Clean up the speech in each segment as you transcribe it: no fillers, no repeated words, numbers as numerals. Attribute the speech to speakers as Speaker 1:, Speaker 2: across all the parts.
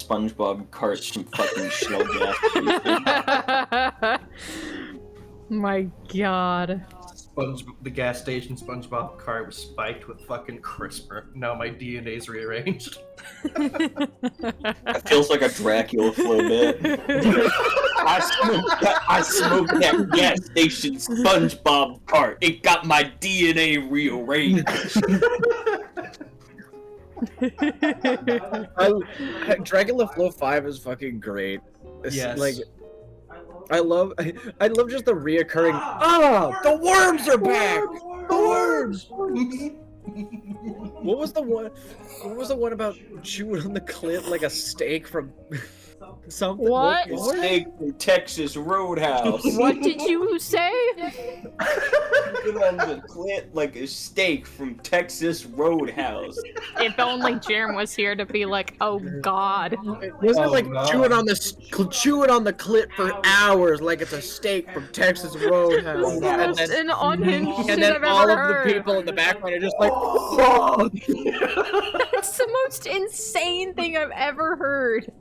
Speaker 1: SpongeBob cart from fucking Shell gas station.
Speaker 2: My God.
Speaker 3: The gas station SpongeBob cart was spiked with fucking CRISPR. Now my DNA's rearranged.
Speaker 1: It feels like a Dracula flow bit. I smoked that gas station SpongeBob cart. It got my DNA rearranged.
Speaker 4: Dracula Flow 5 is fucking great. It's
Speaker 3: Yes.
Speaker 4: like I love just the reoccurring the worms are back! The worms! What was the one about chewing on the clit like a steak from something?
Speaker 2: What?
Speaker 1: Steak from Texas Roadhouse.
Speaker 2: What did you say?
Speaker 1: Chewing on the clit like a steak from Texas Roadhouse.
Speaker 2: If only Jarom was here to be like, oh God.
Speaker 4: Wasn't it like
Speaker 3: no.
Speaker 4: chewing on the clit for hours like it's a steak from Texas Roadhouse?
Speaker 2: This is the most unhinged
Speaker 4: and
Speaker 2: shit
Speaker 4: then
Speaker 2: I've
Speaker 4: all
Speaker 2: ever
Speaker 4: of
Speaker 2: heard.
Speaker 4: the people in the background are just like, fuck!
Speaker 2: That's the most insane thing I've ever heard.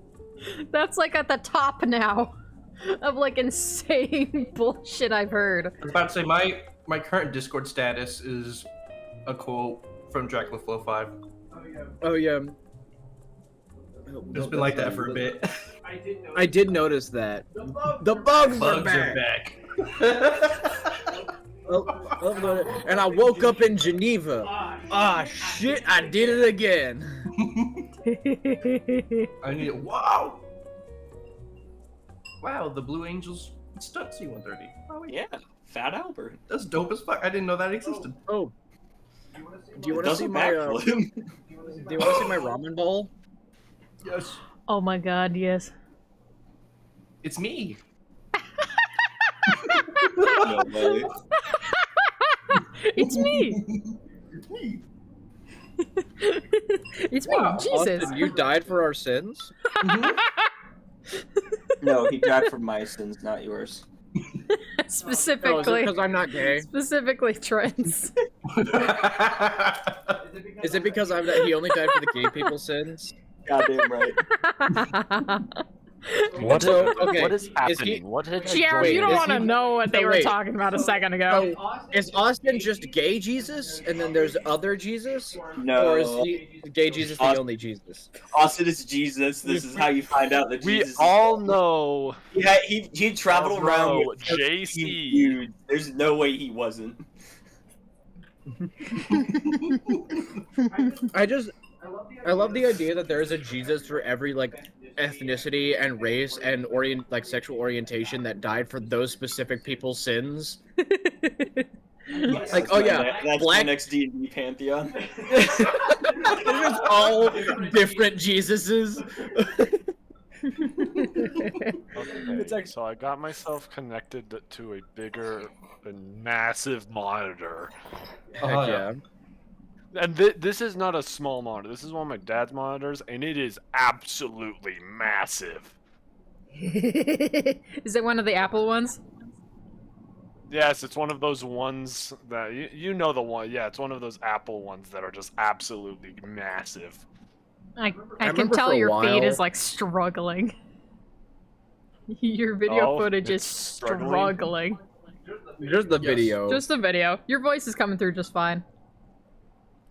Speaker 2: That's like at the top now of like insane bullshit I've heard.
Speaker 3: I was about to say my current Discord status is a quote from Dracula Flow 5.
Speaker 4: Oh yeah.
Speaker 3: It's been like that for a bit.
Speaker 4: I did notice that. The bugs are
Speaker 3: Bugs are
Speaker 4: back.
Speaker 3: back.
Speaker 4: And I woke up in Geneva. Ah, shit, I did it again.
Speaker 3: I need wow. Wow, the Blue Angels stunt C-130. Oh
Speaker 1: Yeah, Fat Albert.
Speaker 3: that's dope as fuck. I didn't know that existed.
Speaker 4: Oh. Do you want
Speaker 1: It
Speaker 4: to see
Speaker 1: doesn't
Speaker 4: my
Speaker 1: backflip.
Speaker 4: do you want to see my ramen bowl?
Speaker 3: Yes.
Speaker 2: Oh my God, yes.
Speaker 3: It's me.
Speaker 1: No way.
Speaker 2: It's me.
Speaker 3: It's me.
Speaker 2: It's me,
Speaker 3: Wow,
Speaker 2: Jesus.
Speaker 4: Austin, you died for our sins?
Speaker 1: No, he died for my sins, not yours.
Speaker 2: Specifically.
Speaker 4: because I'm not gay?
Speaker 2: Specifically Trent's.
Speaker 4: Is it because he only died for the gay people's sins?
Speaker 1: Goddamn right.
Speaker 5: What is,
Speaker 4: okay,
Speaker 5: what is
Speaker 4: is
Speaker 5: happening?
Speaker 4: he-
Speaker 5: What did I
Speaker 2: Jarom,
Speaker 5: join?
Speaker 2: you don't
Speaker 4: is
Speaker 2: want to
Speaker 4: he-
Speaker 2: know what they
Speaker 4: no,
Speaker 2: were
Speaker 4: wait.
Speaker 2: talking about a second ago.
Speaker 4: Is Austin just gay Jesus, and then there's other Jesus?
Speaker 1: No.
Speaker 4: Or is gay Jesus the
Speaker 1: Austin-
Speaker 4: only Jesus?
Speaker 1: Austin is Jesus. This is how you find out that
Speaker 5: We
Speaker 1: Jesus.
Speaker 5: all know.
Speaker 1: He traveled around
Speaker 5: Bro,
Speaker 1: with
Speaker 5: JC.
Speaker 1: dudes. There's no way he wasn't.
Speaker 4: I love the idea that there is a Jesus for every like ethnicity and race and sexual orientation that died for those specific people's sins.
Speaker 1: Yes,
Speaker 4: Like,
Speaker 1: that's
Speaker 4: oh
Speaker 1: my
Speaker 4: yeah,
Speaker 1: that's
Speaker 4: black-
Speaker 1: my next D&D pantheon.
Speaker 4: There's all different Jesuses.
Speaker 5: Okay, so I got myself connected to a bigger and massive monitor.
Speaker 3: Oh,
Speaker 4: Heck
Speaker 3: yeah.
Speaker 5: And this is not a small monitor. This is one of my dad's monitors, and it is absolutely massive.
Speaker 2: Is it one of the Apple ones?
Speaker 5: Yes, it's one of those ones that you know the one. Yeah, it's one of those Apple ones that are just absolutely massive.
Speaker 2: I can
Speaker 4: remember
Speaker 2: tell
Speaker 4: for a
Speaker 2: your
Speaker 4: while-
Speaker 2: feed is like struggling. Your video
Speaker 5: Oh,
Speaker 2: footage is
Speaker 5: it's struggling?
Speaker 2: struggling.
Speaker 4: Just the
Speaker 3: Yes.
Speaker 4: video.
Speaker 2: Just the video. Your voice is coming through just fine.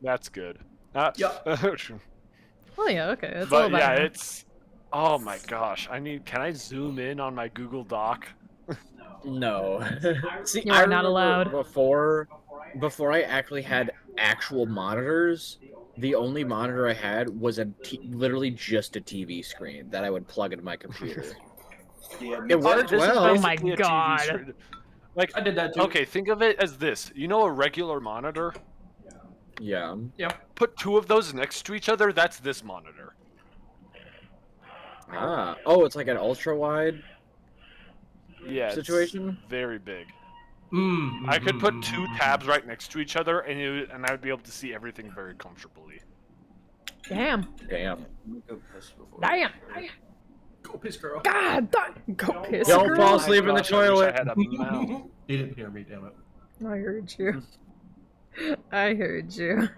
Speaker 5: That's good.
Speaker 2: Oh yeah, okay. That's all
Speaker 5: but
Speaker 2: about
Speaker 5: yeah,
Speaker 2: it.
Speaker 5: it's. Oh my gosh! Can I zoom in on my Google Doc?
Speaker 4: No. See,
Speaker 2: You
Speaker 4: I
Speaker 2: are not
Speaker 4: remember
Speaker 2: allowed.
Speaker 4: Before I actually had actual monitors, the only monitor I had was literally just a TV screen that I would plug into my computer.
Speaker 1: Yeah,
Speaker 4: It worked
Speaker 5: This is
Speaker 4: well.
Speaker 2: Oh my
Speaker 5: basically a TV
Speaker 2: God.
Speaker 5: screen. Like,
Speaker 3: I did that too.
Speaker 5: okay, think of it as this. You know a regular monitor?
Speaker 4: Yeah.
Speaker 5: Put two of those next to each other, that's this monitor.
Speaker 4: Ah. Oh, it's like an ultra wide
Speaker 5: Yeah,
Speaker 4: situation.
Speaker 5: it's very big.
Speaker 3: Mm,
Speaker 5: I could put two tabs right next to each other, and I would be able to see everything very comfortably.
Speaker 2: Damn.
Speaker 4: Damn.
Speaker 1: Go piss before-
Speaker 2: Damn.
Speaker 3: Go piss, girl.
Speaker 2: God. Go piss.
Speaker 4: Don't
Speaker 2: girl.
Speaker 4: fall asleep in the
Speaker 5: Gosh, I wish
Speaker 4: toilet.
Speaker 5: I had a mouth.
Speaker 3: You didn't hear me, damn it.
Speaker 2: I heard you. I heard you.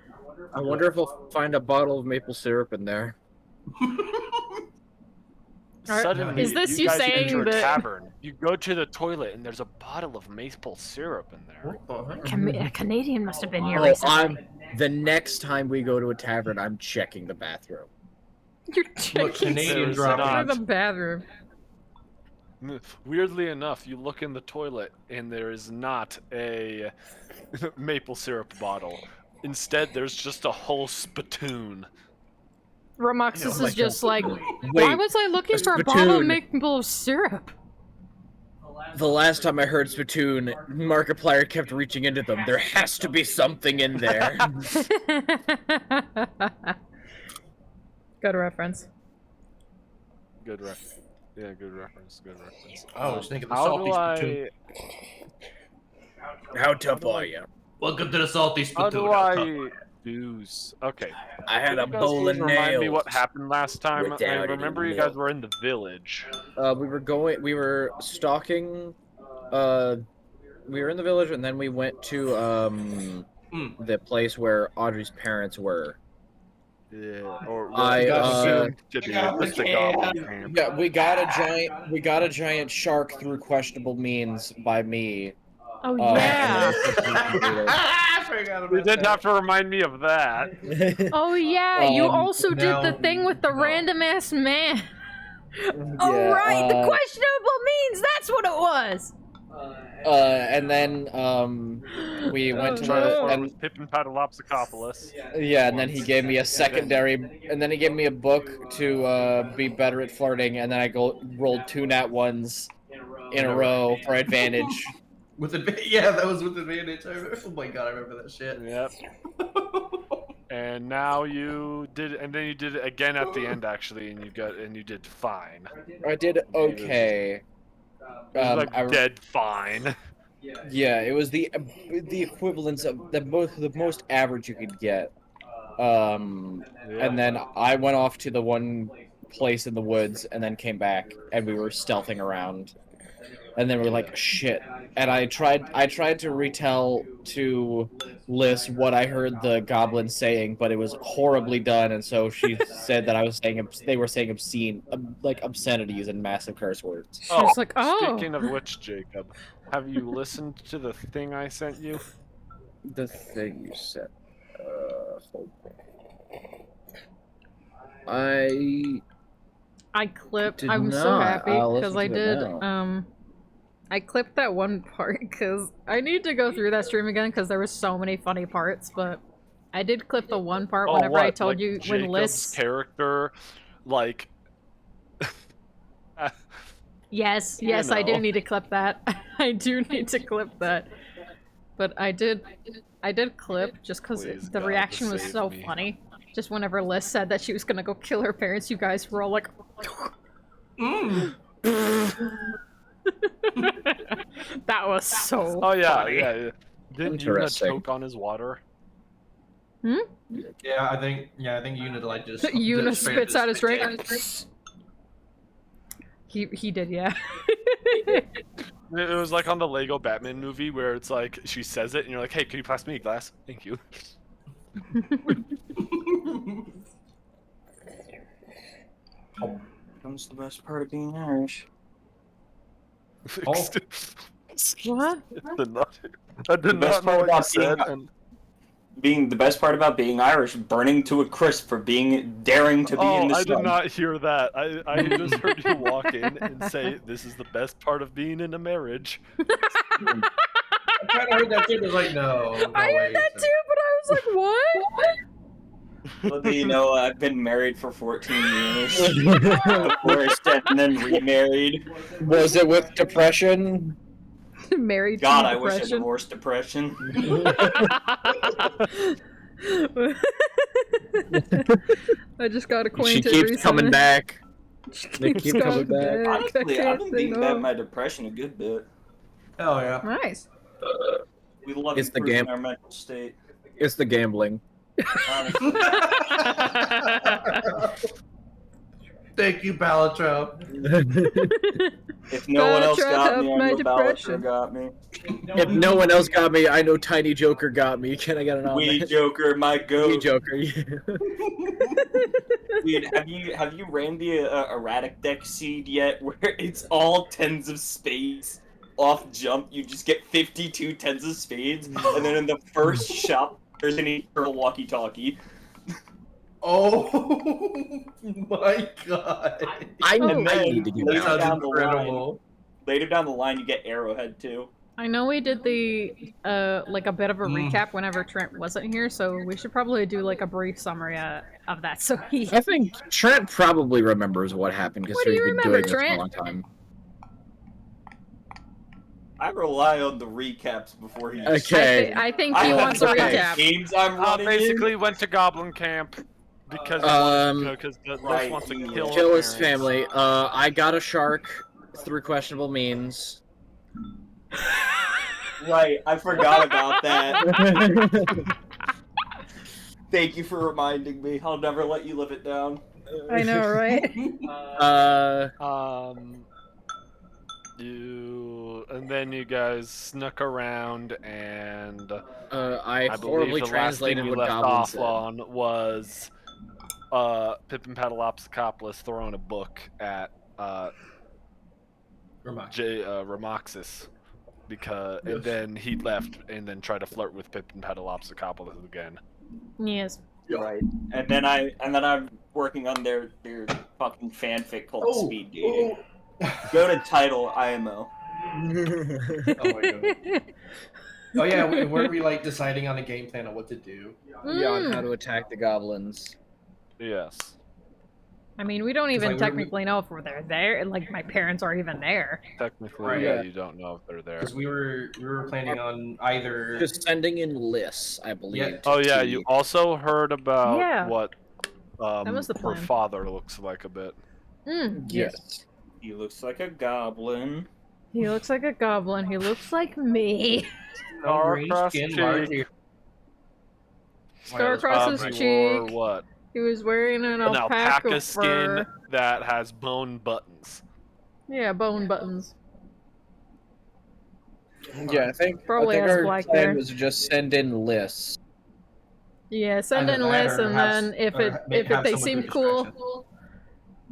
Speaker 4: I wonder if we'll find a bottle of maple syrup in there.
Speaker 5: Suddenly,
Speaker 2: Is this
Speaker 5: you
Speaker 2: you
Speaker 5: guys
Speaker 2: saying
Speaker 5: enter a
Speaker 2: that-
Speaker 5: tavern. You go to the toilet, and there's a bottle of maple syrup in there.
Speaker 3: What the heck?
Speaker 2: A Canadian must have been here
Speaker 4: Oh,
Speaker 2: recently.
Speaker 4: the next time we go to a tavern, I'm checking the bathroom.
Speaker 2: You're checking
Speaker 3: Canadian
Speaker 5: There's
Speaker 3: drop
Speaker 5: not-
Speaker 2: in the bathroom.
Speaker 5: Weirdly enough, you look in the toilet, and there is not a maple syrup bottle. Instead, there's just a whole spittoon.
Speaker 2: Romoxis
Speaker 3: Oh my
Speaker 2: is just like, why
Speaker 4: Wait,
Speaker 2: was I looking
Speaker 4: a
Speaker 2: for a bottle of
Speaker 4: spittoon.
Speaker 2: maple syrup?
Speaker 4: the last time I heard spittoon, Markiplier kept reaching into them. There has to be something in there.
Speaker 2: Good reference.
Speaker 5: Good reference. Yeah, good reference. Good reference.
Speaker 3: I was thinking the
Speaker 5: How
Speaker 3: salty
Speaker 5: do
Speaker 3: spittoon.
Speaker 5: I?
Speaker 4: How tough are you?
Speaker 3: Welcome to the salty
Speaker 5: How
Speaker 3: spittoon.
Speaker 5: do I use? Okay.
Speaker 4: I had a
Speaker 5: You guys
Speaker 4: bowl of
Speaker 5: remind me
Speaker 4: nails.
Speaker 5: what happened last time. I
Speaker 4: without any
Speaker 5: remember you guys
Speaker 4: milk.
Speaker 5: were in the village.
Speaker 4: We were stalking, we were in the village, and then we went to, the place where Audrey's parents were.
Speaker 5: Yeah. Or
Speaker 4: I,
Speaker 5: assumed to be just a goblin camp.
Speaker 4: Yeah, we got a giant shark through questionable means by me.
Speaker 2: Oh
Speaker 4: Uh,
Speaker 2: yeah.
Speaker 3: I forgot about
Speaker 5: You did
Speaker 3: that.
Speaker 5: have to remind me of that.
Speaker 2: Oh yeah. You also did the
Speaker 3: no,
Speaker 2: thing with the
Speaker 3: no.
Speaker 2: random ass man. Oh
Speaker 4: Yeah,
Speaker 2: right, the questionable means. That's what it was.
Speaker 4: and then we went to
Speaker 5: Trying to
Speaker 4: the
Speaker 5: flirt
Speaker 4: and
Speaker 5: with Pippin Patalopsicopoulos.
Speaker 4: yeah, and then he gave me a secondary, and then he gave me a book to be better at flirting, and then I rolled 2 nat 1s in a row for advantage.
Speaker 3: With yeah, that was with advantage. Oh my god, I remember that shit.
Speaker 5: Yep. And now you did, and then you did it again at the end actually, and you did fine.
Speaker 4: I did okay.
Speaker 5: It was like
Speaker 4: I-
Speaker 5: dead fine.
Speaker 4: Yeah, it was the equivalence of the most average you could get. And then I went off to the one place in the woods, and then came back, and we were stealthing around. And then we were like, shit. And I tried to retell to Liz what I heard the goblin saying, but it was horribly done, and so she said that they were saying obscene, like obscenities and massive curse words.
Speaker 2: She was like, oh.
Speaker 5: Speaking of which, Jacob, have you listened to the thing I sent you?
Speaker 4: The thing you said. Hold on.
Speaker 2: I clipped.
Speaker 4: Did
Speaker 2: I'm so
Speaker 4: not.
Speaker 2: happy
Speaker 4: I'll
Speaker 2: because
Speaker 4: listen
Speaker 2: I
Speaker 4: to it
Speaker 2: did.
Speaker 4: now.
Speaker 2: I clipped that one part because I need to go through that stream again because there were so many funny parts. But I did clip the one part whenever I told
Speaker 5: like
Speaker 2: you when
Speaker 5: Jacob's
Speaker 2: Liz.
Speaker 5: character, like.
Speaker 2: Yes,
Speaker 5: You
Speaker 2: yes, I do
Speaker 5: know.
Speaker 2: need to clip that. I do need to clip that. But I did clip just because
Speaker 5: Please,
Speaker 2: the
Speaker 5: God,
Speaker 2: reaction was
Speaker 5: save
Speaker 2: so
Speaker 5: me.
Speaker 2: funny. Just whenever Liz said that she was gonna go kill her parents, you guys were all like.
Speaker 3: Mm.
Speaker 2: That was so.
Speaker 5: Oh yeah,
Speaker 2: funny.
Speaker 5: yeah. Didn't Yuna
Speaker 4: Interesting.
Speaker 5: choke on his water?
Speaker 3: Yeah, I think Unit like just
Speaker 2: Yuna
Speaker 3: just
Speaker 2: spits out his
Speaker 3: spit
Speaker 2: drink. He did, yeah.
Speaker 5: It was like on the Lego Batman movie where it's like she says it and you're like, "Hey, can you pass me a glass? Thank you."
Speaker 1: Comes the best part of being Irish.
Speaker 3: Oh.
Speaker 2: What?
Speaker 5: I did
Speaker 1: best
Speaker 5: not know
Speaker 1: part
Speaker 5: what you
Speaker 1: about
Speaker 5: said.
Speaker 1: being-
Speaker 5: And...
Speaker 1: Being the best part about being Irish, burning to a crisp for daring to be
Speaker 5: Oh,
Speaker 1: in the
Speaker 5: I
Speaker 1: sun.
Speaker 5: did not hear that. I just heard you walk in and say, "This is the best part of being in a marriage."
Speaker 3: I kind of heard that too. But I was like, no.
Speaker 2: I heard that too, but I was like, what?
Speaker 1: Well, do you know, I've been married for 14 years. Divorced and then remarried.
Speaker 4: Was it with depression?
Speaker 2: Married
Speaker 1: God,
Speaker 2: to
Speaker 1: I wish I
Speaker 2: depression.
Speaker 1: divorced depression.
Speaker 2: I just got
Speaker 4: She
Speaker 2: acquainted
Speaker 4: keeps
Speaker 2: recently.
Speaker 4: coming back.
Speaker 2: She
Speaker 4: They
Speaker 2: keeps
Speaker 4: keep coming back.
Speaker 2: I
Speaker 1: Honestly, I've
Speaker 2: can't
Speaker 1: been
Speaker 2: say
Speaker 1: beating
Speaker 2: no.
Speaker 1: back my depression a good bit.
Speaker 3: Hell yeah.
Speaker 2: Nice.
Speaker 1: We love
Speaker 4: It's the
Speaker 1: improving
Speaker 4: game.
Speaker 1: our mental state.
Speaker 4: It's the gambling.
Speaker 1: Honestly.
Speaker 3: Thank you, Balatro.
Speaker 1: If no one else
Speaker 2: Balatro
Speaker 1: got
Speaker 2: helped
Speaker 1: me, I
Speaker 2: my
Speaker 1: know
Speaker 2: depression.
Speaker 1: Balatro got me.
Speaker 4: If no one else got me, I know Tiny Joker got me. Can I get an on
Speaker 1: Wee
Speaker 4: that?
Speaker 1: Joker, my
Speaker 4: Wee
Speaker 1: goat.
Speaker 4: Joker. Yeah.
Speaker 1: Dude, have you ran the erratic deck seed yet? Where it's all tens of spades. Off jump, you just get 52 tens of spades, and then in the first shot, there's an eternal walkie-talkie.
Speaker 3: Oh my god.
Speaker 4: I
Speaker 2: Oh.
Speaker 1: And
Speaker 4: might
Speaker 1: then
Speaker 4: need to get
Speaker 1: later
Speaker 3: Sounds
Speaker 4: that.
Speaker 1: down the line,
Speaker 3: incredible.
Speaker 1: you get Arrowhead too.
Speaker 2: I know we did the, like a bit of a recap whenever Trent wasn't here, so we should probably do like a brief summary of that. So he.
Speaker 4: I think Trent probably remembers what happened because
Speaker 2: What do
Speaker 4: he's
Speaker 2: you
Speaker 4: been
Speaker 2: remember,
Speaker 4: doing this for a
Speaker 2: Trent?
Speaker 4: long time.
Speaker 1: I rely on the recaps before he.
Speaker 4: Okay.
Speaker 2: I think
Speaker 1: I
Speaker 2: he
Speaker 1: have
Speaker 2: wants a
Speaker 1: the
Speaker 2: recap.
Speaker 1: games I'm running.
Speaker 5: Basically went to Goblin Camp because Liz
Speaker 1: Right,
Speaker 5: wants to
Speaker 1: yeah.
Speaker 5: kill
Speaker 4: Kill
Speaker 5: her
Speaker 4: his
Speaker 5: parents.
Speaker 4: family. I got a shark through questionable means.
Speaker 1: Right, I forgot about that. Thank you for reminding me. I'll never let you live it down.
Speaker 2: I know, right?
Speaker 5: And then you guys snuck around, and
Speaker 4: I
Speaker 5: I
Speaker 4: horribly
Speaker 5: believe the last thing
Speaker 4: translated
Speaker 5: we
Speaker 4: what
Speaker 5: left
Speaker 4: Goblin
Speaker 5: off
Speaker 4: said.
Speaker 5: on was Pippin Patalopsicopoulos throwing a book at Ramoxis. And then he left and then tried to flirt with Pippin Patalopsicopoulos again.
Speaker 2: Yes.
Speaker 1: Right, and then I'm working on their fucking fanfic called Speed Dating. Go to title IMO.
Speaker 3: Oh my god. Oh yeah, weren't we like deciding on a game plan of what to do?
Speaker 4: Yeah, on how to attack the goblins.
Speaker 5: Yes.
Speaker 2: I mean, we don't even
Speaker 3: like,
Speaker 2: technically know if they're there. Like, my parents are even there.
Speaker 5: Technically,
Speaker 3: Right.
Speaker 5: yeah, you don't know if they're there.
Speaker 3: Because we were planning on either.
Speaker 4: Just sending in lists, I believe.
Speaker 3: Yeah.
Speaker 4: to
Speaker 5: Oh yeah,
Speaker 4: T.
Speaker 5: you also heard about
Speaker 2: Yeah.
Speaker 5: what
Speaker 2: was the
Speaker 5: her
Speaker 2: plan.
Speaker 5: father looks like a bit.
Speaker 4: Yes.
Speaker 1: He looks like a goblin.
Speaker 2: He looks like a goblin. He looks like me.
Speaker 3: green
Speaker 5: Star-crossed
Speaker 3: skin,
Speaker 5: cheek.
Speaker 3: large-
Speaker 2: Scar across his
Speaker 5: He
Speaker 2: cheek.
Speaker 5: wore what?
Speaker 2: He was wearing an
Speaker 5: An alpaca
Speaker 2: fur.
Speaker 5: skin that has bone buttons.
Speaker 2: Yeah, bone buttons.
Speaker 4: Yeah, I think,
Speaker 2: Probably
Speaker 4: I think
Speaker 2: has
Speaker 4: our
Speaker 2: black
Speaker 4: plan
Speaker 2: hair.
Speaker 4: was to just send in lists.
Speaker 2: Yeah, send in
Speaker 3: Either that
Speaker 2: lists,
Speaker 3: or
Speaker 2: and
Speaker 3: have
Speaker 2: then if
Speaker 3: have
Speaker 2: they
Speaker 3: someone do
Speaker 2: seem
Speaker 3: distraction.
Speaker 2: cool,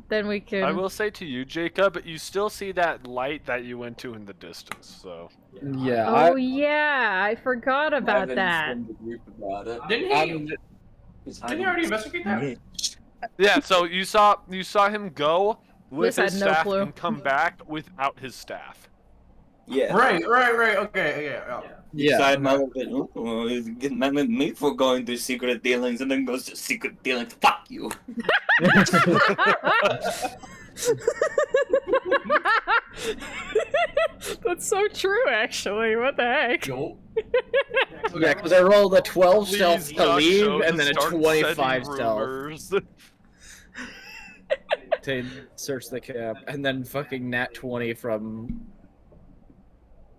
Speaker 2: then we can.
Speaker 5: I will say to you, Jacob, you still see that light that you went to in the distance. So
Speaker 4: Yeah,
Speaker 2: Oh yeah, I forgot about
Speaker 1: I
Speaker 2: that.
Speaker 1: haven't informed the group about it.
Speaker 3: Didn't he? Didn't you already investigate that?
Speaker 5: yeah, so you saw him go with
Speaker 2: Liz
Speaker 5: his
Speaker 2: had no
Speaker 5: staff
Speaker 2: clue.
Speaker 5: and come back without his staff.
Speaker 1: Yeah.
Speaker 3: Right. Okay, yeah.
Speaker 4: yeah.
Speaker 1: Side mother, oh, he's getting mad at me for going to secret dealings and then goes to secret dealings. Fuck you.
Speaker 2: That's so true, actually. What the heck?
Speaker 3: Yo.
Speaker 4: Yeah, because I rolled a 12
Speaker 5: Please,
Speaker 4: stealth to
Speaker 5: Josh,
Speaker 4: leave,
Speaker 5: Joe,
Speaker 4: and then a
Speaker 5: start
Speaker 4: 25
Speaker 5: sending
Speaker 4: stealth
Speaker 5: rumors.
Speaker 4: to search the cap, and then fucking nat 20 from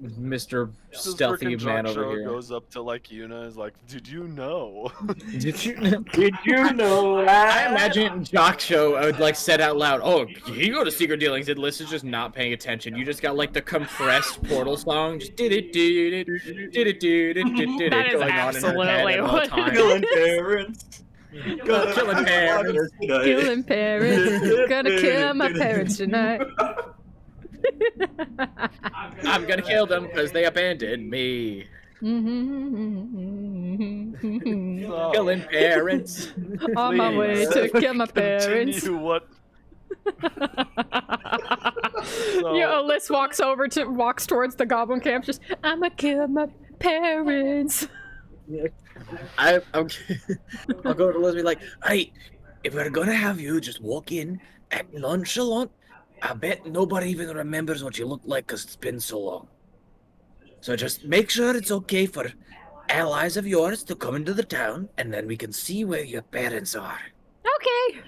Speaker 4: Mr.
Speaker 5: This
Speaker 4: Stealthy
Speaker 5: frickin'
Speaker 4: Man
Speaker 5: Jock
Speaker 4: over
Speaker 5: Show
Speaker 4: here.
Speaker 5: goes up to like Yuna, is like, "Did you know?"
Speaker 4: Did you?
Speaker 1: Did you know
Speaker 4: I
Speaker 1: that?
Speaker 4: imagine Jock Show I would like said out loud, "Oh, you go to secret dealings," and Liz is just not paying attention. You just got like the compressed Portal song, just did it
Speaker 2: That is
Speaker 4: going on in her head
Speaker 2: absolutely
Speaker 4: at all
Speaker 2: what-
Speaker 4: times.
Speaker 1: Killing parents.
Speaker 4: Killing parents.
Speaker 2: Killing parents. Gonna kill my parents tonight.
Speaker 4: I'm gonna kill them because they abandoned me.
Speaker 2: On
Speaker 4: Killing parents.
Speaker 2: my way to kill my parents.
Speaker 5: Continue what? So,
Speaker 2: Yo, Liz walks towards the goblin camp. Just, I'ma kill my parents.
Speaker 4: I'll go to Liz and be like, "Hey, if we're gonna have you just walk in, act nonchalant, I bet nobody even remembers what you look like because it's been so long. So just make sure it's okay for allies of yours to come into the town, and then we can see where your parents are."
Speaker 2: Okay.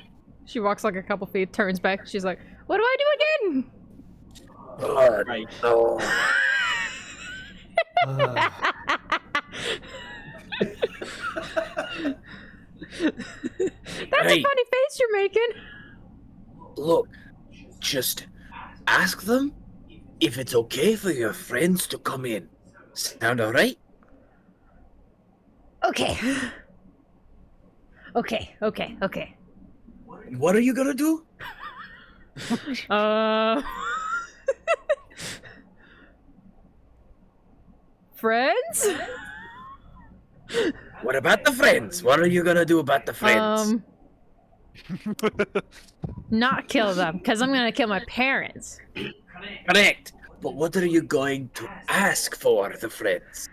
Speaker 2: She walks like a couple feet, turns back. She's like, what do I do again?
Speaker 1: Right.
Speaker 4: No.
Speaker 2: That's
Speaker 4: Hey.
Speaker 2: a funny face you're making.
Speaker 6: Look, just ask them if it's okay for your friends to come in. Sound alright?
Speaker 2: Okay. Okay.
Speaker 6: What are you gonna do?
Speaker 2: Friends?
Speaker 6: What about the friends? What are you gonna do about the friends?
Speaker 2: Not kill them, because I'm gonna kill my parents.
Speaker 6: Correct. But what are you going to ask for the friends?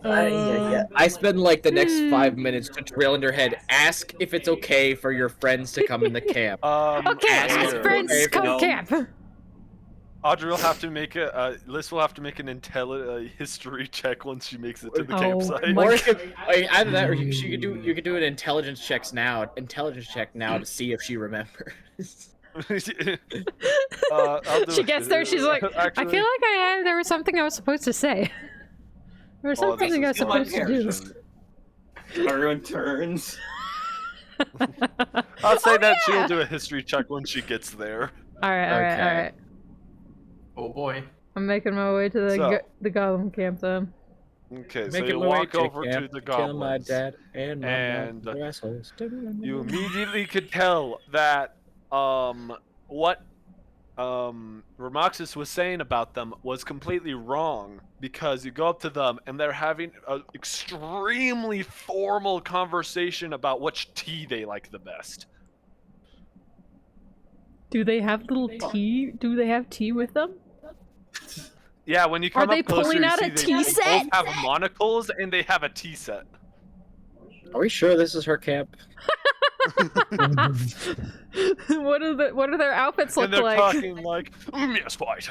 Speaker 4: I spend like the next 5 minutes to drill in her head. Ask if it's okay for your friends to come in the camp.
Speaker 2: Okay, ask
Speaker 5: here.
Speaker 2: friends
Speaker 4: Okay,
Speaker 2: come
Speaker 1: no.
Speaker 2: camp.
Speaker 5: Audrey will have to make Liz will have to make an history check once she makes it to the
Speaker 2: Oh
Speaker 5: campsite.
Speaker 2: my
Speaker 4: Or either that, or you could do an intelligence check now to see if she remembers.
Speaker 5: I'll do
Speaker 2: She
Speaker 5: it.
Speaker 2: gets there, she's like,
Speaker 5: Actually,
Speaker 2: I feel like there was something I was supposed to say. There was
Speaker 5: Oh, this
Speaker 2: something I was
Speaker 5: is my
Speaker 2: supposed to do.
Speaker 1: Everyone turns.
Speaker 5: I'll say that
Speaker 2: yeah.
Speaker 5: she'll do a history check when she gets there.
Speaker 2: Alright.
Speaker 3: Oh boy.
Speaker 2: I'm making my way to the goblin camp then.
Speaker 5: Okay, so
Speaker 4: Making
Speaker 5: you
Speaker 4: my way
Speaker 5: walk over to
Speaker 4: camp,
Speaker 5: the
Speaker 4: kill my
Speaker 5: goblins.
Speaker 4: dad and my
Speaker 5: and
Speaker 4: mom, assholes.
Speaker 5: You immediately could tell that what Ramoxis was saying about them was completely wrong, because you go up to them and they're having an extremely formal conversation about which tea they like the best.
Speaker 2: Do they have little tea? Do they have tea with them?
Speaker 5: Yeah, when you come
Speaker 2: they
Speaker 5: up closer,
Speaker 2: pulling
Speaker 5: you
Speaker 2: out
Speaker 5: see
Speaker 2: a
Speaker 5: they
Speaker 2: tea
Speaker 5: both
Speaker 2: set?
Speaker 5: have monocles and they have a tea set.
Speaker 4: Are we sure this is her camp?
Speaker 2: What do their outfits look
Speaker 5: And they're
Speaker 2: like?
Speaker 5: talking like, yes, white.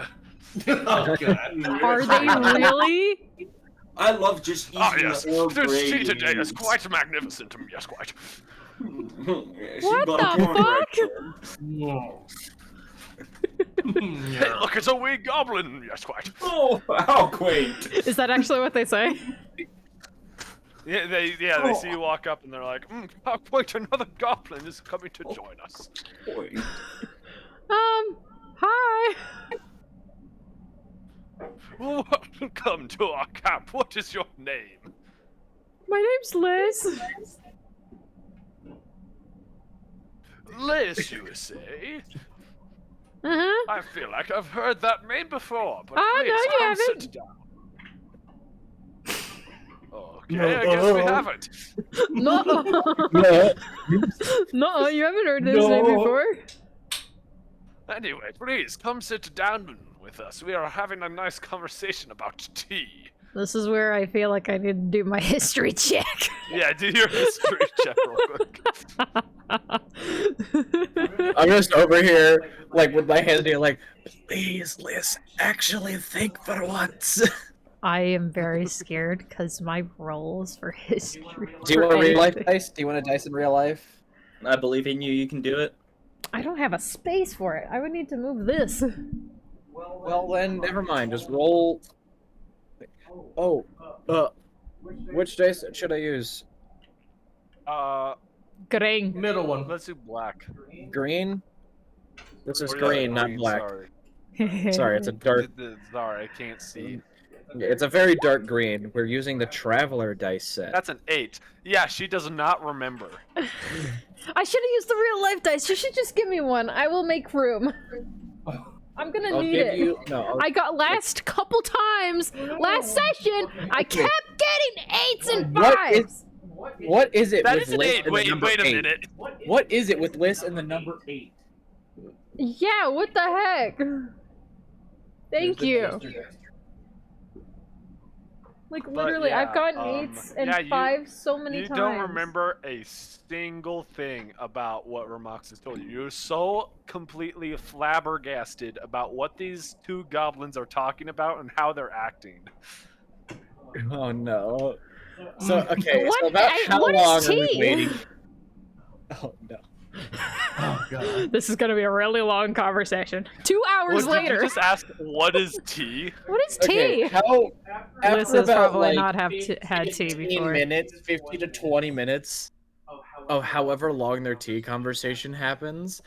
Speaker 3: Oh god.
Speaker 2: Are they really?
Speaker 1: I love just eating
Speaker 5: Ah, yes,
Speaker 1: the Earl
Speaker 5: this
Speaker 1: Grey
Speaker 5: tea today is
Speaker 1: beans.
Speaker 5: quite magnificent, yes, white.
Speaker 1: She
Speaker 2: What
Speaker 1: got
Speaker 2: the
Speaker 1: a
Speaker 2: fuck?
Speaker 3: Whoa.
Speaker 5: Hey, look, it's a wee goblin, yes, white.
Speaker 1: Oh, how quaint!
Speaker 2: Is that actually what they say?
Speaker 5: Yeah, they see you walk up and they're like, how quite another goblin is coming to join us.
Speaker 1: Boy.
Speaker 2: Hi.
Speaker 5: Welcome to our camp. What is your name?
Speaker 2: My name's Liz.
Speaker 5: Liz, you say?
Speaker 2: Uh-huh.
Speaker 5: I feel like I've heard that name before, but
Speaker 2: Oh,
Speaker 5: please
Speaker 2: no, you
Speaker 5: come
Speaker 2: haven't.
Speaker 5: sit down. Okay, I guess we haven't.
Speaker 2: No. No, you haven't heard this
Speaker 3: No.
Speaker 2: name before.
Speaker 5: Anyway, please come sit down with us. We are having a nice conversation about tea.
Speaker 2: This is where I feel like I need to do my history check.
Speaker 5: Yeah, do your history check real quick.
Speaker 4: I'm just over here, like, with my hands in the air, like, please, Liz, actually think for once.
Speaker 2: I am very scared because my rolls for history.
Speaker 4: Do you want a
Speaker 2: for
Speaker 4: real life
Speaker 2: anything-
Speaker 4: dice? Do you want a dice in real life?
Speaker 1: I believe in you. You can do it.
Speaker 2: I don't have a space for it. I would need to move this.
Speaker 4: Well, then, never mind. Just roll. Oh, which dice should I use?
Speaker 2: Green.
Speaker 3: Middle one.
Speaker 5: Let's do black.
Speaker 4: Green? This is
Speaker 5: Or, yeah,
Speaker 4: green, not black.
Speaker 5: Sorry.
Speaker 4: Sorry, it's a dark.
Speaker 5: Sorry, I can't see.
Speaker 4: It's a very dark green. We're using the Traveler dice set.
Speaker 5: That's an 8. Yeah, she does not remember.
Speaker 2: I should have used the real life dice. You should just give me one. I will make room. I'm gonna
Speaker 4: I'll
Speaker 2: need
Speaker 4: give
Speaker 2: it.
Speaker 4: you. No,
Speaker 2: I got last couple times, last session, I kept getting 8s and 5s.
Speaker 4: What is it
Speaker 5: That
Speaker 4: with
Speaker 5: is an
Speaker 4: Liz
Speaker 5: 8.
Speaker 4: and the
Speaker 5: Wait
Speaker 4: number
Speaker 5: a
Speaker 4: 8?
Speaker 5: minute.
Speaker 4: What is it with Liz and the number 8?
Speaker 2: Yeah, what the heck? Thank you. Like literally,
Speaker 5: yeah,
Speaker 2: I've gotten 8s and
Speaker 5: yeah,
Speaker 2: 5s so many
Speaker 5: You
Speaker 2: times.
Speaker 5: don't remember a single thing about what Ramox has told you. You're so completely flabbergasted about what these two goblins are talking about and how they're acting.
Speaker 4: Oh no. So okay,
Speaker 2: What-
Speaker 4: so about how
Speaker 2: what is
Speaker 4: long are we
Speaker 2: tea?
Speaker 4: waiting? Oh no.
Speaker 3: Oh god.
Speaker 2: This is gonna be a really long conversation. 2 hours
Speaker 5: Well, did
Speaker 2: later.
Speaker 5: you just ask what is tea?
Speaker 2: What is tea?
Speaker 4: Okay, how
Speaker 2: Liz
Speaker 4: after
Speaker 2: has
Speaker 4: about
Speaker 2: probably
Speaker 4: like
Speaker 2: not had tea
Speaker 4: 15
Speaker 2: before.
Speaker 4: minutes, 50 to 20 minutes of however long their tea conversation happens,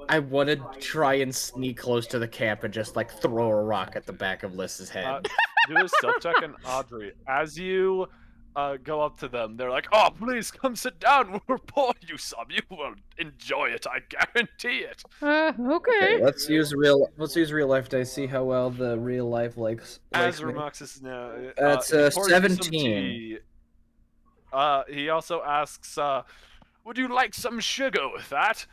Speaker 4: I want to try and sneak close to the camp and just like throw a rock at the back of Liz's head.
Speaker 5: Do a stealth check on Audrey. As you go up to them, they're like, "Oh, please come sit down. We'll pour you some. You will enjoy it. I guarantee it."
Speaker 2: Okay.
Speaker 4: Let's use real life dice. See how well the real life likes.
Speaker 5: As
Speaker 4: me.
Speaker 5: Ramoxis now,
Speaker 4: That's
Speaker 5: he pours you some
Speaker 4: 17.
Speaker 5: tea. He also asks, "Would you like some sugar with that?"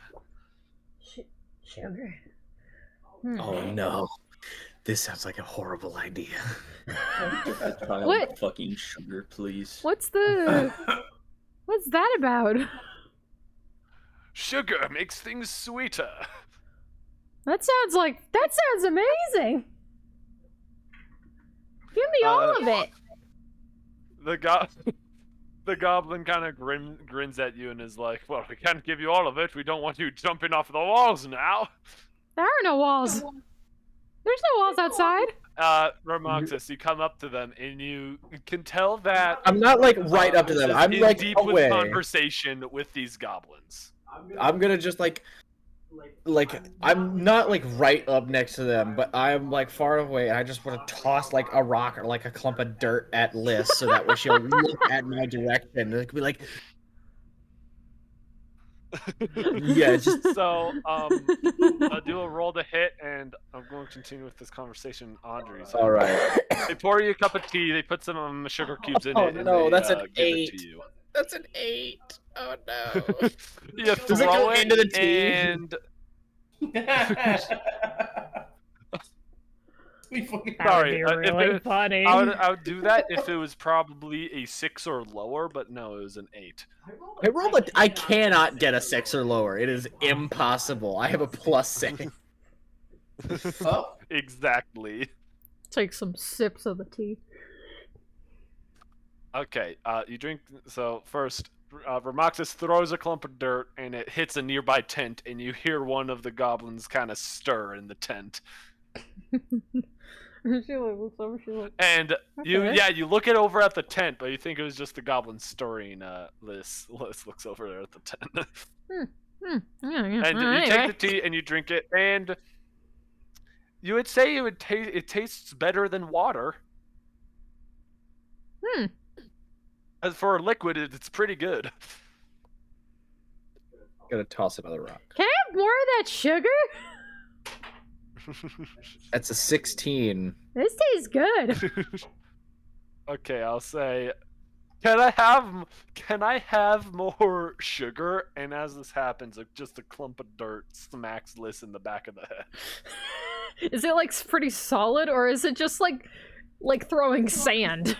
Speaker 2: Sugar.
Speaker 6: Oh no. This sounds like a horrible idea.
Speaker 2: What?
Speaker 1: Fucking sugar, please.
Speaker 2: What's that about?
Speaker 5: Sugar makes things sweeter.
Speaker 2: That sounds amazing. Give me all of it.
Speaker 5: The goblin kind of grins at you and is like, "Well, we can't give you all of it. We don't want you jumping off the walls now."
Speaker 2: There are no walls. There's no walls outside.
Speaker 5: Ramoxis, you come up to them and you can tell that
Speaker 4: I'm not like right up to them.
Speaker 5: is
Speaker 4: I'm
Speaker 5: in
Speaker 4: like
Speaker 5: deep
Speaker 4: away.
Speaker 5: with conversation with these goblins.
Speaker 4: I'm gonna just like I'm not like right up next to them, but I'm like far away, and I just want to toss like a rock or like a clump of dirt at Liz, so that way she'll look at my direction and it could be like, yeah, just
Speaker 5: So, do a roll to hit, and I'm going to continue with this conversation, Audrey. So
Speaker 4: all right.
Speaker 5: they pour you a cup of tea, they put some sugar cubes in
Speaker 4: Oh,
Speaker 5: it, and
Speaker 4: no,
Speaker 5: they,
Speaker 4: that's an
Speaker 5: give
Speaker 4: 8.
Speaker 5: it to you.
Speaker 4: That's an 8. Oh no.
Speaker 5: You
Speaker 4: Does it
Speaker 5: throw
Speaker 4: go
Speaker 5: it
Speaker 4: into the tea?
Speaker 5: and
Speaker 3: We
Speaker 5: sorry,
Speaker 2: That would be really funny.
Speaker 5: I would do that if it was probably a 6 or lower, but no, it was an 8.
Speaker 4: I cannot get a 6 or lower. It is impossible. I have a +6.
Speaker 3: Oh,
Speaker 5: Exactly.
Speaker 2: Take some sips of the tea.
Speaker 5: Okay, you drink. So first, Ramoxis throws a clump of dirt, and it hits a nearby tent, and you hear one of the goblins kind of stir in the tent.
Speaker 2: She looks over. She like,
Speaker 5: And
Speaker 2: Okay.
Speaker 5: you look it over at the tent, but you think it was just the goblin stirring. Liz looks over there at the tent,
Speaker 2: yeah.
Speaker 5: and you take the tea and you drink it, and you would say it tastes better than water. As for a liquid, it's pretty good.
Speaker 4: Gonna toss another rock.
Speaker 2: Can I have more of that sugar?
Speaker 4: That's a 16.
Speaker 2: This tastes good.
Speaker 5: Okay, I'll say, can I have more sugar? And as this happens, just a clump of dirt smacks Liz in the back of the head.
Speaker 2: Is it like pretty solid, or is it just like throwing sand?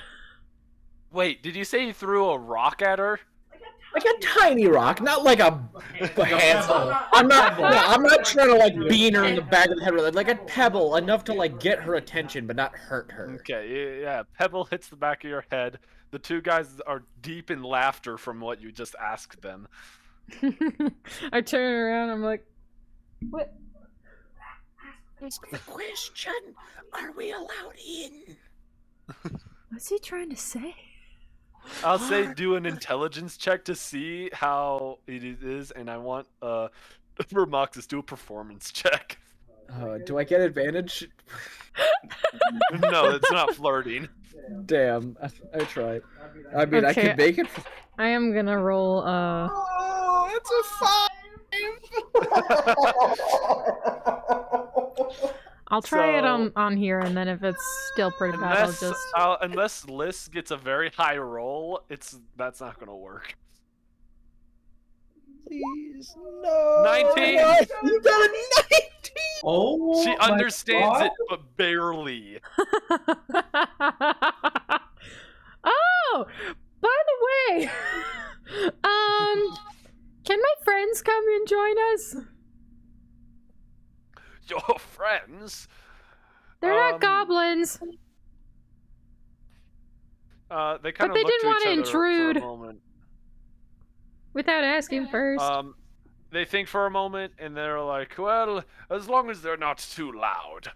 Speaker 5: Wait, did you say you threw a rock at her?
Speaker 4: Like a tiny rock, not like a handful. I'm not trying to like bean her in the back of the head with it. Like a pebble, enough to like get her attention, but not hurt her.
Speaker 5: Okay, yeah, pebble hits the back of your head. The two guys are deep in laughter from what you just asked them.
Speaker 2: I turn around. I'm like, what?
Speaker 6: Ask the question. Are we allowed in?
Speaker 2: What's he trying to say?
Speaker 5: I'll say do an intelligence check to see how it is, and I want Ramoxis do a performance check.
Speaker 4: Do I get advantage?
Speaker 5: No, it's not flirting.
Speaker 4: Damn, I tried. I mean, I
Speaker 2: Okay.
Speaker 4: could make it.
Speaker 2: I am gonna roll.
Speaker 4: Oh, it's a 5.
Speaker 2: I'll try it
Speaker 5: So-
Speaker 2: on here, and then if it's still pretty bad, I'll just.
Speaker 5: Unless Liz gets a very high roll, that's not gonna work.
Speaker 4: Please, no.
Speaker 5: 19.
Speaker 4: What? You got a 19.
Speaker 3: oh
Speaker 5: She
Speaker 3: my
Speaker 5: understands
Speaker 3: God.
Speaker 5: it, but barely.
Speaker 2: Oh, by the way, can my friends come and join us?
Speaker 5: Your friends?
Speaker 2: They're not goblins.
Speaker 5: They kind of
Speaker 2: they
Speaker 5: look
Speaker 2: didn't
Speaker 5: to
Speaker 2: wanna
Speaker 5: each other
Speaker 2: intrude.
Speaker 5: for a moment.
Speaker 2: Without asking first.
Speaker 5: they think for a moment, and they're like, well, as long as they're not too loud.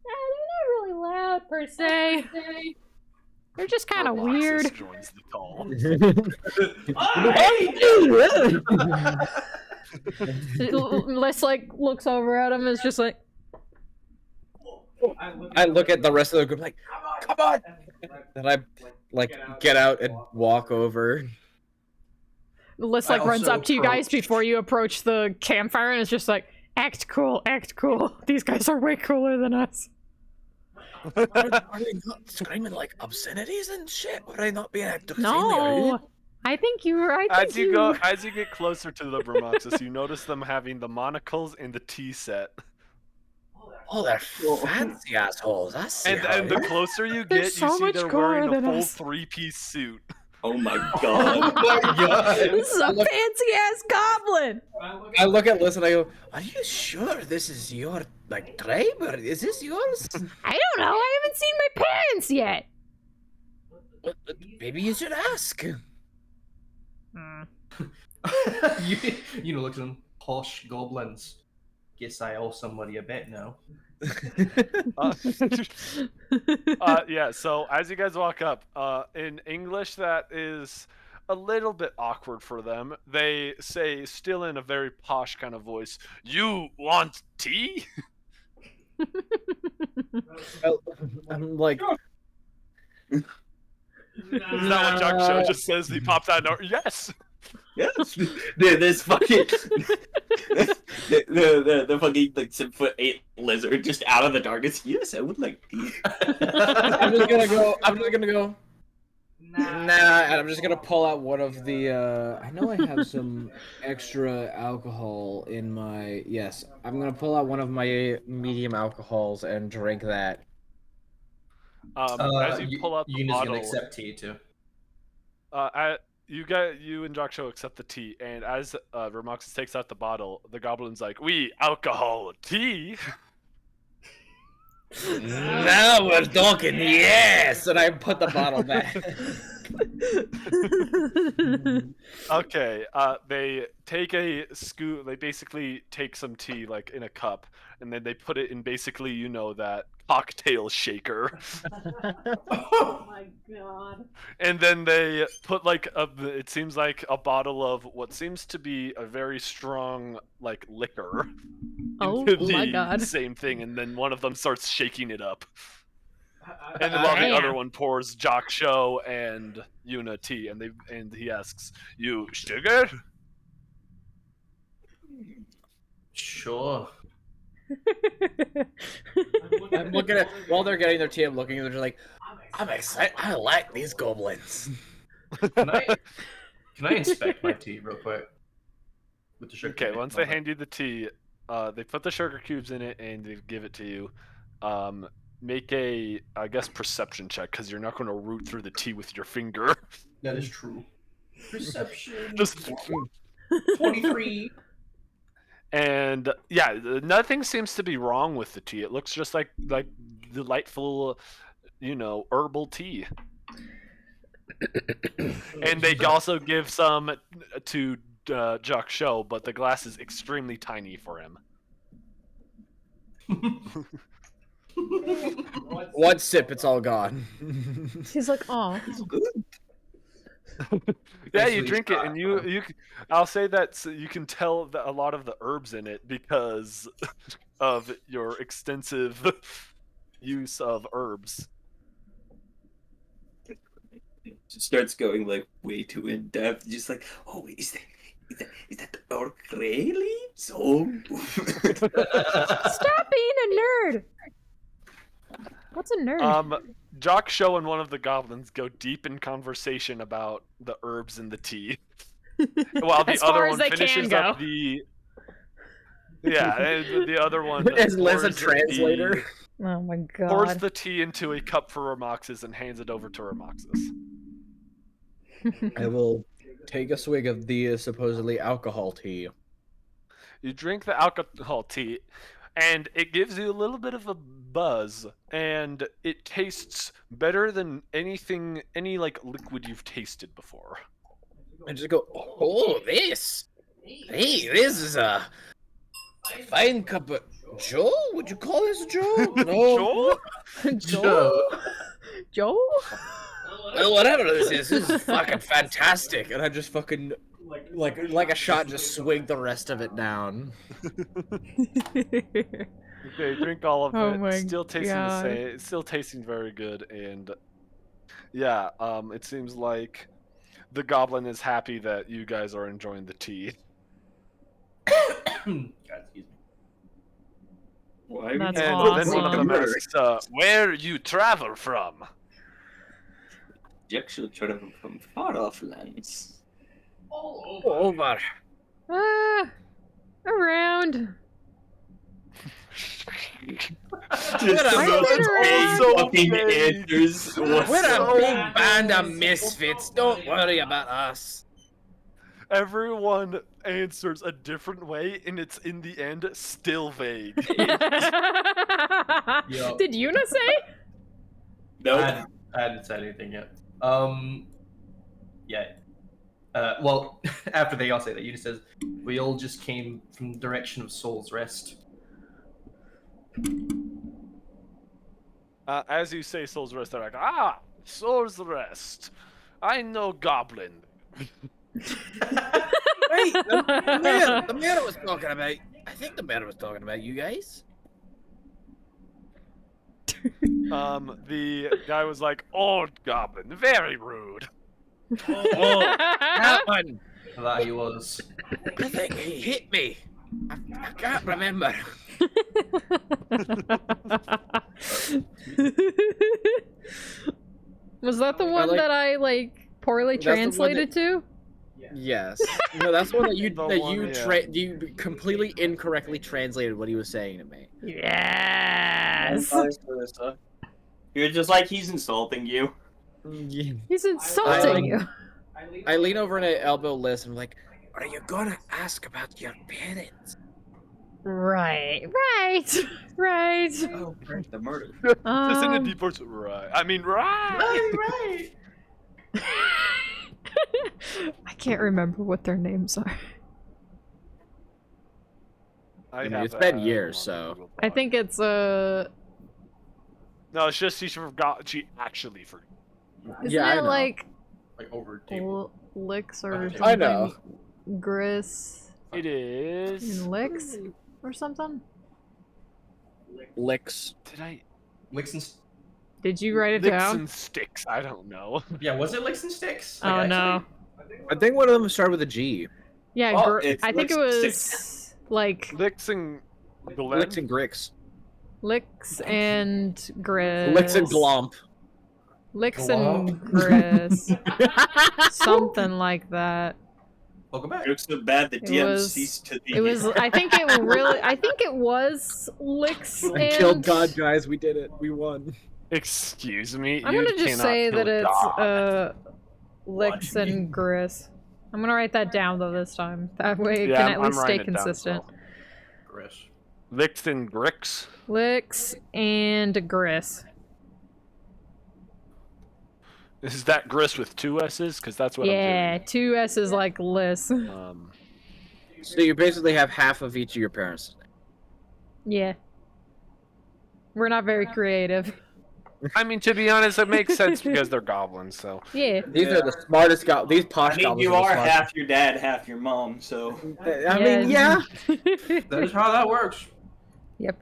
Speaker 2: They're not really loud per se. They're just kind of
Speaker 5: Roxas
Speaker 2: weird.
Speaker 5: joins the call.
Speaker 2: Liz like looks over at him and is just like,
Speaker 4: I look at the rest of the group like, come on! And I like get out and walk over.
Speaker 2: Liz like
Speaker 3: I
Speaker 2: runs
Speaker 3: also
Speaker 2: up to you guys
Speaker 3: approach.
Speaker 2: before you approach the campfire and is just like, act cool, act cool. These guys are way cooler than us.
Speaker 6: Are they not screaming like obscenities and shit? Would I not be insanely
Speaker 2: No,
Speaker 6: rude?
Speaker 2: I think you were. I think
Speaker 5: As you get closer to the Bromoxis, you notice them having the monocles and the tea set.
Speaker 6: Oh, they're fancy assholes. I see how
Speaker 5: And the
Speaker 6: it is.
Speaker 5: closer you
Speaker 2: They're
Speaker 5: get,
Speaker 2: so
Speaker 5: you see
Speaker 2: much
Speaker 5: they're
Speaker 2: cooler
Speaker 5: wearing a
Speaker 2: than
Speaker 5: full
Speaker 2: us.
Speaker 5: 3-piece suit.
Speaker 1: Oh my god.
Speaker 3: Oh my god.
Speaker 2: This is a fancy ass goblin.
Speaker 4: I look at Liz and I go,
Speaker 6: Are you sure this is your like tribe, or is this yours?
Speaker 2: I don't know. I haven't seen my parents yet.
Speaker 6: Maybe you should ask.
Speaker 3: you know, look at them posh goblins. Guess I owe somebody a bet now.
Speaker 5: Yeah, so as you guys walk up, in English that is a little bit awkward for them. They say, still in a very posh kind of voice, "You want tea?"
Speaker 4: I'm like,
Speaker 5: Is that what Jack Show just says? He pops out and yes.
Speaker 1: Yes. This fucking the fucking like 7'8" lizard just out of the darkness. Yes, I would like tea.
Speaker 4: I'm just gonna go. Nah, and I'm just gonna pull out one of the. I know I have some extra alcohol in my. Yes, I'm gonna pull out one of my medium alcohols and drink that.
Speaker 5: As you pull out the
Speaker 3: Yuna's
Speaker 5: bottle,
Speaker 3: gonna accept tea too.
Speaker 5: you and Jaksho accept the tea, and as Ramoxis takes out the bottle, the goblin's like, "We alcohol tea."
Speaker 6: Now we're talking, yes!
Speaker 4: And I put the bottle back.
Speaker 5: Okay, they take a scoop. They basically take some tea, like in a cup, and then they put it in basically, you know, that cocktail shaker.
Speaker 2: Oh my god.
Speaker 5: And then they put like it seems like a bottle of what seems to be a very strong like liquor.
Speaker 2: Oh
Speaker 5: into
Speaker 2: my
Speaker 5: the
Speaker 2: god.
Speaker 5: Same thing, and then one of them starts shaking it up. And then while the other one pours Jock Show and Yuna tea, and he asks, "You sugar?"
Speaker 3: Sure.
Speaker 4: I'm looking at while they're getting their tea. I'm looking, and they're just like,
Speaker 6: I'm excited. I like these goblins.
Speaker 3: Can I inspect my tea real quick? With the sugar
Speaker 5: Okay,
Speaker 3: cube?
Speaker 5: once they hand you the tea, they put the sugar cubes in it and they give it to you. Make a, I guess, perception check, because you're not going to root through the tea with your finger.
Speaker 3: That is true. Perception.
Speaker 5: Just
Speaker 3: 23.
Speaker 5: and yeah, nothing seems to be wrong with the tea. It looks just like delightful, you know, herbal tea. And they also give some to Jock Show, but the glass is extremely tiny for him.
Speaker 4: one sip, it's all gone.
Speaker 2: He's like, oh.
Speaker 5: Yeah, you drink it, and you. I'll say that you can tell that a lot of the herbs in it because of your extensive use of herbs.
Speaker 1: Starts going like way too in depth, just like, oh, wait, is that the Earl Grey leaves? Oh.
Speaker 2: Stop being a nerd. What's a nerd?
Speaker 5: Jock Show and one of the goblins go deep in conversation about the herbs in the tea, while the
Speaker 2: As far
Speaker 5: other
Speaker 2: as
Speaker 5: one
Speaker 2: they can
Speaker 5: finishes
Speaker 2: go.
Speaker 5: up the. Yeah, and the other one
Speaker 4: Is Liz a
Speaker 5: pours the
Speaker 4: translator?
Speaker 5: tea-
Speaker 2: Oh my
Speaker 5: Pours
Speaker 2: god.
Speaker 5: the tea into a cup for Ramoxis and hands it over to Ramoxis.
Speaker 4: I will take a swig of the supposedly alcohol tea.
Speaker 5: You drink the alcohol tea, and it gives you a little bit of a buzz, and it tastes better than any like liquid you've tasted before.
Speaker 4: I just go,
Speaker 6: Oh, this. Hey, this is a fine cup of Joe? Would you call this Joe? No.
Speaker 2: Joel? Joel?
Speaker 6: Well, whatever this is fucking fantastic.
Speaker 4: And I just fucking like a shot, just swig the rest of it down.
Speaker 5: Okay, drink all of
Speaker 2: Oh
Speaker 5: it.
Speaker 2: my
Speaker 5: Still tasting the
Speaker 2: God.
Speaker 5: same. It's still tasting very good, and yeah, it seems like the goblin is happy that you guys are enjoying the tea.
Speaker 3: God, excuse me.
Speaker 1: Why
Speaker 2: That's
Speaker 5: And then one of them asks, "Where you travel from?"
Speaker 1: You actually try to from far off lands.
Speaker 6: Over.
Speaker 2: Around.
Speaker 1: Just
Speaker 6: the most
Speaker 5: also
Speaker 1: fucking
Speaker 5: vague.
Speaker 1: answers.
Speaker 6: We're a big band of misfits. Don't worry about us.
Speaker 5: Everyone answers a different way, and it's in the end still vague.
Speaker 3: Yo.
Speaker 2: Did Yuna say?
Speaker 1: Nope.
Speaker 3: I hadn't said anything yet. Yeah. Well, after they all say that, Una says, we all just came from the direction of Soul's Rest.
Speaker 5: As you say Soul's Rest, they're like, Soul's Rest. I know Goblin.
Speaker 6: Wait, the mayor was talking about. I think the mayor was talking about you guys.
Speaker 5: The guy was like, Old Goblin, very rude.
Speaker 6: Oh, that one.
Speaker 3: That he was.
Speaker 6: I think he hit me. I can't remember.
Speaker 2: Was that the one
Speaker 4: like-
Speaker 2: that I like poorly
Speaker 4: That's the one
Speaker 2: translated to?
Speaker 4: Yes. No, that's one that you
Speaker 5: The
Speaker 4: that
Speaker 5: one,
Speaker 4: you
Speaker 5: yeah.
Speaker 4: you completely incorrectly translated what he was saying to me.
Speaker 2: Yes.
Speaker 1: You're just like, he's insulting you.
Speaker 2: He's insulting you.
Speaker 4: I lean over and I elbow Liz and I'm like,
Speaker 6: Are you gonna ask about your parents?
Speaker 2: Right. Right.
Speaker 1: Oh, the murder.
Speaker 5: Just in a deep voice, right. I mean, right.
Speaker 3: Right.
Speaker 2: I can't remember what their names are.
Speaker 5: I
Speaker 4: mean,
Speaker 5: have
Speaker 4: it's been
Speaker 5: that
Speaker 4: years,
Speaker 5: on
Speaker 4: so-
Speaker 5: Google
Speaker 2: I
Speaker 5: Doc.
Speaker 2: think it's
Speaker 5: No, it's just she forgot. She actually forgot.
Speaker 2: isn't
Speaker 4: Yeah, I
Speaker 2: it
Speaker 4: know.
Speaker 2: like
Speaker 3: Like over table.
Speaker 2: Licks or something?
Speaker 4: I know.
Speaker 2: Gris
Speaker 5: It is.
Speaker 2: and Licks or something?
Speaker 4: licks.
Speaker 5: Did I?
Speaker 3: Licks and
Speaker 2: Did you write it
Speaker 5: Licks
Speaker 2: down?
Speaker 5: and sticks. I don't know.
Speaker 3: yeah, was it Licks and Sticks?
Speaker 2: Oh, no.
Speaker 4: I think one of them started with a G.
Speaker 2: Yeah,
Speaker 1: Oh,
Speaker 2: gr-
Speaker 1: it's
Speaker 2: I think it
Speaker 1: Licks and
Speaker 2: was like
Speaker 5: Licks and Glen?
Speaker 4: Licks and gricks.
Speaker 2: Licks and Gris.
Speaker 4: Licks and glomp.
Speaker 2: Licks
Speaker 3: Glomp.
Speaker 2: and Gris. Something like that.
Speaker 3: Welcome back.
Speaker 1: It looks so bad the
Speaker 2: It
Speaker 1: DM
Speaker 2: was-
Speaker 1: ceased to be.
Speaker 2: It was. I think it was Licks
Speaker 4: We
Speaker 2: and.
Speaker 4: killed God, guys. We did it. We won.
Speaker 5: Excuse me.
Speaker 2: I'm
Speaker 5: you
Speaker 2: gonna just
Speaker 5: cannot
Speaker 2: say
Speaker 5: kill
Speaker 2: that it's
Speaker 5: God.
Speaker 2: Licks
Speaker 3: What?
Speaker 2: and Gris. I'm gonna write that down though this time. That way it
Speaker 5: Yeah,
Speaker 2: can
Speaker 5: I'm-
Speaker 2: at
Speaker 5: I'm
Speaker 2: least stay
Speaker 5: writing it down as
Speaker 2: consistent.
Speaker 5: well.
Speaker 3: Chris.
Speaker 5: Licks and gricks.
Speaker 2: Licks and Gris.
Speaker 5: Is that grist with two S's? Because that's what
Speaker 2: Yeah, two S's like Liz.
Speaker 5: I'm doing.
Speaker 4: So you basically have half of each of your parents.
Speaker 2: Yeah. We're not very creative.
Speaker 5: I mean, to be honest, it makes sense because they're goblins. So
Speaker 2: Yeah.
Speaker 4: These are the smartest These
Speaker 1: I
Speaker 4: posh
Speaker 1: mean,
Speaker 4: goblins.
Speaker 1: you
Speaker 4: the
Speaker 1: are
Speaker 4: smartest.
Speaker 1: half your dad, half your mom, so.
Speaker 4: I mean, yeah.
Speaker 3: That is how that works.
Speaker 2: Yep.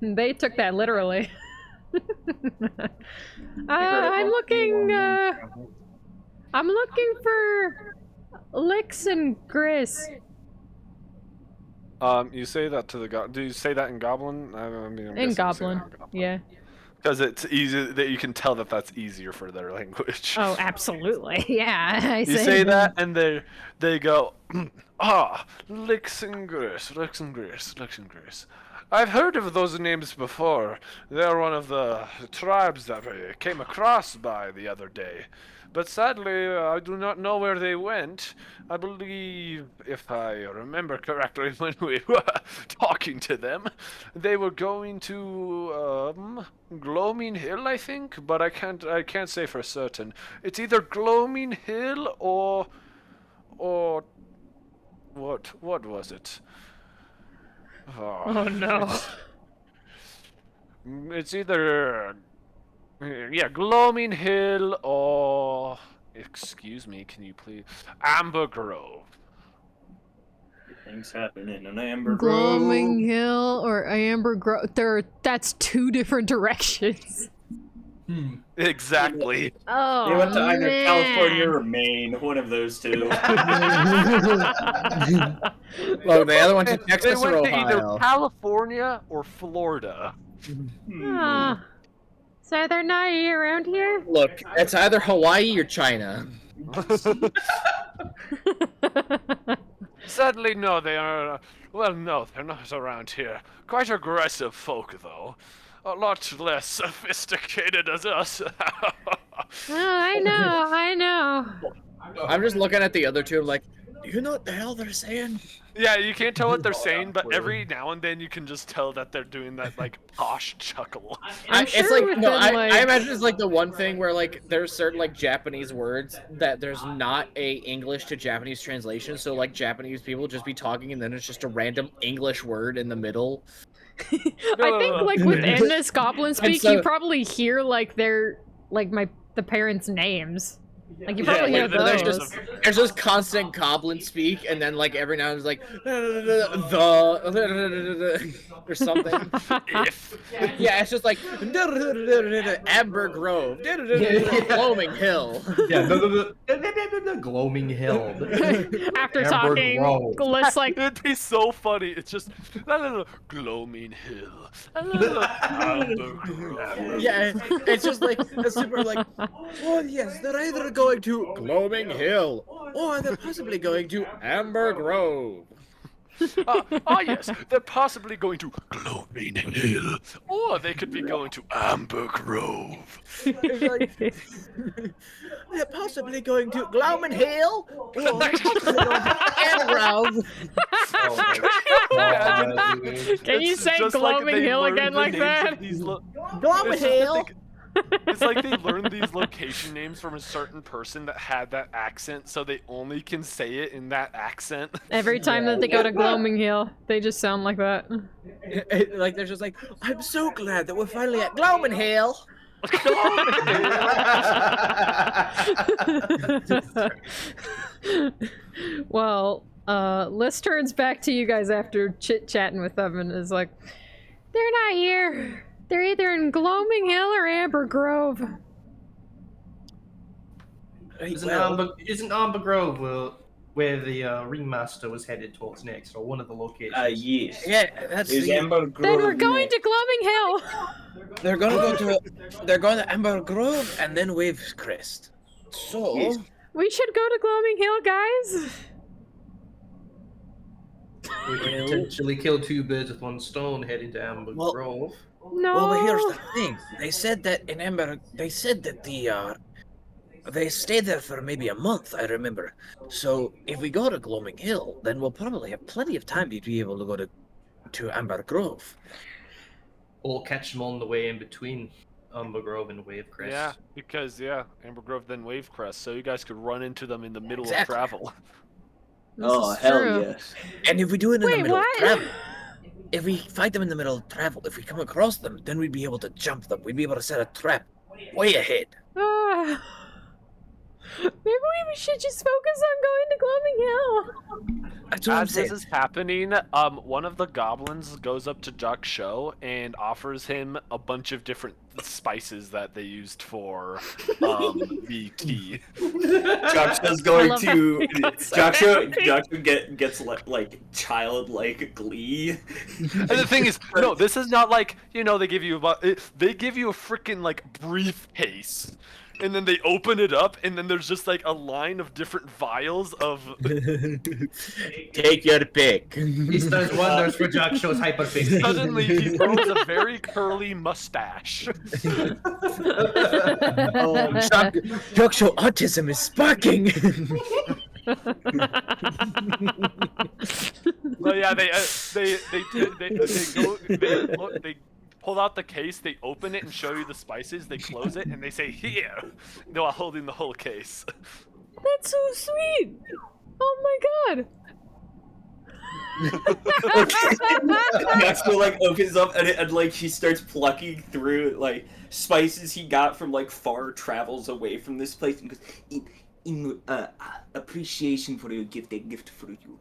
Speaker 2: They took that literally. I'm looking for Licks and Gris.
Speaker 5: you say that to the do you say that in Goblin? I mean, I'm
Speaker 2: In
Speaker 5: guessing you say that
Speaker 2: Goblin.
Speaker 5: in
Speaker 2: Yeah.
Speaker 5: Because it's easy that you can tell that that's easier for their language.
Speaker 2: Oh, absolutely. Yeah. I
Speaker 5: You say that, and they go, licks and grist, licks and grist, licks and grist. I've heard of those names before. They're one of the tribes that I came across by the other day. But sadly, I do not know where they went. I believe, if I remember correctly, when we were talking to them, they were going to Gloaming Hill, I think, but I can't say for certain. It's either Gloaming Hill or What was it?
Speaker 2: Oh no.
Speaker 5: It's either Gloaming Hill or excuse me, can you please Amber Grove.
Speaker 1: Things happening in Amber
Speaker 2: Gloaming
Speaker 1: Grove.
Speaker 2: Hill or Amber Grove. That's two different directions.
Speaker 5: Exactly.
Speaker 2: Oh,
Speaker 1: They went to either
Speaker 2: man.
Speaker 1: California or Maine, one of those two.
Speaker 4: Well, the other one to
Speaker 5: They
Speaker 4: Texas or
Speaker 5: went to either
Speaker 4: Ohio.
Speaker 5: California or Florida.
Speaker 2: Ah. So they're not around here?
Speaker 4: Look, it's either Hawaii or China.
Speaker 5: Sadly, no, they are. Well, no, they're not around here. Quite aggressive folk, though. A lot less sophisticated as us.
Speaker 2: Oh, I know.
Speaker 4: I'm just looking at the other two. I'm like, do you know what the hell they're saying?
Speaker 5: Yeah, you can't tell what they're saying, but every now and then you can just tell that they're doing that like posh chuckle.
Speaker 4: It's
Speaker 2: sure
Speaker 4: like no,
Speaker 2: within,
Speaker 4: I imagine it's like the one thing where like there's certain like Japanese words that there's not a English to Japanese translation, so like Japanese people just be talking and then it's just a random English word in the middle.
Speaker 2: I think like within this goblin speak,
Speaker 4: so-
Speaker 2: you probably hear like their the parents' names. Like you probably hear
Speaker 4: like, there's
Speaker 2: those.
Speaker 4: just constant goblin speak, and then like every now and then it's like the or something.
Speaker 5: If
Speaker 4: Yeah, it's just like Amber Grove, Gloaming Hill.
Speaker 3: Yeah, the Gloaming Hill.
Speaker 2: After
Speaker 3: Amber
Speaker 2: talking,
Speaker 3: Grove.
Speaker 2: let's like
Speaker 5: it'd be so funny. It's just Gloaming Hill. Amber Grove.
Speaker 4: Yeah, it's just like a super like, oh yes, they're either going to Gloaming Hill or they're possibly going to Amber Grove.
Speaker 5: Yes, they're possibly going to Gloaming Hill, or they could be going to Amber Grove.
Speaker 4: It's like, they're possibly going to Gloaming Hill or they're possibly going to Amber Grove.
Speaker 3: Oh my God, dude.
Speaker 2: can you
Speaker 5: It's
Speaker 2: say
Speaker 5: just
Speaker 2: Gloaming
Speaker 5: they
Speaker 2: Hill
Speaker 5: learned
Speaker 2: again
Speaker 5: the
Speaker 2: like
Speaker 5: names of
Speaker 2: that?
Speaker 5: these
Speaker 4: Gloaming
Speaker 5: It's just that
Speaker 4: Hill.
Speaker 5: It's like they learned these location names from a certain person that had that accent, so they only can say it in that accent.
Speaker 2: Every time that they go to Gloaming Hill, they just sound like that.
Speaker 4: Like they're just like, I'm so glad that we're finally at Gloaming Hill.
Speaker 2: Well, Liz turns back to you guys after chit-chatting with them and is like, they're not here. They're either in Gloaming Hill or Amber Grove.
Speaker 3: Isn't Amber Grove where the ringmaster was headed towards next, or one of the locations?
Speaker 1: Yes.
Speaker 4: Yeah, that's
Speaker 1: Is
Speaker 4: the,
Speaker 1: Amber Grove
Speaker 2: Then we're going
Speaker 1: next?
Speaker 2: to Gloaming Hill.
Speaker 4: they're going to Amber Grove and then Waves Crest. So
Speaker 1: Yes.
Speaker 2: We should go to Gloaming Hill, guys.
Speaker 3: We could potentially kill two birds with one stone heading to Amber
Speaker 6: Well-
Speaker 3: Grove.
Speaker 2: No.
Speaker 6: Well, but here's the thing. They said that in Amber, they said that they stayed there for maybe a month, I remember. So if we go to Gloaming Hill, then we'll probably have plenty of time to be able to go to Amber Grove.
Speaker 3: Or catch them on the way in between Amber Grove and Wavecrest.
Speaker 5: Yeah, because Amber Grove then Wavecrest, so you guys could run into them in the middle
Speaker 6: Exactly.
Speaker 5: of travel.
Speaker 2: This
Speaker 1: Oh,
Speaker 2: is
Speaker 1: hell
Speaker 2: true.
Speaker 1: yes.
Speaker 6: And if we do it in
Speaker 2: Wait,
Speaker 6: the middle
Speaker 2: what?
Speaker 6: of travel, if we fight them in the middle of travel, if we come across them, then we'd be able to jump them. We'd be able to set a trap way ahead.
Speaker 2: Ah. Maybe we should just focus on going to Gloaming Hill.
Speaker 6: That's what I'm
Speaker 5: As
Speaker 6: saying.
Speaker 5: this is happening, one of the goblins goes up to Jock Show and offers him a bunch of different spices that they used for the tea.
Speaker 1: Joksha's
Speaker 2: I
Speaker 1: going
Speaker 2: love how
Speaker 1: to
Speaker 2: he got so
Speaker 1: Joksha gets like childlike glee.
Speaker 5: And the thing is, no, this is not like they give you they give you a freaking like briefcase. And then they open it up, and then there's just like a line of different vials of.
Speaker 6: Take your pick.
Speaker 3: This does wonders for Jack Show's hyperfixation.
Speaker 5: Suddenly, he grows a very curly mustache.
Speaker 6: Talk show autism is sparking.
Speaker 5: But yeah, they pull out the case, they open it and show you the spices. They close it and they say here, while holding the whole case.
Speaker 2: That's so sweet. Oh my god.
Speaker 1: Maxwell like opens up and like he starts plucking through like spices he got from like far travels away from this place and goes, in appreciation for your gift, a gift for you.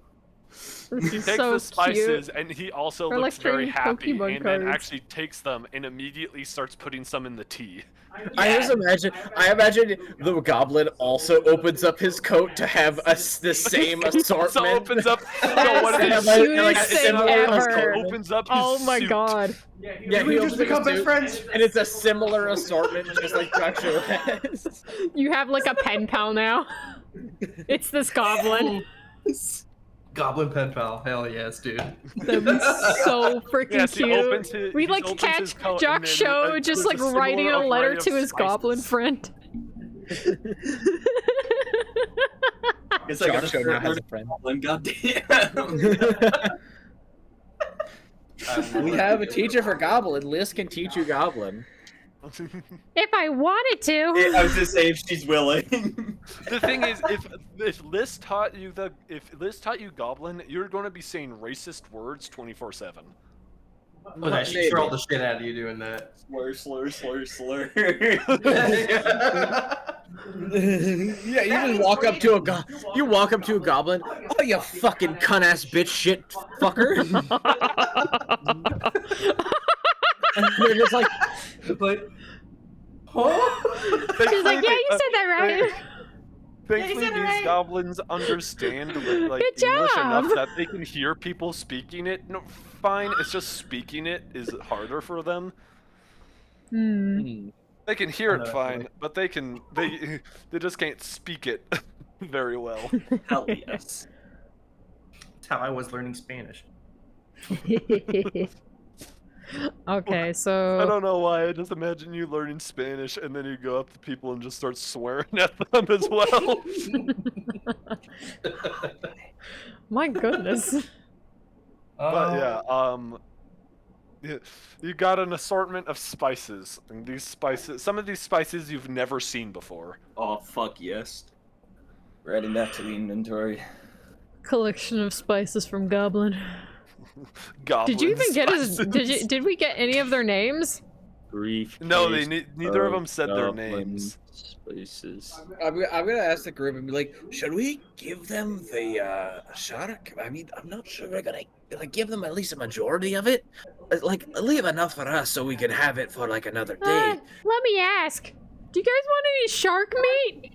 Speaker 2: This
Speaker 5: He
Speaker 2: is
Speaker 5: takes
Speaker 2: so
Speaker 5: the spices
Speaker 2: cute.
Speaker 5: and he also
Speaker 2: Or, like,
Speaker 5: looks very
Speaker 2: trading
Speaker 5: happy
Speaker 2: Pokemon
Speaker 5: and then
Speaker 2: cards.
Speaker 5: actually takes them and immediately starts putting some in the tea.
Speaker 4: I imagine the goblin also opens up his coat to have the same assortment.
Speaker 5: So opens up. So
Speaker 2: That's
Speaker 5: what it
Speaker 2: the
Speaker 5: is?
Speaker 2: cutest
Speaker 5: It's
Speaker 2: thing
Speaker 5: not-
Speaker 2: ever.
Speaker 5: Opens up his
Speaker 2: Oh my
Speaker 5: suit.
Speaker 2: god.
Speaker 4: Yeah,
Speaker 3: we
Speaker 4: he
Speaker 3: just
Speaker 4: opens
Speaker 3: become
Speaker 4: his
Speaker 3: best
Speaker 4: suit,
Speaker 3: friends.
Speaker 4: and it's a similar assortment, just like Joshua has.
Speaker 2: You have like a pen pal now. It's this goblin.
Speaker 3: Goblin pen pal. Hell yes, dude.
Speaker 2: That'd be so freaking
Speaker 5: Yes, he
Speaker 2: cute.
Speaker 5: opens his-
Speaker 2: We
Speaker 5: he
Speaker 2: like
Speaker 5: opens
Speaker 2: catch
Speaker 5: his coat
Speaker 2: Jock
Speaker 5: and then,
Speaker 2: Show just
Speaker 5: there's
Speaker 2: like
Speaker 5: a similar
Speaker 2: writing a letter
Speaker 5: array
Speaker 2: to
Speaker 5: of
Speaker 2: his goblin
Speaker 5: spices.
Speaker 2: friend.
Speaker 1: It's like
Speaker 4: Jock
Speaker 1: a
Speaker 4: Show now has a friend.
Speaker 1: goddamn.
Speaker 4: We have a teacher for goblin. Liz can teach you goblin.
Speaker 2: If I wanted to.
Speaker 1: I was just saying if she's willing.
Speaker 5: The thing is, if Liz taught you goblin, you're going to be saying racist words 24/7.
Speaker 3: Oh, that she trolled the shit out of you doing that.
Speaker 1: Slur, slur, slur, slur.
Speaker 4: Yeah, you just walk up to a goblin. Oh, you fucking cunt ass bitch shit fucker. And they're just like,
Speaker 2: She's like, yeah, you said that right.
Speaker 5: Thankfully, these goblins understand like
Speaker 2: Good
Speaker 5: English
Speaker 2: job.
Speaker 5: enough that they can hear people speaking it. No, fine. It's just speaking it is harder for them.
Speaker 2: Hmm.
Speaker 5: They can hear it
Speaker 3: know,
Speaker 5: fine, but they just can't speak it very well.
Speaker 1: Hell yes.
Speaker 3: That's how I was learning Spanish.
Speaker 2: Okay,
Speaker 5: I
Speaker 2: so
Speaker 5: don't know why. I just imagine you learning Spanish and then you go up to people and just start swearing at them as well.
Speaker 2: my goodness.
Speaker 5: But yeah, you got an assortment of spices, and some of these spices you've never seen before.
Speaker 1: Oh fuck yes. We're adding that to the inventory.
Speaker 2: Collection of spices from Goblin.
Speaker 5: Goblin
Speaker 2: Did you even get his?
Speaker 5: spices.
Speaker 2: Did we get any of their names?
Speaker 1: Brief.
Speaker 5: No, neither of them said their names.
Speaker 1: Spices.
Speaker 4: I'm gonna ask the group and be like, should we give them the shark? I mean, I'm not sure we're gonna like give them at least a majority of it. Like, leave enough for us so we can have it for like another day.
Speaker 2: Let me ask. Do you guys want any shark meat?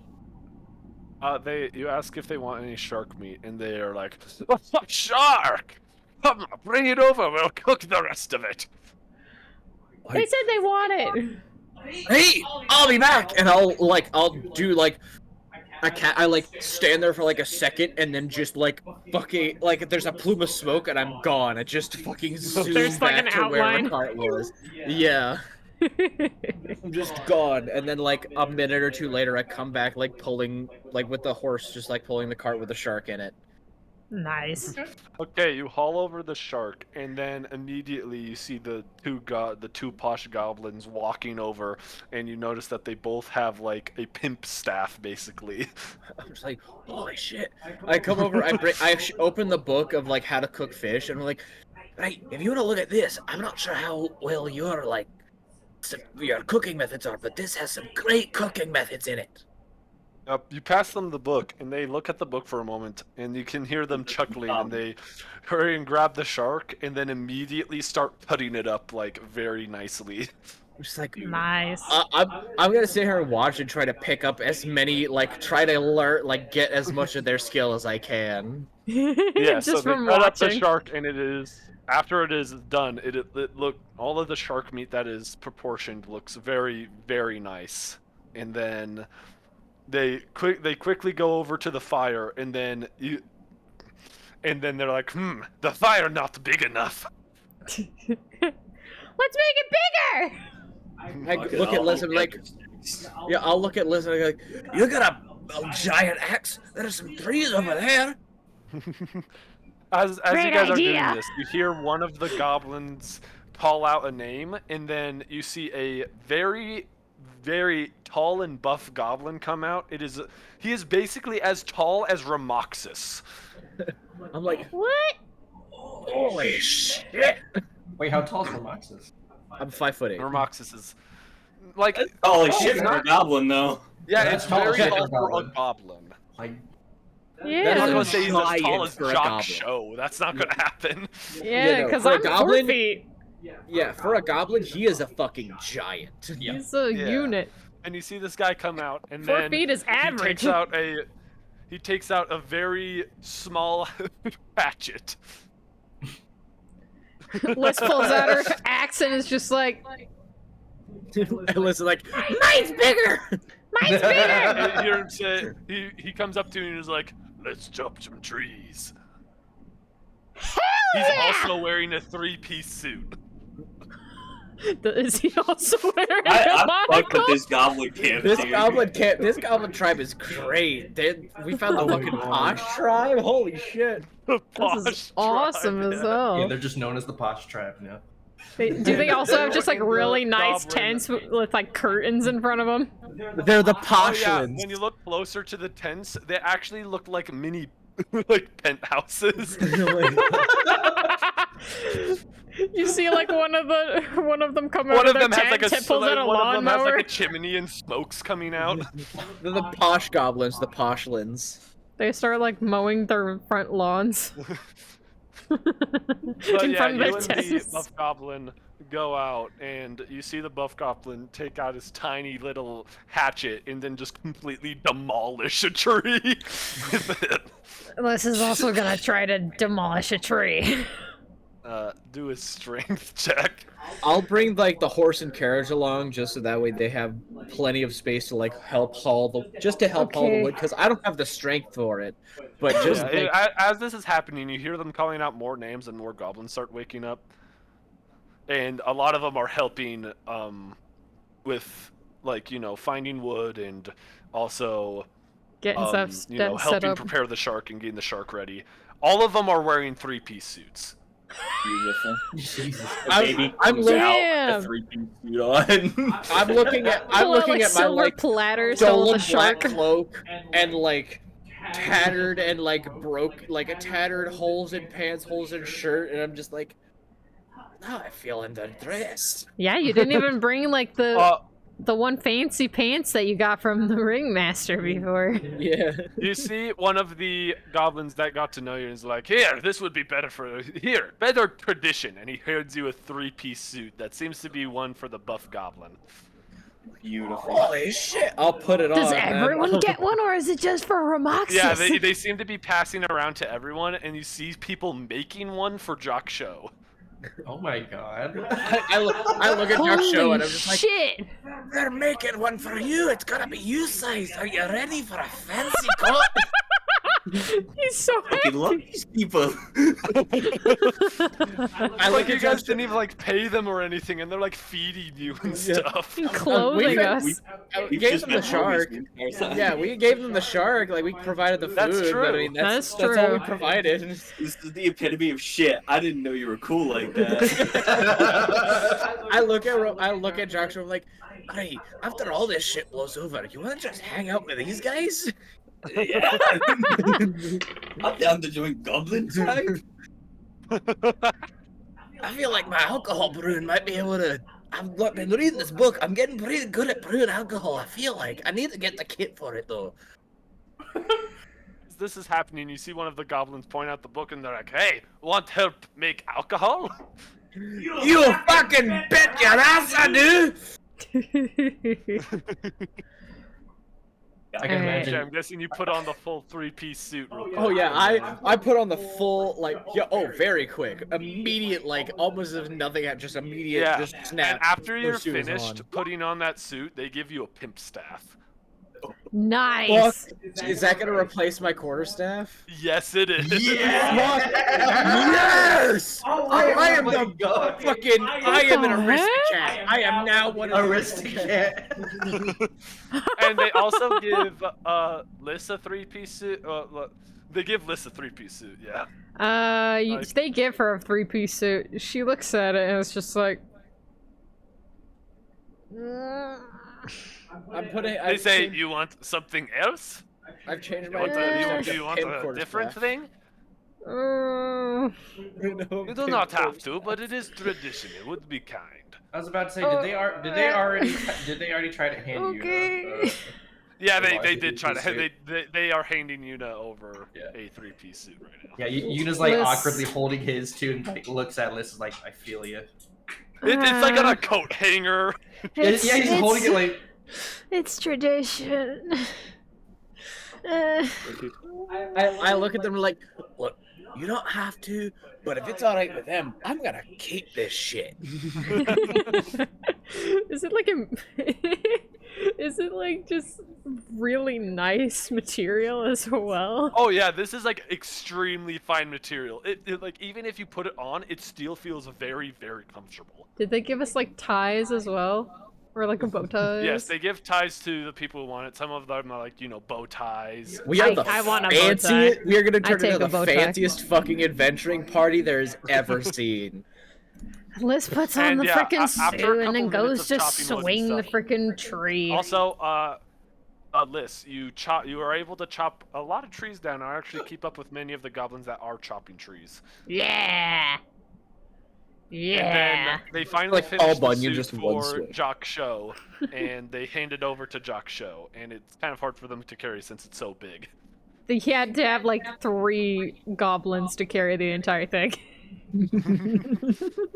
Speaker 5: You ask if they want any shark meat, and they are like, oh, shark! Come on, bring it over. We'll cook the rest of it.
Speaker 2: They said they want it.
Speaker 4: Hey, I'll be back, and I'll do like I like stand there for like a second, and then just like fucking like there's a plume of smoke, and I'm gone. It just fucking zooms
Speaker 2: There's, like,
Speaker 4: back
Speaker 2: an
Speaker 4: to where
Speaker 2: outline.
Speaker 4: the cart was. Yeah. I'm just gone, and then like a minute or two later, I come back like pulling like with the horse, just like pulling the cart with the shark in it.
Speaker 2: Nice.
Speaker 5: Okay, you haul over the shark, and then immediately you see the two posh goblins walking over, and you notice that they both have like a pimp staff, basically.
Speaker 4: I'm just like, holy shit! I come over, I open the book of like how to cook fish, and I'm like, right, if you want to look at this, I'm not sure how well your cooking methods are, but this has some great cooking methods in it.
Speaker 5: You pass them the book, and they look at the book for a moment, and you can hear them chuckling, and they hurry and grab the shark, and then immediately start putting it up like very nicely.
Speaker 4: I'm just like,
Speaker 2: Nice.
Speaker 4: I'm gonna sit here and watch and try to pick up as many, like, try to learn, like, get as much of their skill as I can.
Speaker 5: Yeah,
Speaker 2: Just
Speaker 5: so they
Speaker 2: from
Speaker 5: cut up the
Speaker 2: watching.
Speaker 5: shark, and after it is done, all of the shark meat that is proportioned looks very, very nice, and then they quickly go over to the fire, and then they're like, the fire not big enough.
Speaker 2: Let's make it bigger.
Speaker 4: I look at Liz and be like, yeah, I'll look at Liz and be like, you got a giant axe? There's some trees over there.
Speaker 5: As
Speaker 2: Great
Speaker 5: you guys are
Speaker 2: idea.
Speaker 5: doing this, you hear one of the goblins call out a name, and then you see a very, very tall and buff goblin come out. He is basically as tall as Ramoxis.
Speaker 4: I'm like,
Speaker 2: What?
Speaker 6: Holy shit!
Speaker 3: Wait, how tall is Romoxis?
Speaker 6: I'm 5'8".
Speaker 5: Normoxis is like
Speaker 1: Holy
Speaker 5: Oh,
Speaker 1: shit
Speaker 5: it's
Speaker 1: for a
Speaker 5: not-
Speaker 1: goblin, though.
Speaker 5: yeah,
Speaker 3: That's
Speaker 5: it's
Speaker 3: tall
Speaker 5: very
Speaker 3: shit
Speaker 5: tall
Speaker 3: for a
Speaker 5: for a
Speaker 3: goblin.
Speaker 5: goblin.
Speaker 3: Like,
Speaker 5: I'm not
Speaker 2: Yeah.
Speaker 5: gonna say he's as tall
Speaker 6: giant
Speaker 5: as
Speaker 6: for a
Speaker 5: Jock
Speaker 6: goblin.
Speaker 5: Show. That's not gonna happen.
Speaker 2: Yeah,
Speaker 6: no,
Speaker 2: because
Speaker 6: for a
Speaker 2: I'm 4
Speaker 6: goblin-
Speaker 2: feet.
Speaker 6: Yeah, for a goblin, he is a fucking giant.
Speaker 3: yeah.
Speaker 2: He's a
Speaker 5: Yeah.
Speaker 2: unit.
Speaker 5: And you see this guy come out, and
Speaker 2: 4
Speaker 5: then
Speaker 2: feet is average.
Speaker 5: he takes out a very small hatchet.
Speaker 2: Liz pulls out her axe and is just like,
Speaker 6: And listen, like, mine's bigger.
Speaker 2: mine's bigger!
Speaker 5: You hear him say, he comes up to you and is like, "Let's chop some trees." He's
Speaker 2: yeah!
Speaker 5: also wearing a 3-piece suit.
Speaker 2: Is he also wearing a
Speaker 1: I'm fucked with
Speaker 2: monocle?
Speaker 1: this goblin camp,
Speaker 6: This
Speaker 1: dude.
Speaker 6: goblin camp, this goblin tribe is great. We found the
Speaker 3: Oh my
Speaker 6: fucking
Speaker 3: God.
Speaker 6: posh tribe. Holy shit!
Speaker 5: The
Speaker 2: This
Speaker 5: posh
Speaker 2: is awesome
Speaker 5: tribe,
Speaker 2: as
Speaker 5: yeah.
Speaker 2: hell.
Speaker 3: Yeah, they're just known as the Posh Tribe, yeah.
Speaker 2: Do they also have just like
Speaker 5: Fucking
Speaker 2: really
Speaker 5: the
Speaker 2: nice
Speaker 5: goblin.
Speaker 2: tents with like curtains in front of them?
Speaker 6: They're the
Speaker 5: Oh
Speaker 6: posh
Speaker 5: yeah,
Speaker 6: ones.
Speaker 5: when you look closer to the tents, they actually look like mini, like penthouses.
Speaker 2: You see like one of them come out
Speaker 5: One
Speaker 2: of
Speaker 5: of
Speaker 2: their
Speaker 5: them has
Speaker 2: tent,
Speaker 5: like a
Speaker 2: Tip pulls out a
Speaker 5: one of them has
Speaker 2: lawnmower.
Speaker 5: like a chimney and smokes coming out.
Speaker 6: They're the posh goblins, the poshlins.
Speaker 2: They start like mowing their front lawns.
Speaker 5: But
Speaker 2: in
Speaker 5: yeah,
Speaker 2: front of
Speaker 5: you
Speaker 2: their
Speaker 5: and the
Speaker 2: tents.
Speaker 5: buff goblin go out, and you see the buff goblin take out his tiny little hatchet and then just completely demolish a tree with it.
Speaker 2: This is also gonna try to demolish a tree.
Speaker 5: Do a strength check.
Speaker 6: I'll bring like the horse and carriage along just so that way they have plenty of space to like help haul the haul the
Speaker 2: Okay.
Speaker 6: wood because I don't have the strength for it. But just
Speaker 5: Yeah,
Speaker 6: like,
Speaker 5: as this is happening, you hear them calling out more names, and more goblins start waking up. And a lot of them are helping with, like, finding wood and also,
Speaker 2: Getting stuff set
Speaker 5: helping
Speaker 2: up.
Speaker 5: prepare the shark and getting the shark ready. All of them are wearing 3-piece suits.
Speaker 1: Beautiful.
Speaker 3: Jesus.
Speaker 1: Baby
Speaker 6: I'm
Speaker 1: comes
Speaker 6: li-
Speaker 1: out
Speaker 2: Damn.
Speaker 1: with a 3-piece suit on.
Speaker 6: I'm looking at
Speaker 2: Pull out, like,
Speaker 6: my
Speaker 2: silver
Speaker 6: like
Speaker 2: platters to hold
Speaker 6: stolen
Speaker 2: the
Speaker 6: black
Speaker 2: shark.
Speaker 6: cloak and like tattered and like broke like a tattered holes in pants, holes in shirt, and I'm just like, now I feel underdressed.
Speaker 2: Yeah, you didn't even bring like
Speaker 5: Uh,
Speaker 2: the one fancy pants that you got from the ringmaster before.
Speaker 6: Yeah.
Speaker 5: You see one of the goblins that got to know you and is like, "Here, this would be better better tradition," and he hands you a 3-piece suit that seems to be one for the buff goblin.
Speaker 1: Beautiful.
Speaker 6: Holy shit! I'll put it
Speaker 2: Does
Speaker 6: on. man.
Speaker 2: everyone get one, or is it just for Romoxis?
Speaker 5: Yeah, they seem to be passing around to everyone, and you see people making one for Jock Show.
Speaker 3: Oh my god.
Speaker 6: I look at Jock Show and I'm
Speaker 2: Holy
Speaker 6: just like,
Speaker 2: shit!
Speaker 6: they're making one for you. It's gonna be you size. Are you ready for a fancy coat?
Speaker 2: He's so
Speaker 1: I
Speaker 2: happy.
Speaker 1: love these people.
Speaker 6: I
Speaker 5: Like
Speaker 6: look
Speaker 5: you
Speaker 6: at
Speaker 5: guys
Speaker 6: Jock
Speaker 5: didn't even like pay them or anything, and they're like feeding you and
Speaker 6: Yeah.
Speaker 5: stuff.
Speaker 2: Clothing
Speaker 6: we-
Speaker 2: us.
Speaker 6: We gave them the shark. Yeah, we gave them the shark. Like we provided the food.
Speaker 5: That's
Speaker 6: But, I
Speaker 5: true.
Speaker 6: mean,
Speaker 2: That's
Speaker 6: that's all we
Speaker 2: true.
Speaker 6: provided.
Speaker 1: This is the epitome of shit. I didn't know you were cool like that.
Speaker 6: I look at Jock Show. I'm like, hey, after all this shit blows over, you wanna just hang out with these guys?
Speaker 1: Yeah. I'm down to join Goblin Tribe.
Speaker 6: I feel like my alcohol brewing might be able to. I've been reading this book. I'm getting pretty good at brewing alcohol. I feel like I need to get the kit for it though.
Speaker 5: As this is happening, you see one of the goblins point out the book, and they're like, "Hey, want help make alcohol?"
Speaker 6: You fucking bet your ass I do.
Speaker 3: I can
Speaker 2: Alright.
Speaker 5: Okay,
Speaker 3: imagine.
Speaker 5: I'm guessing you put on the full 3-piece suit. Real quick.
Speaker 6: Oh yeah, I put on the full very quick, immediate almost as nothing, just immediate,
Speaker 5: Yeah,
Speaker 6: just snap.
Speaker 5: And after
Speaker 6: those
Speaker 5: you're
Speaker 6: shoes
Speaker 5: finished
Speaker 6: on.
Speaker 5: putting on that suit, they give you a pimp staff.
Speaker 2: Nice.
Speaker 6: Is that gonna replace my quarterstaff?
Speaker 5: Yes, it is.
Speaker 6: Yes! I am
Speaker 3: my
Speaker 6: the
Speaker 3: God.
Speaker 6: fucking. I am an
Speaker 2: the heck?
Speaker 6: aristocrat. I am now one of the
Speaker 3: Aristocrat.
Speaker 5: And they also give Liz a 3-piece suit. They give Liz a 3-piece suit. Yeah.
Speaker 2: They give her a 3-piece suit. She looks at it and it's just like.
Speaker 6: I'm putting.
Speaker 5: They say, "You want something else?
Speaker 6: I've changed
Speaker 5: You
Speaker 6: my.
Speaker 5: want
Speaker 2: Yeah.
Speaker 5: do you want a different thing?" You do not have to, but it is tradition. It would be kind.
Speaker 3: I was about to say, did they already try to hand
Speaker 2: Okay.
Speaker 3: you?
Speaker 5: Yeah,
Speaker 3: the
Speaker 5: they did try to.
Speaker 3: suit.
Speaker 5: They are handing Yuna over
Speaker 3: Yeah.
Speaker 5: a 3-piece suit right now.
Speaker 3: Yeah, Yuna's like
Speaker 2: Liz-
Speaker 3: awkwardly holding his too, and like looks at Liz like, I feel you.
Speaker 5: It's like on a coat hanger.
Speaker 3: Yeah, he's holding it like.
Speaker 2: It's tradition.
Speaker 6: I look at them like, look, you don't have to, but if it's all right with them, I'm gonna keep this shit.
Speaker 2: Is it like is it like just really nice material as well?
Speaker 5: Oh yeah, this is like extremely fine material. It like even if you put it on, it still feels very, very comfortable.
Speaker 2: Did they give us like ties as well? Or like a bow tie?
Speaker 5: Yes, they give ties to the people who want it. Some of them are like, bow ties.
Speaker 6: We are
Speaker 2: I want a bow tie.
Speaker 6: fanciest. We are gonna turn
Speaker 2: take
Speaker 6: into
Speaker 2: a bow
Speaker 6: the
Speaker 2: tie.
Speaker 6: fanciest fucking adventuring party there's ever seen.
Speaker 2: Liz puts on
Speaker 5: And
Speaker 2: the
Speaker 5: yeah,
Speaker 2: frickin'
Speaker 5: after a
Speaker 2: suit and then
Speaker 5: couple minutes
Speaker 2: goes
Speaker 5: of
Speaker 2: to
Speaker 5: chopping wood and
Speaker 2: swing the
Speaker 5: stuff.
Speaker 2: frickin' tree.
Speaker 5: Also, Liz, you are able to chop a lot of trees down and actually keep up with many of the goblins that are chopping trees.
Speaker 2: Yeah.
Speaker 5: And
Speaker 2: Yeah.
Speaker 5: then they finally
Speaker 6: Like
Speaker 5: finished
Speaker 6: Paul
Speaker 5: the
Speaker 6: Bunyan,
Speaker 5: suit
Speaker 6: just one
Speaker 5: for
Speaker 6: swing.
Speaker 5: Jock Show, and they hand it over to Jock Show, and it's kind of hard for them to carry since it's so big.
Speaker 2: He had to have like 3 goblins to carry the entire thing.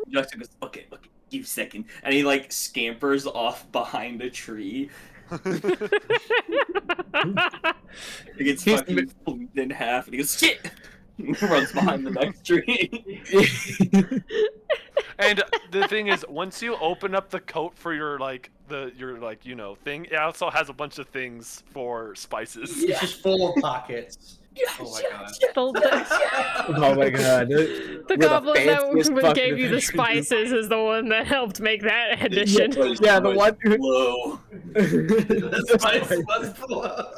Speaker 1: Justin goes, okay, give a second. And he like scampers off behind a tree. He gets fucking split in half and he goes, shit! Runs behind the next tree.
Speaker 5: And the thing is, once you open up the coat for your thing, it also has a bunch of things for spices.
Speaker 3: It's just full of pockets. Oh my god.
Speaker 6: Oh my god.
Speaker 2: The goblin that gave you the spices is the one that helped make that addition.
Speaker 6: Yeah, the one who.
Speaker 1: Whoa.
Speaker 3: The spice was below.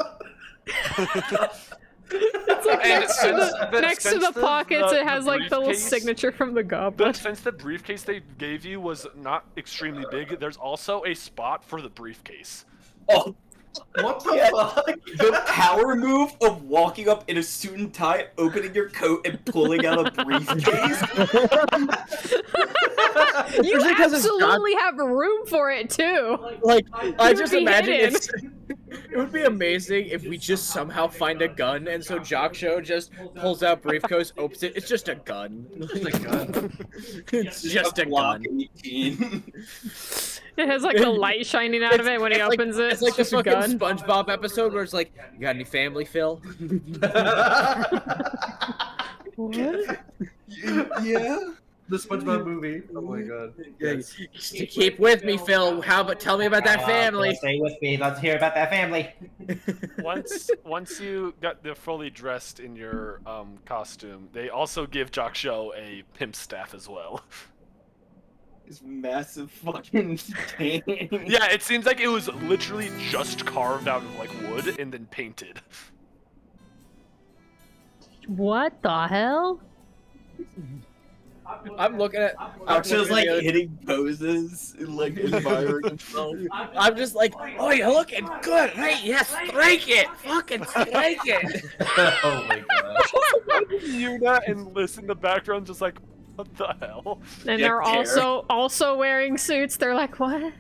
Speaker 2: It's like
Speaker 5: And
Speaker 2: next to the pockets, it has like the little
Speaker 5: briefcase-
Speaker 2: signature from the goblin.
Speaker 5: But since the briefcase they gave you was not extremely big, there's also a spot for the briefcase.
Speaker 1: Oh,
Speaker 3: What the
Speaker 1: Yeah.
Speaker 3: fuck?
Speaker 1: the power move of walking up in a suit and tie, opening your coat, and pulling out a briefcase.
Speaker 2: You
Speaker 6: Especially 'cause it's not-
Speaker 2: absolutely have room for it too.
Speaker 6: Like, I just
Speaker 2: be
Speaker 6: imagine
Speaker 2: hidden.
Speaker 6: it would be amazing if we just somehow find a gun, and so Jock Show just pulls out briefcase, opens it. It's just a gun.
Speaker 3: Just a gun.
Speaker 6: It's just a
Speaker 1: Glock
Speaker 6: gun.
Speaker 1: 18.
Speaker 2: It has like the light shining out of it when he
Speaker 6: It's
Speaker 2: opens it.
Speaker 6: It's like the
Speaker 2: just a
Speaker 6: fucking
Speaker 2: gun.
Speaker 6: SpongeBob episode where it's like, "You got any family, Phil?"
Speaker 2: What?
Speaker 1: Yeah.
Speaker 3: The SpongeBob movie. Oh my god.
Speaker 6: Yes. Keep with me, Phil. How about tell me about that family?
Speaker 7: Stay with me. Let's hear about that family.
Speaker 5: Once you got the fully dressed in your costume, they also give Jock Show a pimp staff as well.
Speaker 1: This massive fucking thing.
Speaker 5: Yeah, it seems like it was literally just carved out of like wood and then painted.
Speaker 2: What the hell?
Speaker 6: I'm looking at.
Speaker 1: Oxo's like
Speaker 6: it.
Speaker 1: hitting poses and like admiring himself.
Speaker 6: I'm just like, oh, you're looking good, right? Yes, strike it, fucking strike it.
Speaker 3: Oh my god.
Speaker 5: Yuna and Liz in the background just like, what the hell?
Speaker 2: And
Speaker 1: Yeah,
Speaker 2: they're
Speaker 1: Derek.
Speaker 2: also wearing suits. They're like, what?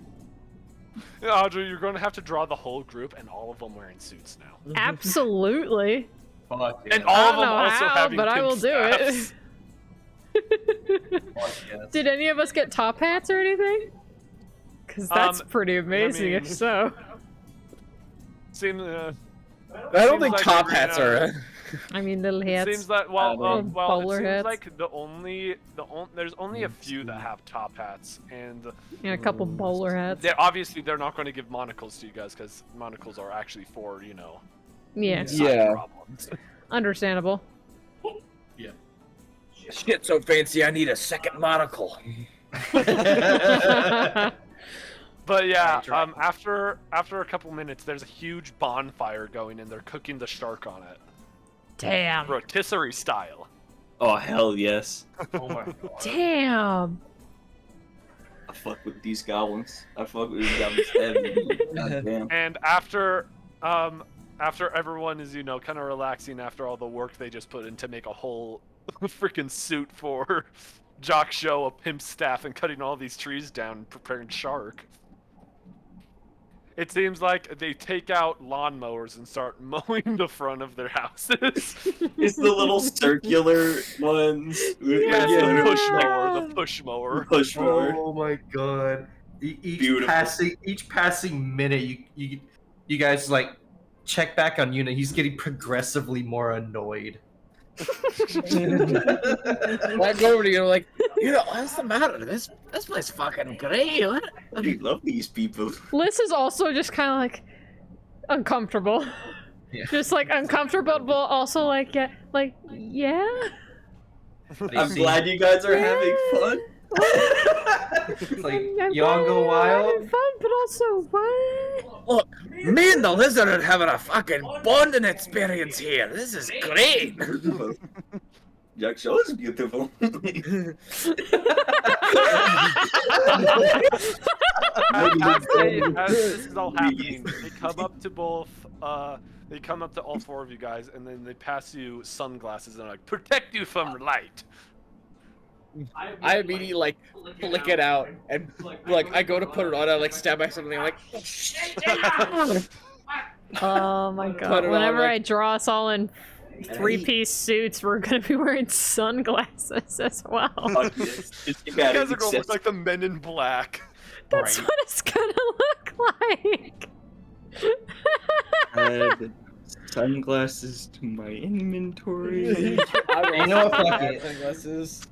Speaker 5: Audrey, you're going to have to draw the whole group and all of them wearing suits now.
Speaker 2: Absolutely.
Speaker 3: Fuck
Speaker 5: And
Speaker 3: yeah.
Speaker 5: all
Speaker 2: I
Speaker 5: of
Speaker 2: don't
Speaker 5: them
Speaker 2: know
Speaker 5: also
Speaker 2: how,
Speaker 5: having
Speaker 2: but I
Speaker 5: pimp
Speaker 2: will do it.
Speaker 5: staffs.
Speaker 3: Fuck yes.
Speaker 2: Did any of us get top hats or anything? Because that's pretty amazing if
Speaker 5: mean-
Speaker 2: so.
Speaker 5: Seems,
Speaker 6: I don't
Speaker 5: Seems
Speaker 6: think
Speaker 5: like
Speaker 6: top
Speaker 5: we're
Speaker 6: hats
Speaker 5: gonna-
Speaker 6: are.
Speaker 2: I mean, little hats.
Speaker 5: seems that it
Speaker 2: bowler
Speaker 5: seems
Speaker 2: hats.
Speaker 5: like there's only a few that have top hats, and
Speaker 2: And a couple bowler hats.
Speaker 5: they're not going to give monocles to you guys because monocles are actually for
Speaker 2: Yeah,
Speaker 5: side
Speaker 6: Yeah.
Speaker 5: problems.
Speaker 2: understandable.
Speaker 6: Shit, so fancy. I need a second monocle.
Speaker 5: But yeah,
Speaker 3: Right, right.
Speaker 5: after a couple minutes, there's a huge bonfire going, and they're cooking the shark on it,
Speaker 2: Damn.
Speaker 5: rotisserie style.
Speaker 1: Oh hell yes.
Speaker 3: Oh my god.
Speaker 2: Damn.
Speaker 1: I fuck with these goblins. I fuck with these goblins heavy. God damn.
Speaker 5: And after after everyone is, kind of relaxing after all the work they just put in to make a whole freaking suit for Jock Show, a pimp staff, and cutting all these trees down and preparing Shark. It seems like they take out lawnmowers and start mowing the front of their houses.
Speaker 1: It's the little circular ones.
Speaker 5: Yeah,
Speaker 2: Yeah.
Speaker 5: the push mower, the push mower.
Speaker 1: Push mower.
Speaker 3: Oh my god! Each
Speaker 1: Beautiful.
Speaker 3: passing minute, you guys like check back on Una. He's getting progressively more annoyed.
Speaker 4: I go over to you like, what's the matter? This place fucking great. What?
Speaker 1: I love these people.
Speaker 2: Liz is also just kind of like uncomfortable.
Speaker 3: Yeah.
Speaker 2: Just like uncomfortable, but also like yeah.
Speaker 1: I'm glad you guys are having fun.
Speaker 3: Like,
Speaker 2: I'm
Speaker 3: you all go
Speaker 2: glad you're
Speaker 3: wild.
Speaker 2: having fun, but also what?
Speaker 6: Look, me and the lizard are having a fucking bonding experience here. This is great.
Speaker 1: Jack Show is beautiful.
Speaker 5: As this is all happening, they come up to all four of you guys, and then they pass you sunglasses and are like, protect you from light.
Speaker 4: I immediately like flick it out and like I go to put it on. I like stab back something. I'm like,
Speaker 2: Oh my
Speaker 4: Put
Speaker 2: god!
Speaker 4: it on,
Speaker 2: Whenever
Speaker 4: like-
Speaker 2: I draw us all in three-piece suits, we're gonna be wearing sunglasses as well.
Speaker 1: Fuck this. You
Speaker 5: You
Speaker 1: gotta
Speaker 5: guys are going to look
Speaker 1: accept-
Speaker 5: like the Men in Black.
Speaker 2: That's
Speaker 3: Right.
Speaker 2: what it's gonna look like.
Speaker 1: Add sunglasses to my inventory.
Speaker 3: You know what? Fuck it.
Speaker 4: Sunglasses.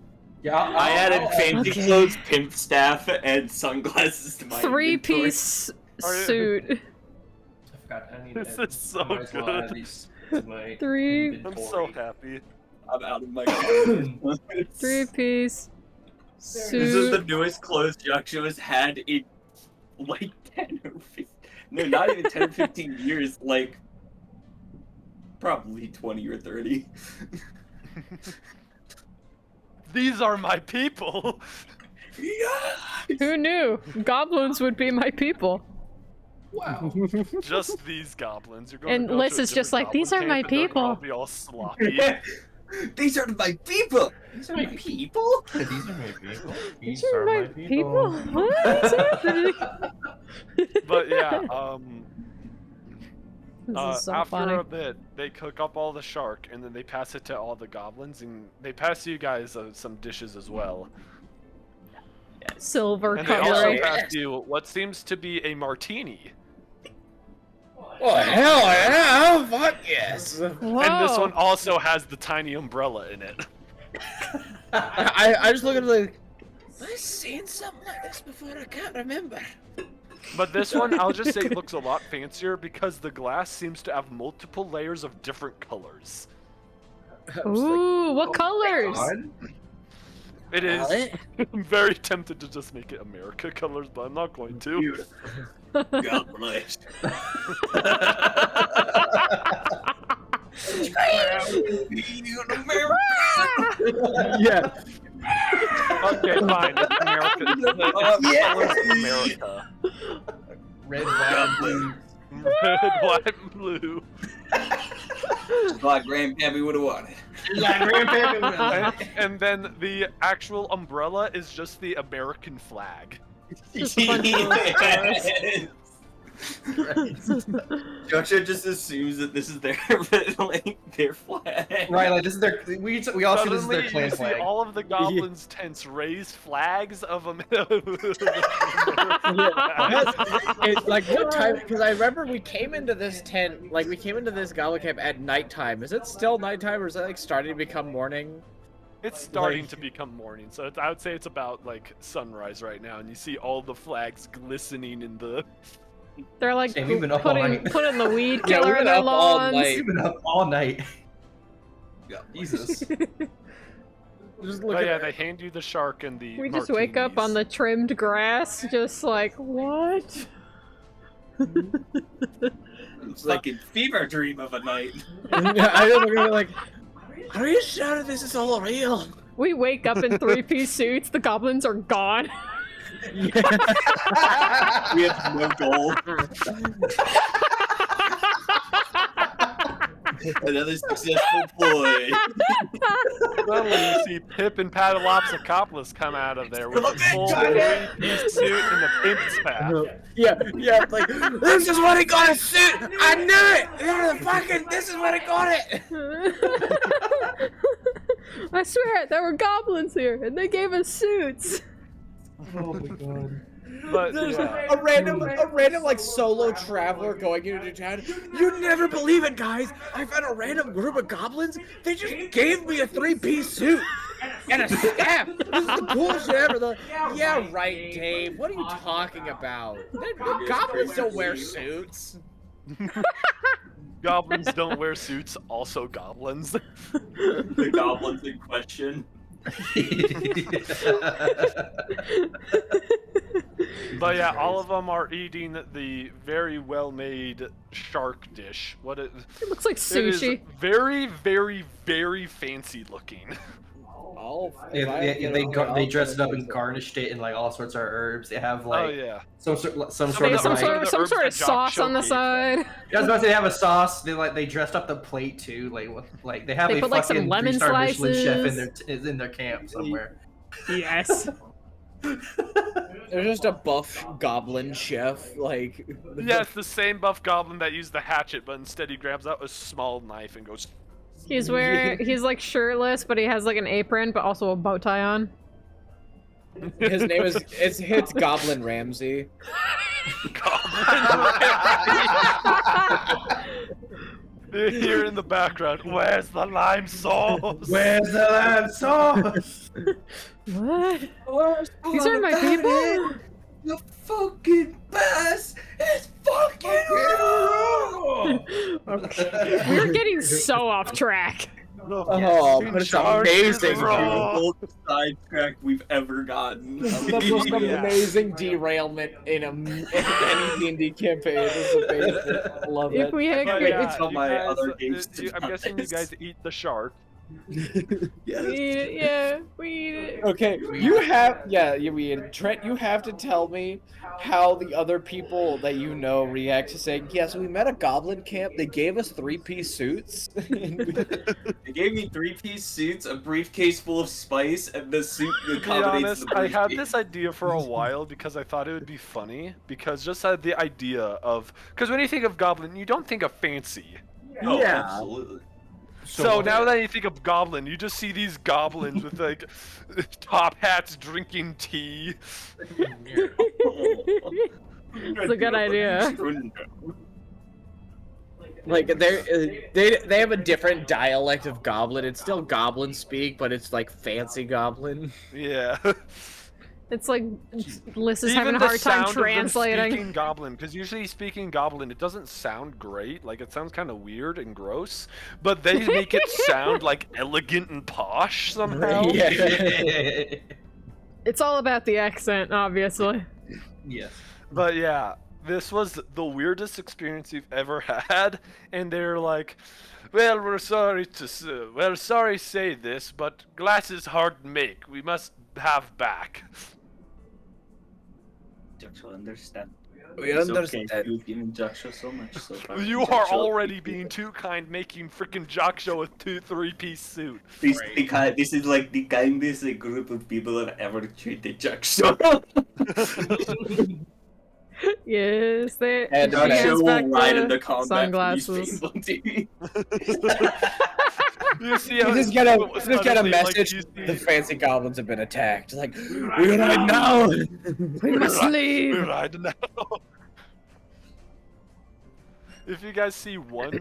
Speaker 3: Yeah,
Speaker 1: I added fancy
Speaker 2: Okay.
Speaker 1: clothes, pimp staff, and sunglasses to my inventory.
Speaker 2: Three-piece
Speaker 5: Are you-
Speaker 2: suit.
Speaker 3: I forgot. I need
Speaker 5: This
Speaker 3: to-
Speaker 5: is so
Speaker 3: I might as well add
Speaker 5: good.
Speaker 3: these to my
Speaker 2: Three-
Speaker 5: I'm
Speaker 3: inventory.
Speaker 5: so happy.
Speaker 1: I'm out of my clothes.
Speaker 2: Three-piece
Speaker 1: This is the
Speaker 2: suit.
Speaker 1: newest clothes Jaksha has had in like 10 or 15. No, not even 10 or 15 years. Like, probably 20 or 30.
Speaker 5: These are my people.
Speaker 1: Yeah!
Speaker 2: Who knew? Goblins would be my people.
Speaker 3: Wow.
Speaker 5: Just these goblins. You're going
Speaker 2: And
Speaker 5: to go
Speaker 2: Liz
Speaker 5: to a
Speaker 2: is just
Speaker 5: different
Speaker 2: like, "These
Speaker 5: goblin
Speaker 2: are my
Speaker 5: camp and they're gonna all
Speaker 2: people."
Speaker 5: Be all sloppy.
Speaker 1: These are my people! These are my people?
Speaker 3: These are my people.
Speaker 2: These are my people. What is happening?
Speaker 5: But yeah,
Speaker 2: This is so
Speaker 5: after
Speaker 2: funny.
Speaker 5: a bit, they cook up all the shark and then they pass it to all the goblins, and they pass you guys some dishes as well.
Speaker 2: Silver
Speaker 5: And they also
Speaker 2: cutlery.
Speaker 5: pass you what seems to be a martini.
Speaker 6: Oh, hell yeah. Fuck yes.
Speaker 2: Whoa.
Speaker 5: And this one also has the tiny umbrella in it.
Speaker 4: I just look at it like,
Speaker 6: I've seen something like this before. I can't remember.
Speaker 5: But this one, I'll just say, looks a lot fancier because the glass seems to have multiple layers of different colors.
Speaker 2: Ooh, what colors?
Speaker 5: It is.
Speaker 6: Alright.
Speaker 5: I'm very tempted to just make it America colors, but I'm not going to.
Speaker 1: God bless.
Speaker 4: yeah.
Speaker 5: Okay, fine. It's America. It's the colors of America.
Speaker 3: Red, white, and blue.
Speaker 5: Red, white, and blue.
Speaker 1: Like Grandpappy would have wanted.
Speaker 5: And then the actual umbrella is just the American flag.
Speaker 2: Just a bunch of little stars.
Speaker 1: Joshua just assumes that this is their like their flag.
Speaker 3: Right, like this is their. We all see this is
Speaker 5: Suddenly,
Speaker 3: their clan
Speaker 5: you see
Speaker 3: flag.
Speaker 5: all of the goblins' tents raise flags of
Speaker 4: It's like what time? Because I remember we came into this tent, like we came into this goblin camp at nighttime. Is it still nighttime, or is it like starting to become morning?
Speaker 5: It's starting to become morning, so I would say it's about like sunrise right now, and you see all the flags glistening in the.
Speaker 2: They're like
Speaker 3: Damn, we've been up all night.
Speaker 2: putting the weed
Speaker 4: Yeah,
Speaker 2: killer
Speaker 4: we've
Speaker 2: in
Speaker 4: been
Speaker 2: their
Speaker 4: up all
Speaker 2: lawns.
Speaker 4: night.
Speaker 3: We've been up all night.
Speaker 1: Yeah.
Speaker 3: Jesus.
Speaker 4: Just
Speaker 5: But
Speaker 4: look
Speaker 5: yeah,
Speaker 4: at
Speaker 5: they hand you the shark and the.
Speaker 2: We just wake up on the trimmed grass, just like, what?
Speaker 1: It's like a fever dream of a night.
Speaker 4: I just look at it like,
Speaker 6: Are you sure this is all real?
Speaker 2: We wake up in three-piece suits, the goblins are gone.
Speaker 1: We have no goal. Another successful ploy.
Speaker 5: Suddenly you see Pip and Patalopsicopoulos come out of there with a full three-piece suit and a pimp's hat.
Speaker 4: Yeah, like, this is what he got a suit! I knew it! This is what he got it!
Speaker 2: I swear, there were goblins here, and they gave us suits.
Speaker 3: Oh my god.
Speaker 5: But
Speaker 4: There's
Speaker 5: yeah.
Speaker 4: a random like solo traveler going into town. You'd never believe it, guys. I found a random group of goblins. They just gave me a three-piece suit and a staff. This is the coolest shit ever. Yeah, right, Dave. What are you talking about? The goblins don't wear suits.
Speaker 5: Goblins don't wear suits, also goblins.
Speaker 1: The goblins in question.
Speaker 5: But yeah, all of them are eating the very well-made shark dish.
Speaker 2: It looks like
Speaker 5: It is
Speaker 2: sushi.
Speaker 5: very, very, very fancy looking.
Speaker 3: They dressed it up and garnished it in like all sorts of herbs. They have like
Speaker 5: Oh yeah.
Speaker 3: some sort
Speaker 2: They
Speaker 3: of
Speaker 2: have
Speaker 3: like.
Speaker 2: some
Speaker 5: herbs
Speaker 2: sort
Speaker 5: that
Speaker 2: of
Speaker 5: Jock
Speaker 2: sauce on the
Speaker 5: showcased.
Speaker 2: side.
Speaker 3: I was about to say they have a sauce. They dressed up the plate too. Like they have
Speaker 2: They
Speaker 3: a
Speaker 2: put, like, some
Speaker 3: fucking
Speaker 2: lemon
Speaker 3: 3-star Michelin chef
Speaker 2: slices.
Speaker 3: in their camp somewhere.
Speaker 2: Yes.
Speaker 4: There's just a buff goblin chef, like.
Speaker 5: Yeah, it's the same buff goblin that used the hatchet, but instead he grabs out a small knife and goes.
Speaker 2: He's like shirtless, but he has like an apron, but also a bow tie on.
Speaker 4: His name is it's Goblin Ramsey.
Speaker 5: Here in the background, where's the lime sauce?
Speaker 3: Where's the lime sauce?
Speaker 2: What? These are my people?
Speaker 1: The fucking best is fucking wrong.
Speaker 2: Okay. We're getting so off track.
Speaker 4: Oh, but it's amazing.
Speaker 1: The most sidetracked we've ever gotten.
Speaker 4: The most amazing derailment in any D&D campaign. This is amazing. I love
Speaker 2: If
Speaker 4: it.
Speaker 2: we had
Speaker 5: But
Speaker 2: great,
Speaker 5: yeah,
Speaker 1: It's on
Speaker 5: you
Speaker 1: my
Speaker 5: guys-
Speaker 1: other games
Speaker 5: I'm guessing you guys eat the shark.
Speaker 1: Yes.
Speaker 2: we eat it, yeah, we eat it.
Speaker 4: Okay, you have Trent, you have to tell me how the other people that you know react to saying, yes, we met a goblin camp, they gave us 3-piece suits.
Speaker 1: They gave me 3-piece suits, a briefcase full of spice, and the suit that
Speaker 5: To be
Speaker 1: accommodates
Speaker 5: honest,
Speaker 1: the
Speaker 5: I had
Speaker 1: briefcase.
Speaker 5: this idea for a while because I thought it would be funny. Because just had the idea of, because when you think of goblin, you don't think of fancy.
Speaker 1: Oh,
Speaker 3: Yeah.
Speaker 1: absolutely.
Speaker 5: So now that you think of goblin, you just see these goblins with like top hats drinking tea.
Speaker 2: It's a good idea.
Speaker 4: Like they have a different dialect of goblin. It's still goblin speak, but it's like fancy goblin.
Speaker 5: Yeah.
Speaker 2: It's like Liz is
Speaker 5: Even
Speaker 2: having a
Speaker 5: the
Speaker 2: hard time
Speaker 5: sound of them
Speaker 2: translating.
Speaker 5: speaking goblin, because usually speaking goblin, it doesn't sound great. Like it sounds kind of weird and gross, but they make it sound like elegant and posh somehow.
Speaker 4: Yeah.
Speaker 2: It's all about the accent, obviously.
Speaker 3: Yes.
Speaker 5: But yeah, this was the weirdest experience you've ever had, and they're like, "Well, we're sorry to say this, but glass is hard to make. We must have back."
Speaker 1: Jaksha, understand.
Speaker 4: We
Speaker 1: It's
Speaker 4: understand.
Speaker 1: Okay. You've given Jaksha so much so far.
Speaker 5: You are
Speaker 1: Jaksha,
Speaker 5: already being too kind, making freaking Jockshow a 3-piece suit.
Speaker 1: This is like the kindest group of people I've ever treated Jaksha.
Speaker 2: Yes, they.
Speaker 4: And
Speaker 2: she hands
Speaker 1: Jaksha
Speaker 2: back
Speaker 1: will ride
Speaker 2: the
Speaker 1: into combat for these
Speaker 2: sunglasses.
Speaker 1: painful teeth.
Speaker 5: You see how
Speaker 4: You just
Speaker 5: his
Speaker 4: get a
Speaker 5: foot was
Speaker 4: you just get a
Speaker 5: suddenly, like,
Speaker 4: message.
Speaker 5: you see-
Speaker 4: The fancy goblins have been attacked. Like we right now.
Speaker 2: We must
Speaker 5: We're
Speaker 2: leave.
Speaker 5: riding now. If you guys see one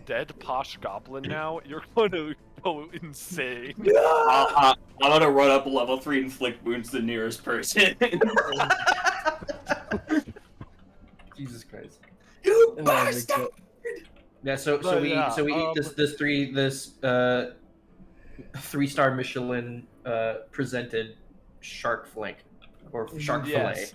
Speaker 5: dead posh goblin now, you're going to go insane.
Speaker 1: I'm gonna run up level 3 and inflict wounds to the nearest person.
Speaker 3: Jesus Christ.
Speaker 1: You
Speaker 4: Oh my
Speaker 1: bastard!
Speaker 4: God.
Speaker 3: Yeah. So
Speaker 5: But
Speaker 3: we
Speaker 5: yeah,
Speaker 3: eat this 3-star Michelin presented shark flank or shark
Speaker 5: Yes.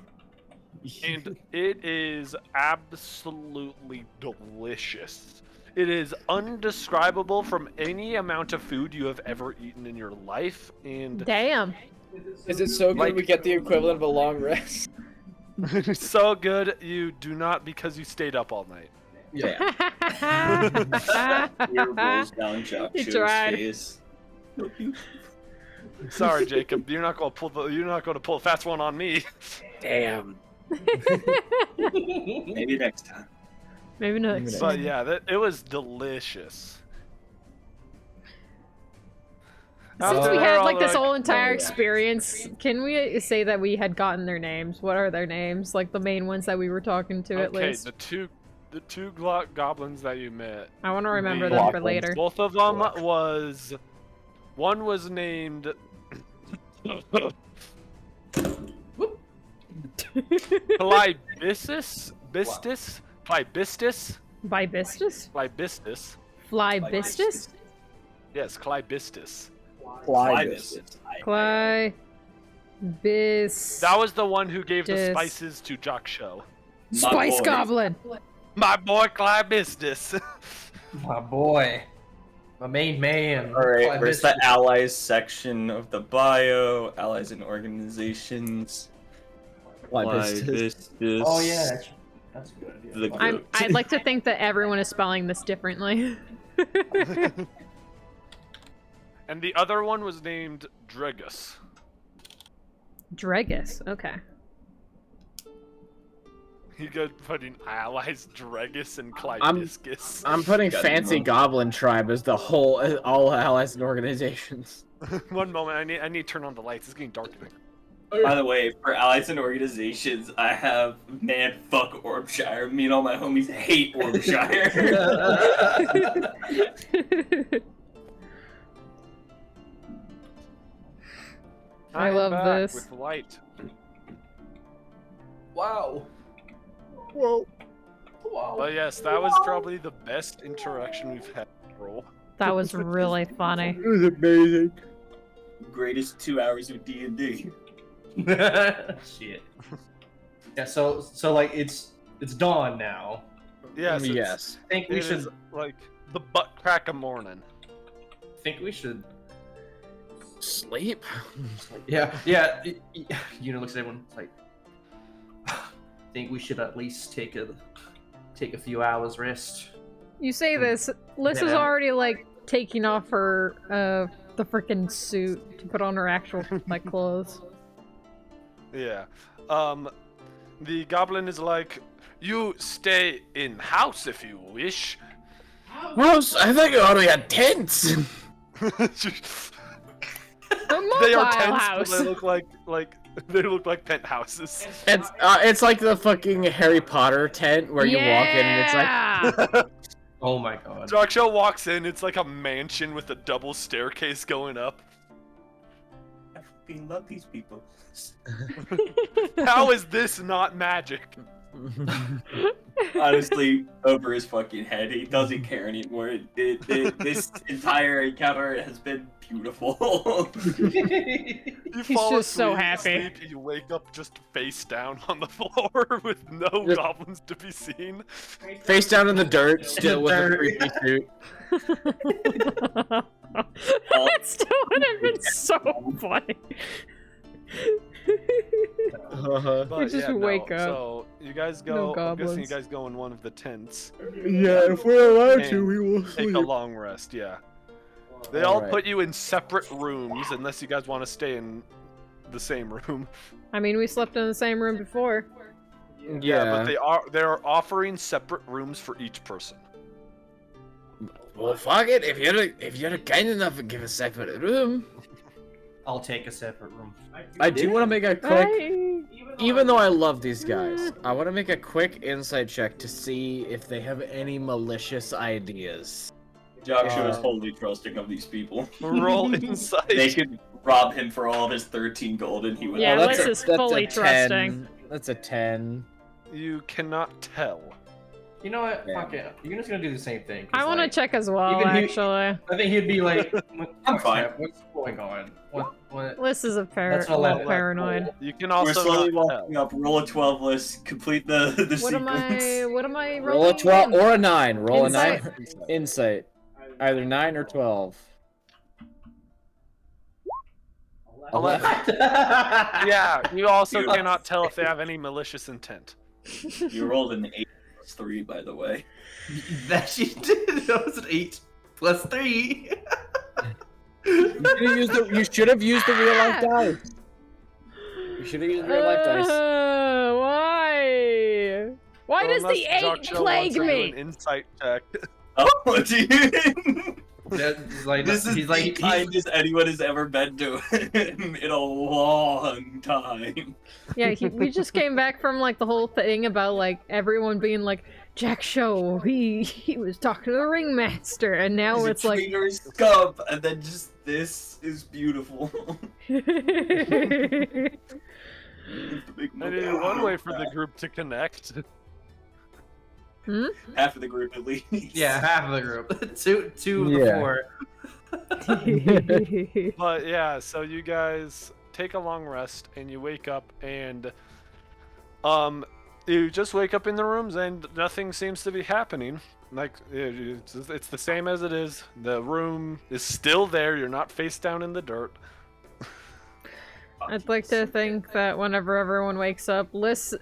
Speaker 3: fillet.
Speaker 5: And it is absolutely delicious. It is undescribable from any amount of food you have ever eaten in your life, and
Speaker 2: Damn.
Speaker 4: Is it so good
Speaker 5: Like-
Speaker 4: we get the equivalent of a long rest?
Speaker 5: it's so good you do not because you stayed up all night.
Speaker 4: Yeah.
Speaker 1: Here rolls down Jock
Speaker 2: He
Speaker 1: Show's
Speaker 2: tried.
Speaker 1: face.
Speaker 5: Sorry, Jacob. You're not gonna pull the fast one on me.
Speaker 6: Damn.
Speaker 1: Maybe next time.
Speaker 2: Maybe next.
Speaker 5: But yeah, it was delicious.
Speaker 2: Since we had like this whole
Speaker 1: "Oh,
Speaker 2: entire
Speaker 1: yeah."
Speaker 2: experience, can we say that we had gotten their names? What are their names? Like the main ones that we were talking to at
Speaker 5: Okay,
Speaker 2: least.
Speaker 5: the two goblins that you met.
Speaker 2: I want to remember
Speaker 5: the-
Speaker 2: them for later.
Speaker 5: Both of them one was named Plybistis? Plybistis?
Speaker 2: Bibistus?
Speaker 5: Plybistis.
Speaker 2: Flybistus?
Speaker 5: Yes, Plybistis.
Speaker 1: Plybis.
Speaker 2: Clybis.
Speaker 5: That was the one who gave the
Speaker 2: Dis-
Speaker 5: spices to Jock Show.
Speaker 2: Spice
Speaker 1: boy.
Speaker 2: Goblin.
Speaker 5: My boy Plybistis.
Speaker 3: My boy. My main man.
Speaker 1: Alright, where's the allies section of the bio? Allies and organizations. Plybistis.
Speaker 3: Oh yeah, that's a good idea.
Speaker 1: The
Speaker 2: I'd like to think that everyone is spelling this differently.
Speaker 5: And the other one was named Dregus.
Speaker 2: Dregus. Okay.
Speaker 5: You go putting allies Dregus and Clybiscus.
Speaker 4: I'm putting
Speaker 1: Got
Speaker 4: Fancy
Speaker 1: one.
Speaker 4: Goblin Tribe as the whole, all allies and organizations.
Speaker 5: One moment, I need to turn on the lights. It's getting dark in here.
Speaker 1: By the way, for allies and organizations, I have man fuck Orbshire. Me and all my homies hate Orbshire.
Speaker 2: I love
Speaker 5: back
Speaker 2: this.
Speaker 5: With light.
Speaker 3: Wow.
Speaker 4: Whoa.
Speaker 3: Wow.
Speaker 5: But yes, that was probably the best interaction we've had. Bro.
Speaker 2: That was really funny.
Speaker 4: It was amazing.
Speaker 1: Greatest 2 hours of D&D.
Speaker 3: Shit. Yeah, so like it's dawn now.
Speaker 5: Yes. it's-
Speaker 4: Yes.
Speaker 3: I think we
Speaker 5: it
Speaker 3: should
Speaker 5: is like the butt crack of morning.
Speaker 6: Sleep?
Speaker 3: Yeah. Una looks at everyone like think we should at least take a few hours rest.
Speaker 2: You say this, Liz is
Speaker 3: Yeah.
Speaker 2: already like taking off her the freaking suit to put on her actual like clothes.
Speaker 5: Yeah. The goblin is like, you stay in house if you wish.
Speaker 6: Well, I think you already had tents.
Speaker 2: The
Speaker 5: They are
Speaker 2: mobile
Speaker 5: tents,
Speaker 2: house.
Speaker 5: but they look like they look like penthouses.
Speaker 4: It's like the fucking Harry Potter tent where you walk in and it's like,
Speaker 2: Yeah!
Speaker 3: Oh my god.
Speaker 5: Jock Show walks in, it's like a mansion with a double staircase going up.
Speaker 1: I fucking love these people.
Speaker 5: How is this not magic?
Speaker 1: Honestly, over his fucking head, he doesn't care anymore. This entire encounter has been beautiful.
Speaker 5: You
Speaker 2: He's
Speaker 5: fall
Speaker 2: just so
Speaker 5: asleep,
Speaker 2: happy.
Speaker 5: sleep, you wake up just face down on the floor with no
Speaker 4: Just-
Speaker 5: goblins to be seen.
Speaker 4: face down in the dirt, still with a creepy suit.
Speaker 2: That still would have been so funny.
Speaker 5: But
Speaker 2: just
Speaker 5: yeah,
Speaker 2: wake
Speaker 5: no.
Speaker 2: up.
Speaker 5: So you guys
Speaker 2: No
Speaker 5: go. I'm guessing you
Speaker 2: goblins.
Speaker 5: guys go in one of the tents.
Speaker 4: Yeah, if we're allowed
Speaker 5: And
Speaker 4: to, we will
Speaker 5: Take a long rest. Yeah. They all
Speaker 4: Alright.
Speaker 5: put you in separate rooms unless you guys want to stay in the same room.
Speaker 2: I mean, we slept in the same room before.
Speaker 5: But they're offering separate rooms for each person.
Speaker 6: Well, fuck it. If you're kind enough to give a separate room.
Speaker 3: I'll take a separate room.
Speaker 4: I do want to make a quick,
Speaker 2: Bye.
Speaker 4: even though I love these guys, I want to make a quick insight check to see if they have any malicious ideas.
Speaker 1: Joshua is wholly trusting of these people.
Speaker 5: Roll insight.
Speaker 1: They could rob him for all of his 13 gold and he would
Speaker 2: Yeah,
Speaker 1: love
Speaker 2: Liz
Speaker 1: it.
Speaker 2: is fully trusting.
Speaker 4: That's a 10.
Speaker 5: You cannot tell.
Speaker 3: You know what?
Speaker 4: Yeah.
Speaker 3: Fuck it. You're just gonna do the same thing. 'cause,
Speaker 2: I want to
Speaker 3: like,
Speaker 2: check as well,
Speaker 3: even he-
Speaker 2: actually.
Speaker 3: I think he'd be like,
Speaker 1: I'm fine.
Speaker 3: What's going on? What?
Speaker 2: Liz is a
Speaker 3: That's a level.
Speaker 2: paranoid.
Speaker 5: You can
Speaker 1: We're
Speaker 5: also
Speaker 1: slowly
Speaker 5: not
Speaker 1: walking
Speaker 5: tell.
Speaker 1: up, roll a 12 list, complete the
Speaker 2: What am
Speaker 1: sequence.
Speaker 2: I rolling?
Speaker 4: Roll a 12
Speaker 2: again?
Speaker 4: or a 9. Roll
Speaker 2: Insight.
Speaker 4: a 9. Insight. Either 9 or 12.
Speaker 5: 11. Yeah, you also
Speaker 1: Beautiful.
Speaker 5: cannot tell if they have any malicious intent.
Speaker 1: You rolled an 8. 3, by the way.
Speaker 3: That she did. That was an 8 plus 3.
Speaker 4: You should have used the real life dice. You should have used real life dice.
Speaker 2: Why? Why does the 8 plague me?
Speaker 5: An insight check.
Speaker 1: Oh, dude.
Speaker 3: Like,
Speaker 1: This is
Speaker 3: he's
Speaker 1: the
Speaker 3: like,
Speaker 1: kindest anyone has ever been to him in a long time.
Speaker 2: Yeah, we just came back from like the whole thing about like everyone being like Jack Show. He was talking to the ringmaster, and now
Speaker 1: He's
Speaker 2: it's
Speaker 1: a
Speaker 2: like
Speaker 1: traitor scum, and then just this is beautiful.
Speaker 5: I mean, one way for the group to connect.
Speaker 1: Half of the group at least.
Speaker 3: yeah, half of the group. two of the 4.
Speaker 5: But yeah, so you guys take a long rest and you wake up and you just wake up in the rooms and nothing seems to be happening. Like it's the same as it is. The room is still there. You're not face down in the dirt.
Speaker 2: I'd like to think that whenever everyone wakes up, Liz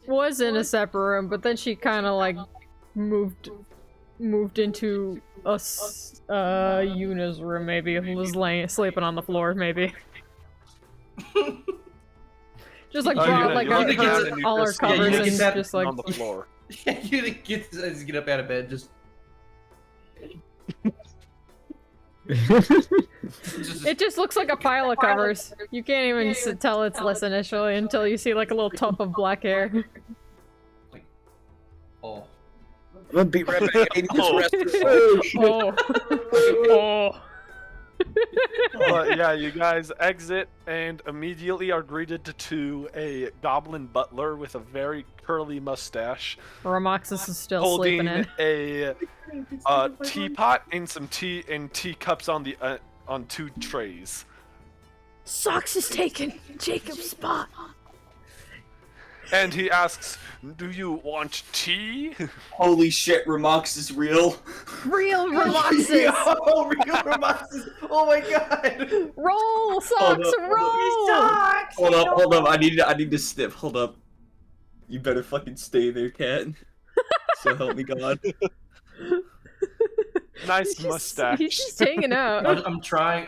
Speaker 2: was in a separate room, but then she kind of like moved into Yuna's room. Maybe was sleeping on the floor. Maybe just like brought like all her covers and just like
Speaker 5: on the floor.
Speaker 3: Yeah, you get up out of bed, just.
Speaker 2: It just looks like a pile of covers. You can't even tell it's Liz initially until you see like a little tuft of black hair.
Speaker 3: Oh.
Speaker 6: I'm gonna be right back. I need this rest.
Speaker 2: Oh.
Speaker 5: But yeah, you guys exit and immediately are greeted to a goblin butler with a very curly mustache,
Speaker 2: Romoxis is still
Speaker 5: holding
Speaker 2: sleeping in.
Speaker 5: a teapot and some tea and teacups on the on 2 trays.
Speaker 2: Socks is taken Jacob's spot.
Speaker 5: And he asks, "Do you want tea?"
Speaker 1: Holy shit, Remox is real.
Speaker 2: Real Romoxis!
Speaker 3: Oh, real Romoxis! Oh my god!
Speaker 2: Roll, Socks, roll!
Speaker 1: Hold up, I need to snip, hold up. You better fucking stay there, cat. So help me God.
Speaker 5: Nice mustache.
Speaker 2: He's just hanging out.
Speaker 3: I'm trying.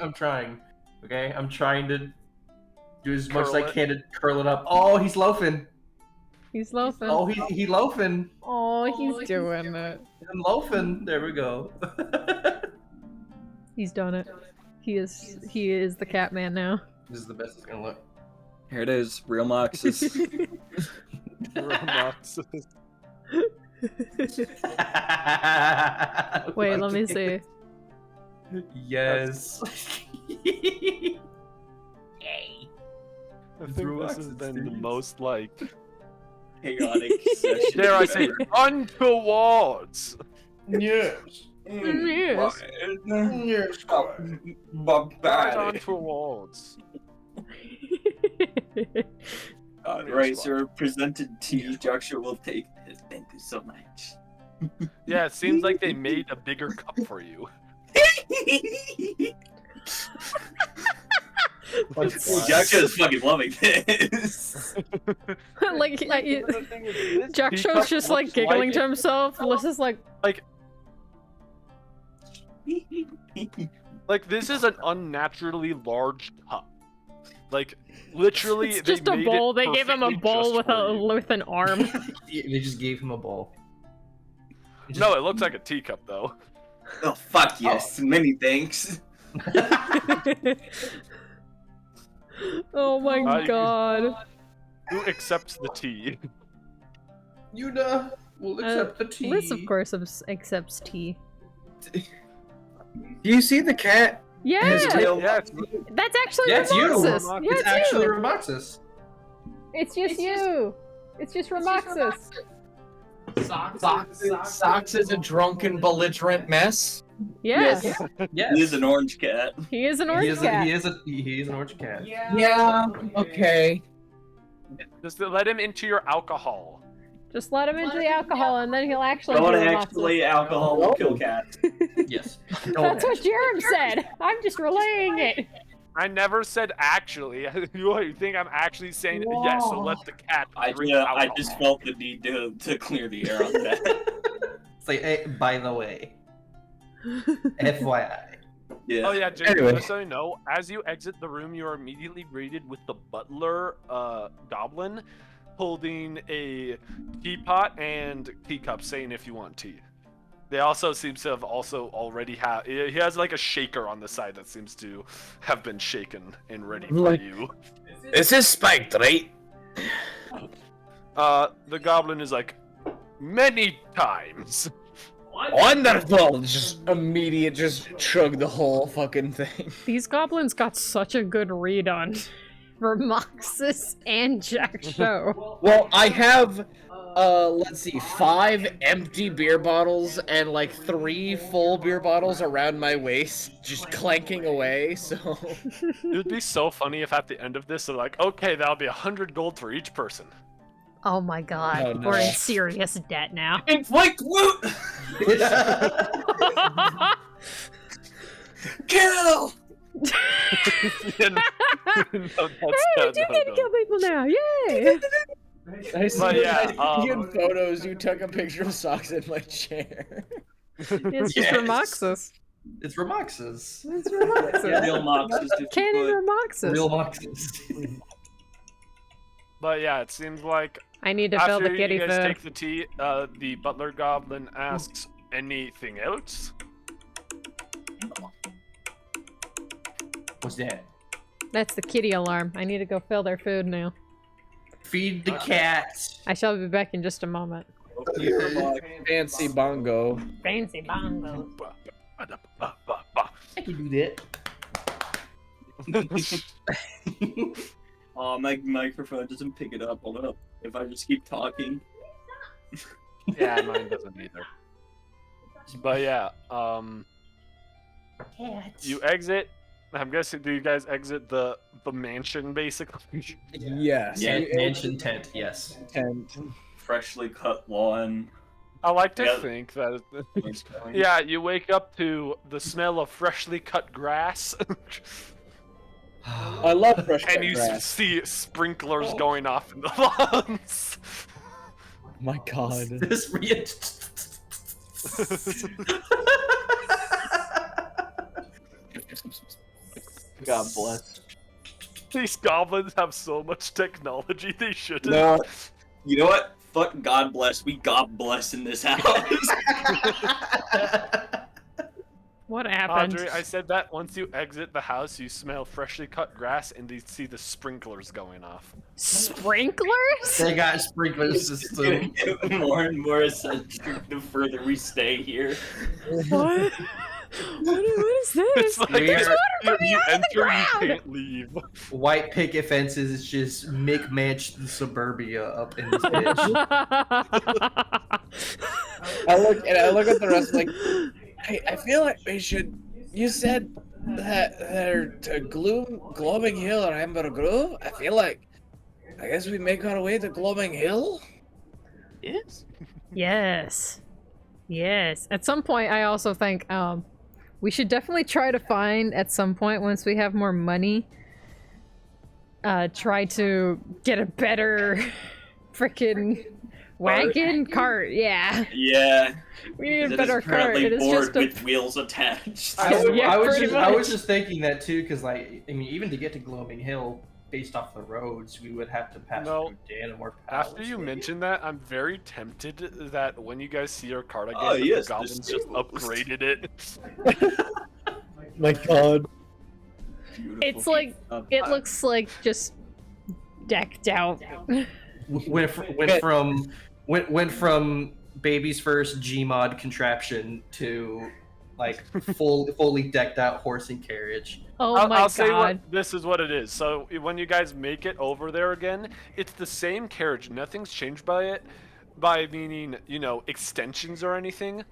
Speaker 3: Okay, I'm trying to do as much as I can to curl it up. Oh, he's loafing.
Speaker 2: He's loafing.
Speaker 3: Oh, he's loafing.
Speaker 2: Oh, he's doing it.
Speaker 3: I'm loafing. There we go.
Speaker 2: He's done it. He is the cat man now.
Speaker 3: This is the best it's gonna look.
Speaker 1: Here it is, real Moxes.
Speaker 2: Wait, let me see.
Speaker 3: Yes.
Speaker 5: I think this has been the most like
Speaker 1: chaotic session.
Speaker 5: dare I say untowards.
Speaker 3: Yes.
Speaker 2: Yes.
Speaker 3: Yes.
Speaker 5: Right untowards.
Speaker 1: Right, sir. Presented tea. Joshua will take this. Thank you so much.
Speaker 5: Yeah, it seems like they made a bigger cup for you.
Speaker 1: Joshua's fucking loving this.
Speaker 2: Like, Jack Show's just like giggling to himself. Liz is like,
Speaker 5: Like this is an unnaturally large cup. Like literally,
Speaker 2: it's just a
Speaker 5: made
Speaker 2: bowl.
Speaker 5: it
Speaker 2: They gave him a
Speaker 5: perfectly
Speaker 2: bowl
Speaker 5: just
Speaker 2: with
Speaker 5: for you.
Speaker 2: with an arm.
Speaker 3: They just gave him a bowl.
Speaker 5: No, it looks like a teacup though.
Speaker 1: Oh fuck yes, many thanks.
Speaker 2: Oh my god.
Speaker 5: Who accepts the tea?
Speaker 3: Yuna will accept the tea.
Speaker 2: Liz, of course, accepts tea.
Speaker 6: Do you see the cat?
Speaker 2: Yeah,
Speaker 6: His tail-
Speaker 5: Yeah,
Speaker 2: that's actually
Speaker 3: Yeah, it's you.
Speaker 2: Romoxis. Yeah,
Speaker 3: It's actually Romoxis.
Speaker 2: It's just you. It's just Romoxis.
Speaker 4: Socks is a drunken, belligerent mess.
Speaker 2: Yeah,
Speaker 3: Yes.
Speaker 1: He is an orange cat.
Speaker 2: he is an
Speaker 3: He
Speaker 2: orange
Speaker 3: is,
Speaker 2: cat.
Speaker 3: he is an orange cat.
Speaker 4: Yeah, okay.
Speaker 5: just to let him into your alcohol.
Speaker 2: Just let him into the alcohol, and then he'll actually
Speaker 1: Don't
Speaker 2: do Romoxis.
Speaker 1: actually alcohol will kill cats.
Speaker 3: Yes.
Speaker 2: That's what Jarom said. I'm just relaying it.
Speaker 5: I never said actually. You think I'm actually saying yes? So let the cat drink out.
Speaker 1: I just felt the need to clear the air on that.
Speaker 3: It's like, hey, by the way, FYI.
Speaker 1: Yeah.
Speaker 5: Oh yeah, Jacob,
Speaker 4: Anyway.
Speaker 5: just so you know, as you exit the room, you are immediately greeted with the butler goblin holding a teapot and teacup saying if you want tea. They also seems to have also already have. He has like a shaker on the side that seems to have been shaken and ready for
Speaker 4: Like-
Speaker 5: you.
Speaker 6: This is spiked, right?
Speaker 5: The goblin is like, many times.
Speaker 6: Wonderful.
Speaker 4: Just immediate, just chug the whole fucking thing.
Speaker 2: These goblins got such a good read on Vermoxis and Jack Show.
Speaker 4: Well, I have, let's see, 5 empty beer bottles and like 3 full beer bottles around my waist, just clanking away, so...
Speaker 5: It would be so funny if at the end of this they're like, okay, that'll be 100 gold for each person.
Speaker 2: Oh my god,
Speaker 4: Oh, no.
Speaker 2: we're in serious debt now.
Speaker 1: Inflict loot! Kill!
Speaker 5: Yeah, no,
Speaker 2: Hey, you can kill people now! Yay!
Speaker 4: I see,
Speaker 5: But yeah,
Speaker 4: I see in photos you took a picture of socks in my chair.
Speaker 2: It's just
Speaker 1: Yes.
Speaker 2: Vermoxis.
Speaker 3: It's Remoxes.
Speaker 2: It's Vermoxis.
Speaker 1: Real Moxes, if you
Speaker 2: Canon
Speaker 1: would.
Speaker 2: Vermoxis.
Speaker 3: Real Moxes.
Speaker 5: But yeah, it seems like
Speaker 2: I need to fill
Speaker 5: after
Speaker 2: the kitty
Speaker 5: you guys
Speaker 2: food.
Speaker 5: take the tea, the butler goblin asks anything else.
Speaker 3: What's that?
Speaker 2: That's the kitty alarm. I need to go fill their food now.
Speaker 3: Feed the cat.
Speaker 2: I shall be back in just a moment.
Speaker 4: Fancy bongo.
Speaker 2: Fancy bongo.
Speaker 3: I can do that.
Speaker 1: Oh, my microphone doesn't pick it up. Hold up. If I just keep talking.
Speaker 5: Yeah, mine doesn't either. But yeah, you exit. I'm guessing, do you guys exit the mansion basically?
Speaker 4: Yes.
Speaker 1: Yeah,
Speaker 3: Mansion tent, yes.
Speaker 4: Tent.
Speaker 1: Freshly cut lawn.
Speaker 5: I like to
Speaker 1: Yeah.
Speaker 5: think that. Yeah, you wake up to the smell of freshly cut grass,
Speaker 4: I love fresh cut
Speaker 5: and you
Speaker 4: grass.
Speaker 5: see sprinklers going off in the lawns.
Speaker 4: My god.
Speaker 3: This
Speaker 4: God bless.
Speaker 5: These goblins have so much technology they shouldn't.
Speaker 1: No. You know what? Fuck God bless. We God bless in this house.
Speaker 2: What happened?
Speaker 5: Audrey, I said that once you exit the house, you smell freshly cut grass and you see the sprinklers going off.
Speaker 2: Sprinklers?
Speaker 3: They got sprinkler system.
Speaker 1: Getting more and more eccentric the further we stay here.
Speaker 2: What? What is this?
Speaker 5: It's like
Speaker 3: There's
Speaker 5: you enter, you
Speaker 2: ground!
Speaker 5: can't leave.
Speaker 3: White picket fences is just Mick-match the suburbia up in this bitch.
Speaker 4: I look at the rest like, I feel like we should. You said that they're to Gloaming Hill or Amber Grove. I feel like, I guess we make our way to Gloaming Hill.
Speaker 5: Yes.
Speaker 2: Yes. Yes. At some point, I also think we should definitely try to find, at some point, once we have more money, try to get a better freaking wagon cart. Yeah.
Speaker 1: Yeah.
Speaker 2: We need a
Speaker 1: It
Speaker 2: better
Speaker 1: is
Speaker 2: cart.
Speaker 1: currently
Speaker 2: It is
Speaker 1: bored
Speaker 2: just a...
Speaker 1: with wheels attached.
Speaker 2: Yeah,
Speaker 3: I
Speaker 2: pretty
Speaker 3: was
Speaker 2: much.
Speaker 3: just thinking that too, because like, I mean, even to get to Gloaming Hill, based off the roads, we would have to pass
Speaker 5: No.
Speaker 3: through Danamore
Speaker 5: After
Speaker 3: Palace,
Speaker 5: you
Speaker 3: right?
Speaker 5: mention that, I'm very tempted that when you guys see your card again,
Speaker 1: Oh,
Speaker 5: that
Speaker 1: yes,
Speaker 5: the goblins
Speaker 1: the
Speaker 5: just
Speaker 1: stables.
Speaker 5: upgraded it.
Speaker 4: My god.
Speaker 1: Beautiful.
Speaker 2: It's like, it looks like just decked out.
Speaker 3: Went from baby's first Gmod contraption to like fully decked out horse and carriage.
Speaker 2: Oh
Speaker 5: I'll
Speaker 2: my
Speaker 5: say
Speaker 2: god.
Speaker 5: this is what it is. So when you guys make it over there again, it's the same carriage. Nothing's changed by it, by meaning, you know, extensions or anything.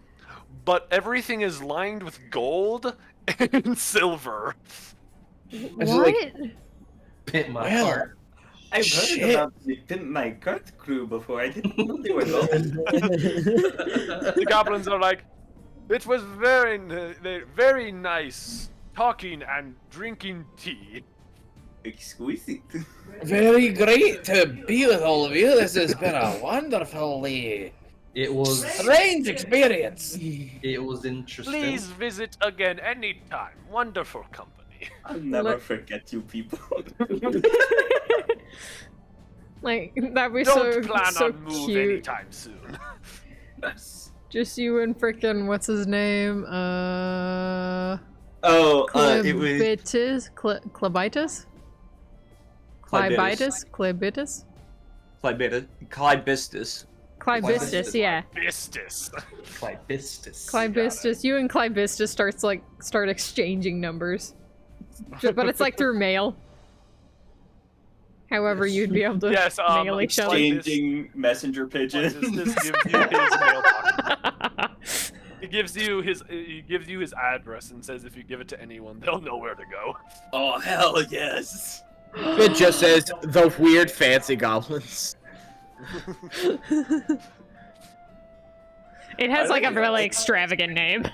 Speaker 5: But everything is lined with gold and silver.
Speaker 2: What?
Speaker 3: Pit my
Speaker 4: Well,
Speaker 3: heart.
Speaker 1: I've
Speaker 4: Shit.
Speaker 1: heard about my kart crew before. I didn't know they were gold.
Speaker 5: The goblins are like, it was very nice talking and drinking tea.
Speaker 1: Exquisite.
Speaker 4: Very great to be with all of you. This has been a wonderfully
Speaker 3: It was
Speaker 4: strange experience.
Speaker 3: interesting.
Speaker 5: Please visit again anytime. Wonderful company.
Speaker 1: I'll never
Speaker 2: Let-
Speaker 1: forget you people.
Speaker 2: Like that'd be
Speaker 5: Don't
Speaker 2: so
Speaker 5: plan
Speaker 2: so
Speaker 5: on move
Speaker 2: cute.
Speaker 5: anytime soon.
Speaker 1: Yes.
Speaker 2: Just you and frickin' what's his name?
Speaker 1: It was
Speaker 2: Clebitis? Clebitis?
Speaker 1: Clybitis.
Speaker 2: Clebitis?
Speaker 1: Clybistus.
Speaker 2: Clybistis, yeah.
Speaker 5: Bistus.
Speaker 3: Clybistus.
Speaker 2: Clybistis. You and Clybistis start exchanging numbers. But it's like through mail. However you'd be able to
Speaker 5: Yes,
Speaker 2: mail each other.
Speaker 1: Exchanging messenger pigeons.
Speaker 5: This gives you his mailbox. He gives you his address and says if you give it to anyone, they'll know where to go.
Speaker 1: Oh hell yes.
Speaker 4: It just says the weird fancy goblins.
Speaker 2: It has
Speaker 1: I
Speaker 2: like a
Speaker 1: like it.
Speaker 2: really extravagant name.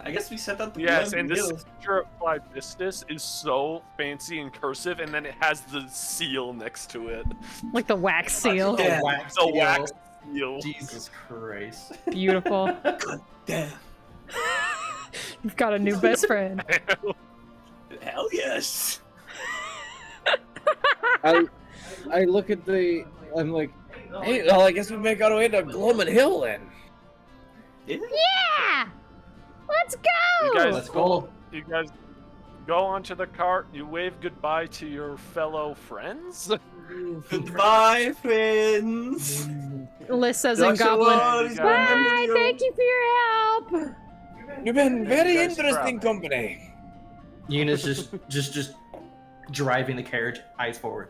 Speaker 1: I guess we set that the
Speaker 5: Yes,
Speaker 1: one
Speaker 5: and the
Speaker 1: deal.
Speaker 5: signature of Clybistus is so fancy and cursive, and then it has the seal next to it.
Speaker 2: Like the wax seal.
Speaker 1: Yeah.
Speaker 3: Wax
Speaker 5: The
Speaker 3: seal.
Speaker 5: wax seal.
Speaker 3: Jesus Christ.
Speaker 2: Beautiful.
Speaker 1: Damn.
Speaker 2: You've got a new best friend.
Speaker 1: Hell yes.
Speaker 4: I look at I'm like, hey, well, I guess we make our way to Gloaming Hill then.
Speaker 2: Yeah! Let's
Speaker 5: You
Speaker 2: go!
Speaker 5: guys,
Speaker 3: Let's go.
Speaker 5: You guys go onto the cart. You wave goodbye to your fellow friends.
Speaker 1: Goodbye, friends.
Speaker 2: Liz says in
Speaker 1: Joshua,
Speaker 2: Goblin.
Speaker 1: it's
Speaker 5: Bye,
Speaker 1: been a
Speaker 2: Bye,
Speaker 1: video.
Speaker 2: thank you for your help!
Speaker 4: You've been very
Speaker 5: You guys
Speaker 4: interesting
Speaker 5: travel.
Speaker 4: company.
Speaker 3: Eunice just driving the carriage, eyes forward.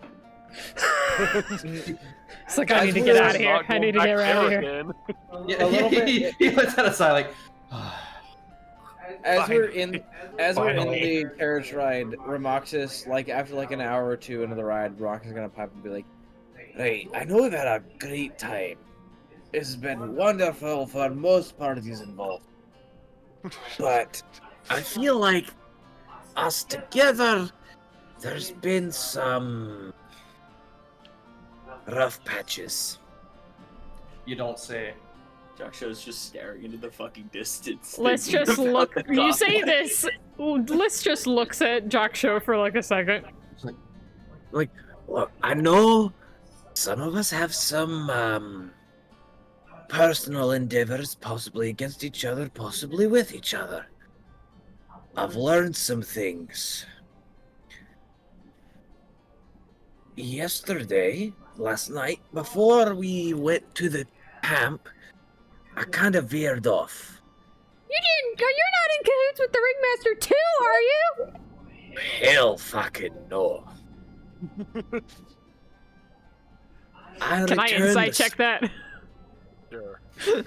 Speaker 2: It's like, I need to get out of here.
Speaker 5: Not
Speaker 2: I
Speaker 5: going
Speaker 2: need to
Speaker 5: back
Speaker 2: get out of
Speaker 5: there
Speaker 2: here.
Speaker 5: again.
Speaker 3: Yeah,
Speaker 4: A little bit.
Speaker 3: he lets out a sigh like.
Speaker 4: As we're in
Speaker 3: Finally.
Speaker 4: the carriage ride, Ramoxis, like after like an hour or two into the ride, Ramoxis is gonna pipe and be like, "Hey, I know we've had a great time. This has been wonderful for most parties involved, but I feel like us together, there's been some rough patches."
Speaker 3: You don't say.
Speaker 1: Joshua's just staring into the fucking distance.
Speaker 2: Let's
Speaker 1: thinking
Speaker 2: just
Speaker 1: about
Speaker 2: look.
Speaker 1: the
Speaker 2: You say
Speaker 1: goblin.
Speaker 2: this. Let's just looks at Jockshow for like a second.
Speaker 6: Well, I know some of us have some personal endeavors, possibly against each other, possibly with each other. I've learned some things. Last night, before we went to the camp, I kind of veered off.
Speaker 2: You're not in cahoots with the Ringmaster too, are you?
Speaker 6: Hell fucking no.
Speaker 2: Can I insight check that?
Speaker 5: Sure.
Speaker 4: I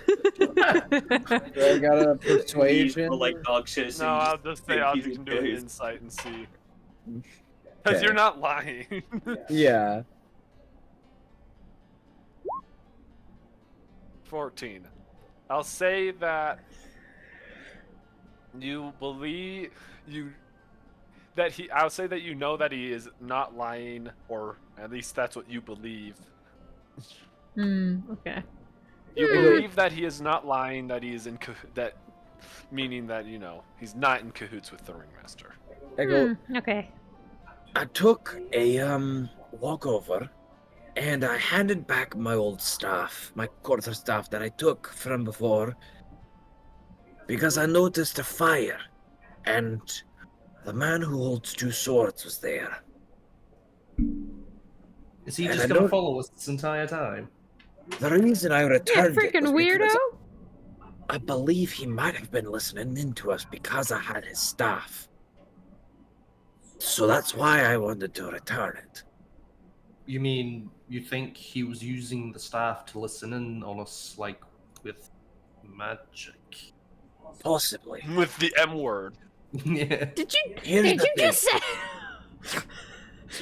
Speaker 4: got a persuasion.
Speaker 1: Or like dog shit. so
Speaker 5: No,
Speaker 1: you
Speaker 5: I'll
Speaker 1: just
Speaker 5: just say
Speaker 1: think
Speaker 5: I'll
Speaker 1: he's
Speaker 5: you can do an
Speaker 1: confused.
Speaker 5: insight and see. Because
Speaker 4: Okay.
Speaker 5: you're not lying.
Speaker 4: Yeah.
Speaker 5: 14. I'll say that you believe I'll say that you know that he is not lying, or at least that's what you believe.
Speaker 2: Okay.
Speaker 5: You
Speaker 2: Hmm.
Speaker 5: believe that he is not lying, that he is in that, meaning that he's not in cahoots with the Ringmaster.
Speaker 4: I go,
Speaker 2: Okay.
Speaker 6: I took a walkover, and I handed back my old staff, my quarter staff that I took from before, because I noticed a fire, and the man who holds two swords was there.
Speaker 3: Is he
Speaker 6: And
Speaker 3: just
Speaker 6: I
Speaker 3: gonna
Speaker 6: don't-
Speaker 3: follow us this entire time?
Speaker 6: The reason I
Speaker 2: You
Speaker 6: returned it
Speaker 2: freaking
Speaker 6: was because
Speaker 2: weirdo.
Speaker 6: I believe he might have been listening in to us because I had his staff. So that's why I wanted to return it.
Speaker 3: You mean you think he was using the staff to listen in on us, like with magic?
Speaker 6: Possibly.
Speaker 5: With the M word.
Speaker 3: Yeah.
Speaker 2: Did you?
Speaker 6: Here's
Speaker 2: Did
Speaker 6: the
Speaker 2: you
Speaker 6: thing.
Speaker 2: just say?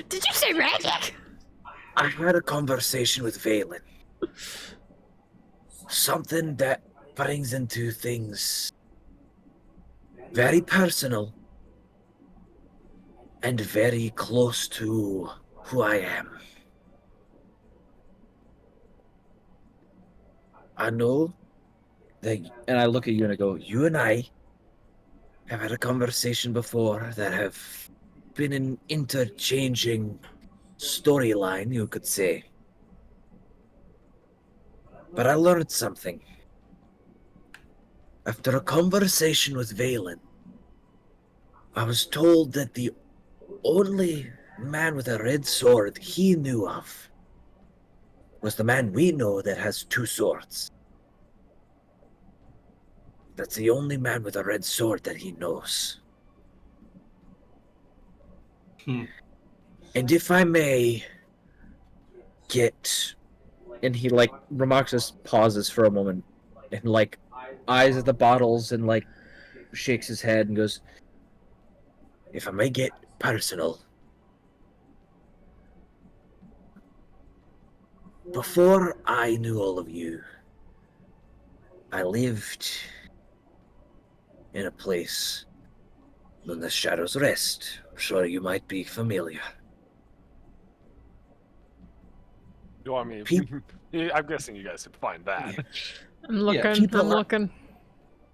Speaker 2: Did you say magic?
Speaker 6: I had a conversation with Valen. Something that brings into things very personal, and very close to who I am. I know that, and I look at you and I go, you and I have had a conversation before that have been an interchanging storyline, you could say. But I learned something. After a conversation with Valen, I was told that the only man with a red sword he knew of was the man we know that has two swords. That's the only man with a red sword that he knows.
Speaker 3: Hmm.
Speaker 6: And if I may get...
Speaker 4: And he like Ramoxis pauses for a moment and like eyes at the bottles and like shakes his head and goes,
Speaker 6: If I may get personal, before I knew all of you, I lived in a place known as Shadow's Rest. I'm sure you might be familiar.
Speaker 5: You want me?
Speaker 6: Peop-
Speaker 5: Yeah, I'm guessing you guys could find that.
Speaker 2: I'm looking.
Speaker 6: people
Speaker 2: I'm
Speaker 6: are-
Speaker 2: looking.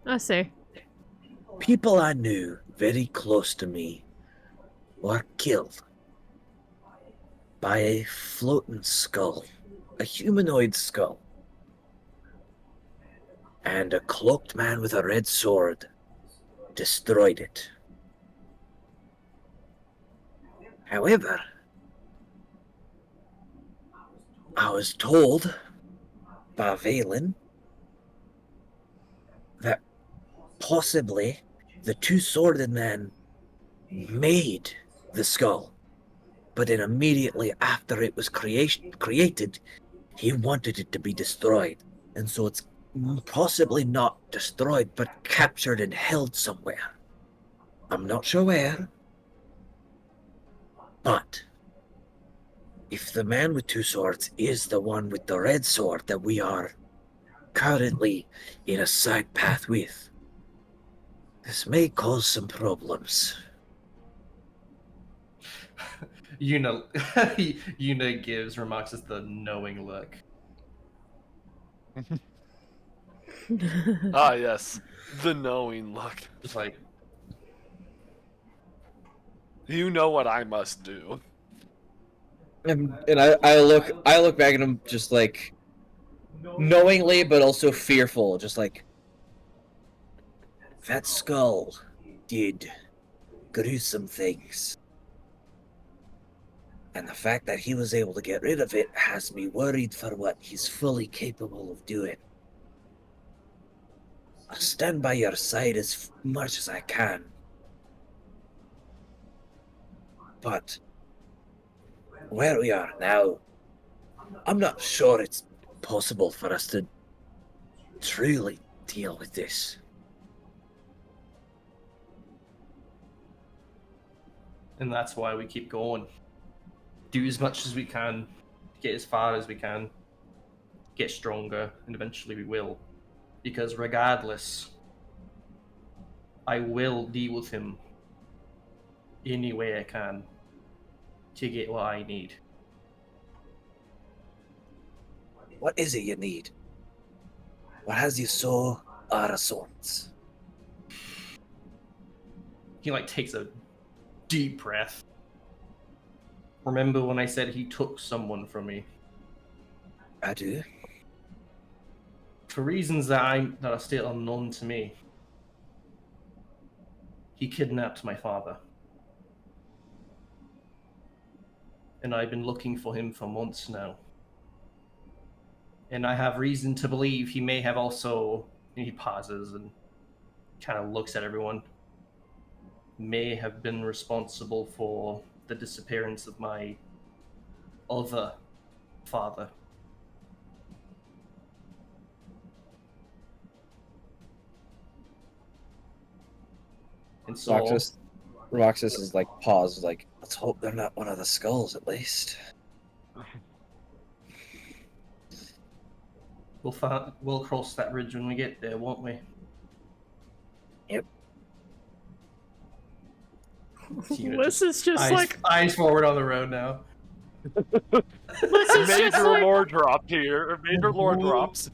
Speaker 2: I see.
Speaker 6: People I knew very close to me were killed by a floating skull, a humanoid skull. And a cloaked man with a red sword destroyed it. However, I was told by Valen that possibly the two-sworded man made the skull, but then immediately after it was created, he wanted it to be destroyed, and so it's possibly not destroyed, but captured and held somewhere. I'm not sure where, but if the man with two swords is the one with the red sword that we are currently in a side path with, this may cause some problems.
Speaker 3: Una gives Ramoxis the knowing look.
Speaker 5: Ah, yes, the knowing look.
Speaker 3: Just like,
Speaker 5: You know what I must do.
Speaker 4: and I look back at him just like knowingly, but also fearful, just like
Speaker 6: That skull did gruesome things. And the fact that he was able to get rid of it has me worried for what he's fully capable of doing. I'll stand by your side as much as I can. But where we are now, I'm not sure it's possible for us to truly deal with this.
Speaker 3: and that's why we keep going. Do as much as we can, get as far as we can, get stronger, and eventually we will. Because regardless, I will deal with him any way I can to get what I need.
Speaker 6: What is it you need? What has you so out of sorts?
Speaker 3: He like takes a deep breath. Remember when I said he took someone from me?
Speaker 6: I do.
Speaker 3: For reasons that are still unknown to me, he kidnapped my father. And I've been looking for him for months now. And I have reason to believe he may have also, and he pauses and kind of looks at everyone, may have been responsible for the disappearance of my other father. And so
Speaker 4: Roxas is like paused, like,
Speaker 6: Let's hope they're not one of the skulls, at least.
Speaker 3: we'll cross that bridge when we get there, won't we?
Speaker 2: Liz is just
Speaker 3: eyes,
Speaker 2: like,
Speaker 3: eyes forward on the road now.
Speaker 2: Liz is just
Speaker 5: Major
Speaker 2: like,
Speaker 5: lore drop here. Or major lore drops.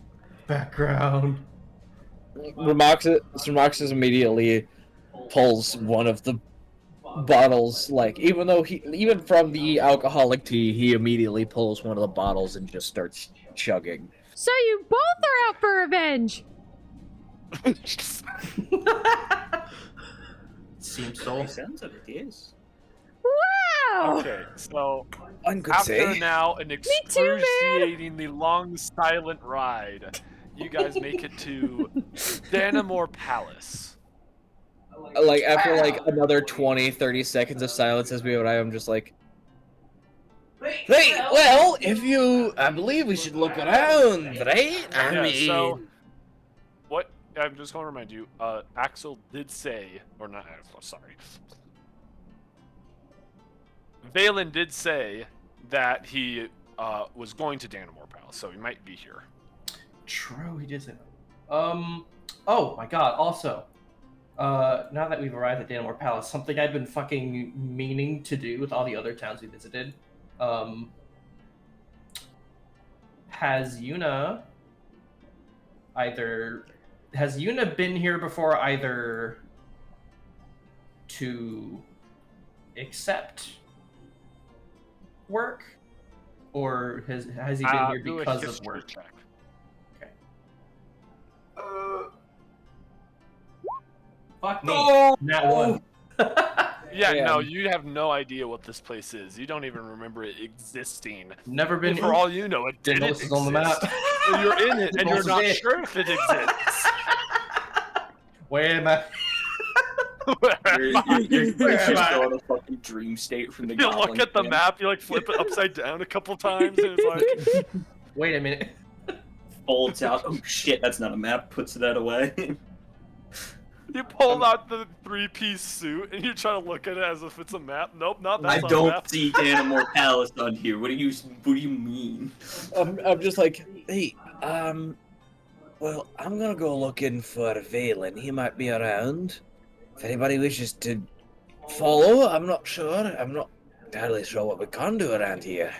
Speaker 3: Background.
Speaker 4: Ramoxis immediately pulls one of the bottles, like, even from the alcoholic tea, he immediately pulls one of the bottles and just starts chugging.
Speaker 2: so you both are out for revenge.
Speaker 3: Seems so.
Speaker 1: Sounds like it is.
Speaker 2: Wow.
Speaker 5: Okay, so
Speaker 6: One could
Speaker 5: after
Speaker 6: say.
Speaker 5: now an
Speaker 2: too, man.
Speaker 5: excruciatingly long silent ride, you guys make it to Danamore Palace.
Speaker 4: Like, after, like, another 20-30 seconds of silence as we I'm just like,
Speaker 6: Right, well, I believe we should look around, right?
Speaker 5: Yeah, so what I'm just going to remind you, Axel did say, or not Axel, sorry. Valen did say that he was going to Danamore Palace, so he might be here.
Speaker 3: True, he did say that. Oh my god, also, now that we've arrived at Danamore Palace, something I've been fucking meaning to do with all the other towns we visited, has Yuna been here before either to accept work, or has he been here
Speaker 5: Do a
Speaker 3: because of
Speaker 5: history
Speaker 3: work?
Speaker 5: check.
Speaker 3: Fuck me.
Speaker 5: Oh!
Speaker 3: Not one.
Speaker 5: Yeah,
Speaker 4: Yeah.
Speaker 5: no, you have no idea what this place is. You don't even remember it existing.
Speaker 3: Never been
Speaker 5: For all you know, it
Speaker 3: Didn't know
Speaker 5: didn't
Speaker 3: this was on the map.
Speaker 5: exist. You're in it, and you're
Speaker 3: Also
Speaker 5: not
Speaker 3: did.
Speaker 5: sure if it exists.
Speaker 3: Where am I?
Speaker 1: You're
Speaker 3: Where am
Speaker 1: just
Speaker 3: I?
Speaker 1: going a fucking dream state from the
Speaker 5: You look
Speaker 1: Goblin
Speaker 5: at the
Speaker 1: Camp.
Speaker 5: map, you like flip it upside down a couple times, and it's like,
Speaker 3: Wait a minute.
Speaker 1: Folds out. Oh shit, that's not a map. Puts that away.
Speaker 5: you pull out the three-piece suit, and you try to look at it as if it's a map. Nope, not
Speaker 1: I
Speaker 5: that's not a
Speaker 1: don't
Speaker 5: map.
Speaker 1: see Danamore Palace on here. What do you mean?
Speaker 4: I'm just like,
Speaker 6: Hey, well, I'm gonna go looking for Valen. He might be around. If anybody wishes to follow, I'm not sure. I'm not entirely sure what we can do around here.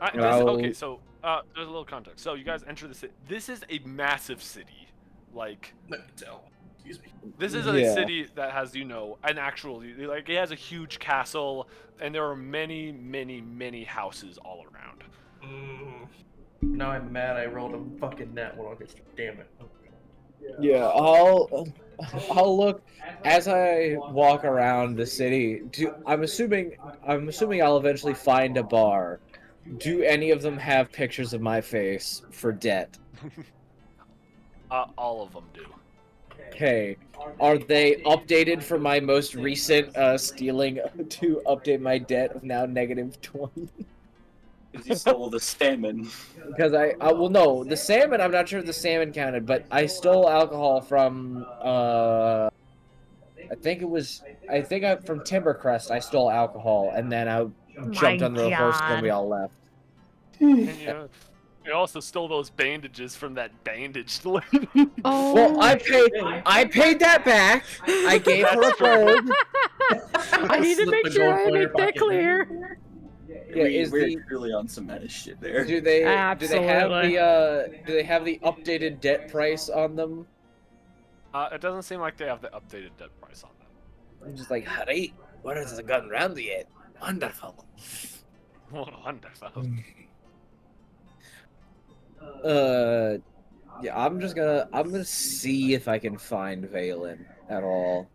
Speaker 5: Okay, so there's a little context. So you guys enter the city. This is a massive city. Like,
Speaker 3: Let me tell. Excuse me.
Speaker 5: this is a
Speaker 4: Yeah.
Speaker 5: city that has, an actual, like, it has a huge castle, and there are many, many, many houses all around.
Speaker 3: Now I'm mad I rolled a fucking net one on this. Damn it.
Speaker 4: yeah, I'll look as I walk around the city. I'm assuming I'll eventually find a bar. Do any of them have pictures of my face for debt?
Speaker 5: All of them do.
Speaker 4: Okay. Are they updated from my most recent stealing to update my debt of now -20?
Speaker 1: Because he stole the salmon.
Speaker 4: Because well, no, the salmon, I'm not sure if the salmon counted, but I stole alcohol from I think from Timbercrest I stole alcohol, and then I jumped on the horse and then we all left.
Speaker 5: And you also stole those bandages from that bandaged lady.
Speaker 2: Oh.
Speaker 4: Well, I paid that back. I gave her a robe.
Speaker 2: I need to
Speaker 3: Slip
Speaker 2: make
Speaker 3: the
Speaker 2: sure
Speaker 3: gold
Speaker 2: I
Speaker 3: coin in
Speaker 2: make
Speaker 3: your
Speaker 2: that
Speaker 3: pocket.
Speaker 2: clear.
Speaker 4: Yeah,
Speaker 1: We're really on some meta shit there.
Speaker 4: do they have
Speaker 2: Absolutely.
Speaker 4: the updated debt price on them?
Speaker 5: It doesn't seem like they have the updated dead price on them.
Speaker 4: I'm just like,
Speaker 6: Hurry, where has it gotten round yet? Wonderful.
Speaker 5: Wonderful.
Speaker 4: yeah, I'm gonna see if I can find Valen at all.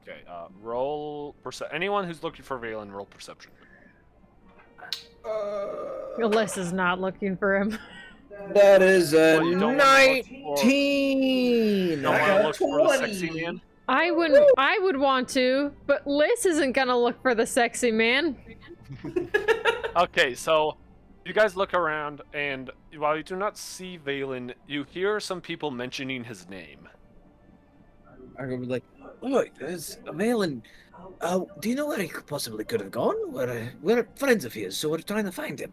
Speaker 5: Okay, roll anyone who's looking for Valen, roll perception.
Speaker 2: Les is not looking for him.
Speaker 6: That is a
Speaker 5: Well, you don't wanna look for-
Speaker 6: 19!
Speaker 5: You don't want to look for the sexy man?
Speaker 2: I would want to, but Liz isn't gonna look for the sexy man.
Speaker 5: Okay, so you guys look around, and while you do not see Valen, you hear some people mentioning his name.
Speaker 6: I'm gonna be like, oh, there's Valen. Do you know where he possibly could have gone? We're friends of his, so we're trying to find him.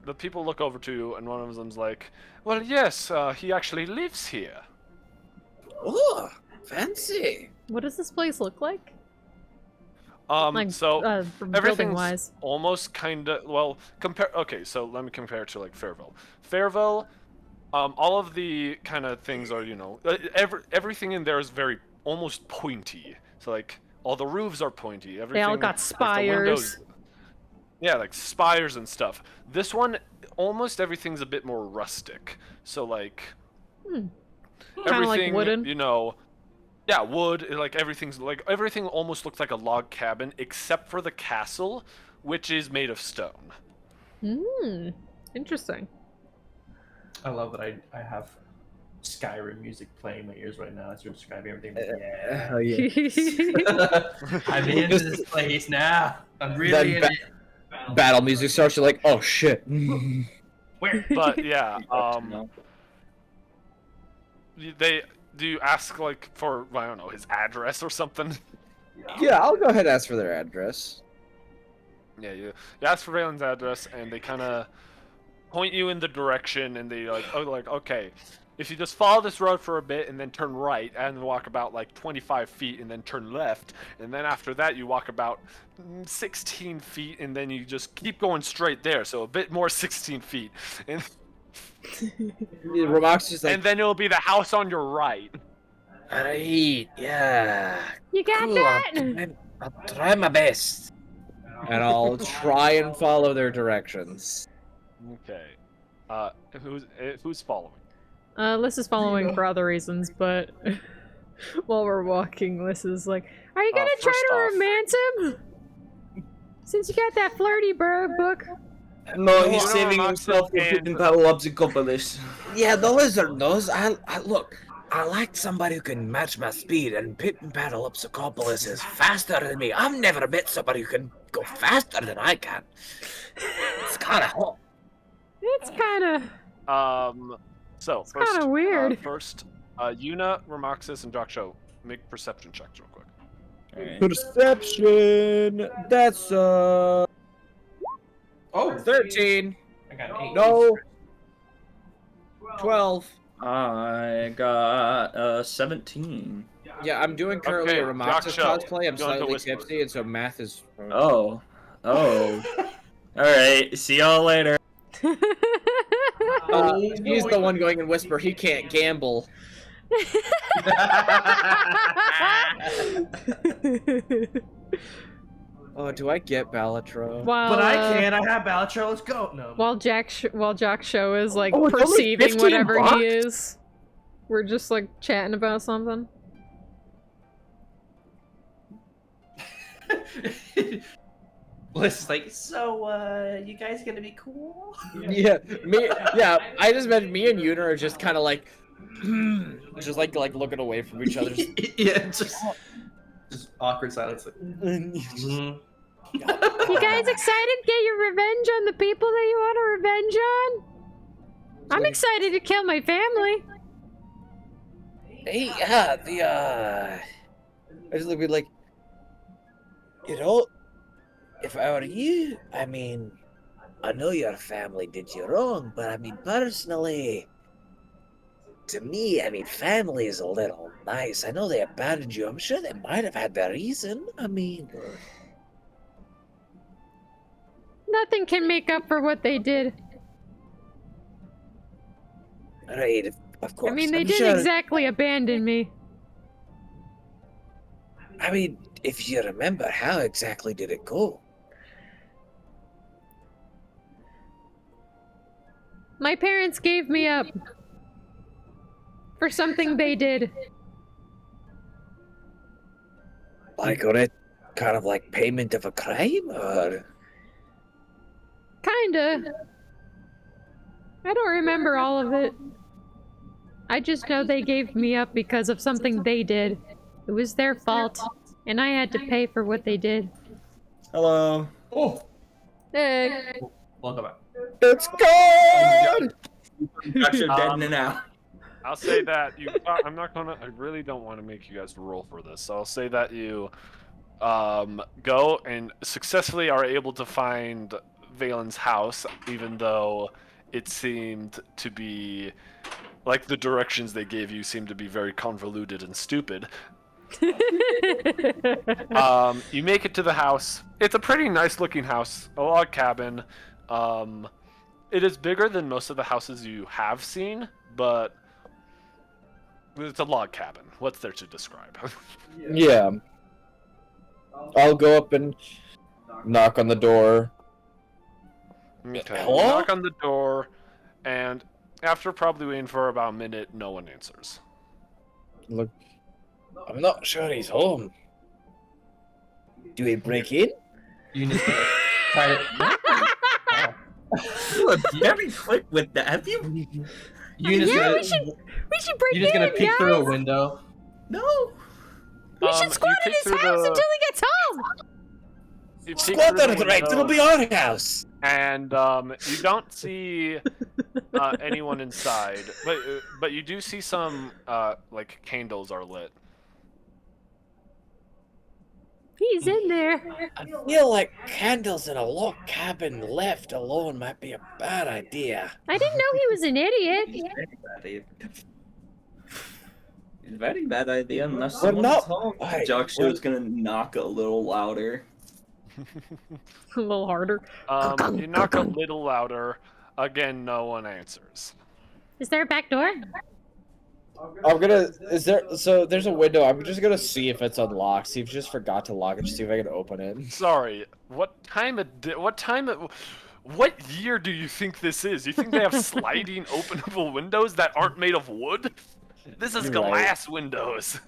Speaker 5: The people look over to you, and one of them's like, well, yes, he actually lives here.
Speaker 6: Oh, fancy.
Speaker 2: What does this place look like?
Speaker 5: So
Speaker 2: From building
Speaker 5: everything's
Speaker 2: wise.
Speaker 5: almost kind of well compare. Okay, so let me compare it to like Fairville. Fairville, all of the kind of things are everything in there is very almost pointy. So like all the roofs are pointy. Everything,
Speaker 2: They all got
Speaker 5: like, the
Speaker 2: spires.
Speaker 5: windows, yeah, like spires and stuff. This one, almost everything's a bit more rustic. So like
Speaker 2: Kind of
Speaker 5: everything,
Speaker 2: like wooden.
Speaker 5: Yeah, wood. Everything almost looks like a log cabin, except for the castle, which is made of stone.
Speaker 2: Interesting.
Speaker 3: I love that I have Skyrim music playing in my ears right now as you're describing everything. Yeah.
Speaker 4: Hell yeah.
Speaker 3: I'm into this place now. I'm really in it.
Speaker 4: Battle music starts. You're like, oh shit.
Speaker 3: Where?
Speaker 5: But yeah, do you ask like for I don't know his address or something?
Speaker 4: Yeah, I'll go ahead and ask for their address.
Speaker 5: Yeah, you ask for Valen's address, and they kind of point you in the direction, and they okay, if you just follow this road for a bit and then turn right and walk about like 25 feet and then turn left, and then after that you walk about 16 feet and then you just keep going straight there, so a bit more 16 feet, and
Speaker 4: Ramox is like,
Speaker 5: and then it'll be the house on your right.
Speaker 6: Alright, yeah.
Speaker 2: You got
Speaker 6: Cool,
Speaker 2: that?
Speaker 6: I'll try my best.
Speaker 4: and I'll try and follow their directions.
Speaker 5: Okay. Who's following?
Speaker 2: Liz is following for other reasons, but while we're walking, Liz is like, "Are you gonna try
Speaker 5: first
Speaker 2: to
Speaker 5: off-
Speaker 2: romance him? Since you got that flirty book."
Speaker 1: No, he's
Speaker 5: no,
Speaker 1: saving
Speaker 5: I'm
Speaker 1: himself for
Speaker 5: saying-
Speaker 1: putting battle ups and couples.
Speaker 6: Yeah, the lizard knows. I look. I like somebody who can match my speed, and Pit and Paddle up Socopolis is faster than me. I've never met somebody who can go faster than I can. It's kind of hot.
Speaker 2: It's kind of
Speaker 5: So
Speaker 2: kinda
Speaker 5: first,
Speaker 2: weird.
Speaker 5: First, Yuna, Ramoxis, and Joksho, make perception checks real quick.
Speaker 4: Perception. That's
Speaker 3: Oh,
Speaker 4: 13.
Speaker 3: I got an 8.
Speaker 4: No. 12.
Speaker 1: I got 17.
Speaker 4: Yeah, I'm doing currently
Speaker 5: Okay,
Speaker 4: a Ramoxis
Speaker 5: Joksho,
Speaker 4: cosplay. I'm
Speaker 5: go into
Speaker 4: slightly
Speaker 5: Whisper.
Speaker 4: tipsy, and so math is.
Speaker 1: Oh. Alright, see y'all later.
Speaker 4: He's the one going in whisper. He can't gamble. Oh, do I get Balatro?
Speaker 2: while
Speaker 3: But I can. I have Balatro. Let's go. No.
Speaker 2: while Jack Show is like
Speaker 4: Oh, it's only
Speaker 2: perceiving
Speaker 4: 15
Speaker 2: whatever
Speaker 4: bucks?
Speaker 2: he is. We're just like chatting about something.
Speaker 3: Liz is like, so, you guys gonna be cool?
Speaker 4: Yeah, I just meant me and Yuna are just kind of like, just like looking away from each other.
Speaker 3: Yeah, just awkward silence. Like,
Speaker 2: You guys excited to get your revenge on the people that you want to revenge on? I'm excited to kill my family.
Speaker 6: Hey, I just look at like, if I were you, I mean, I know your family did you wrong, but I mean, personally, to me, I mean, family is a little nice. I know they abandoned you. I'm sure they might have had their reason. I mean,
Speaker 2: Nothing can make up for what they did.
Speaker 6: right, of course.
Speaker 2: I mean, they
Speaker 6: I'm
Speaker 2: didn't
Speaker 6: sure-
Speaker 2: exactly abandon me.
Speaker 6: I mean, if you remember, how exactly did it go?
Speaker 2: My parents gave me up for something they did.
Speaker 6: Like, on it, kind of like payment of a crime, or?
Speaker 2: Kinda. I don't remember all of it. I just know they gave me up because of something they did. It was their fault, and I had to pay for what they did.
Speaker 1: Hello.
Speaker 3: oh,
Speaker 2: Hey.
Speaker 3: welcome back.
Speaker 4: It's gone.
Speaker 1: Actually, dead now.
Speaker 5: I'll say that you. I'm not gonna. I really don't want to make you guys roll for this. So I'll say that you go and successfully are able to find Valen's house, even though it seemed to be Like the directions they gave you seem to be very convoluted and stupid. You make it to the house. It's a pretty nice looking house, a log cabin. It is bigger than most of the houses you have seen, but it's a log cabin. What's there to describe?
Speaker 4: Yeah. I'll go up and knock on the door.
Speaker 5: Okay.
Speaker 4: Hello?
Speaker 5: You knock on the door, and after probably waiting for about a minute, no one answers.
Speaker 4: Look, I'm not sure he's home. Do we break in?
Speaker 3: Eunice gonna try to. Oh.
Speaker 1: You are very quick with that. Have you?
Speaker 3: Eunice
Speaker 2: Yeah,
Speaker 3: gonna,
Speaker 2: we should break
Speaker 3: Eunice
Speaker 2: in,
Speaker 3: gonna peek
Speaker 2: guys.
Speaker 3: through a window.
Speaker 1: No.
Speaker 2: We should squat
Speaker 5: you
Speaker 2: in
Speaker 5: peek
Speaker 2: his
Speaker 5: through
Speaker 2: house
Speaker 5: the-
Speaker 2: until he gets home.
Speaker 5: you peek
Speaker 4: Squat
Speaker 5: through the
Speaker 4: that right, it'll
Speaker 5: window,
Speaker 4: be our house.
Speaker 5: and you don't see anyone inside, but you do see some like candles are lit.
Speaker 2: He's in there.
Speaker 4: I feel like candles in a log cabin left alone might be a bad idea.
Speaker 2: I didn't know he was an idiot.
Speaker 1: Very bad idea unless
Speaker 4: We're
Speaker 1: someone's
Speaker 4: not-
Speaker 1: home.
Speaker 4: Hey,
Speaker 1: Joshua gonna knock a little louder.
Speaker 2: A little harder.
Speaker 5: You knock a little louder. Again, no one answers.
Speaker 2: Is there a back door?
Speaker 4: I'm gonna. Is there? So there's a window. I'm just gonna see if it's unlocked. See if you just forgot to lock it. Just see if I can open it.
Speaker 5: Sorry. What year do you think this is? You think they have sliding openable windows that aren't made of wood? This is
Speaker 4: You're right.
Speaker 5: glass windows.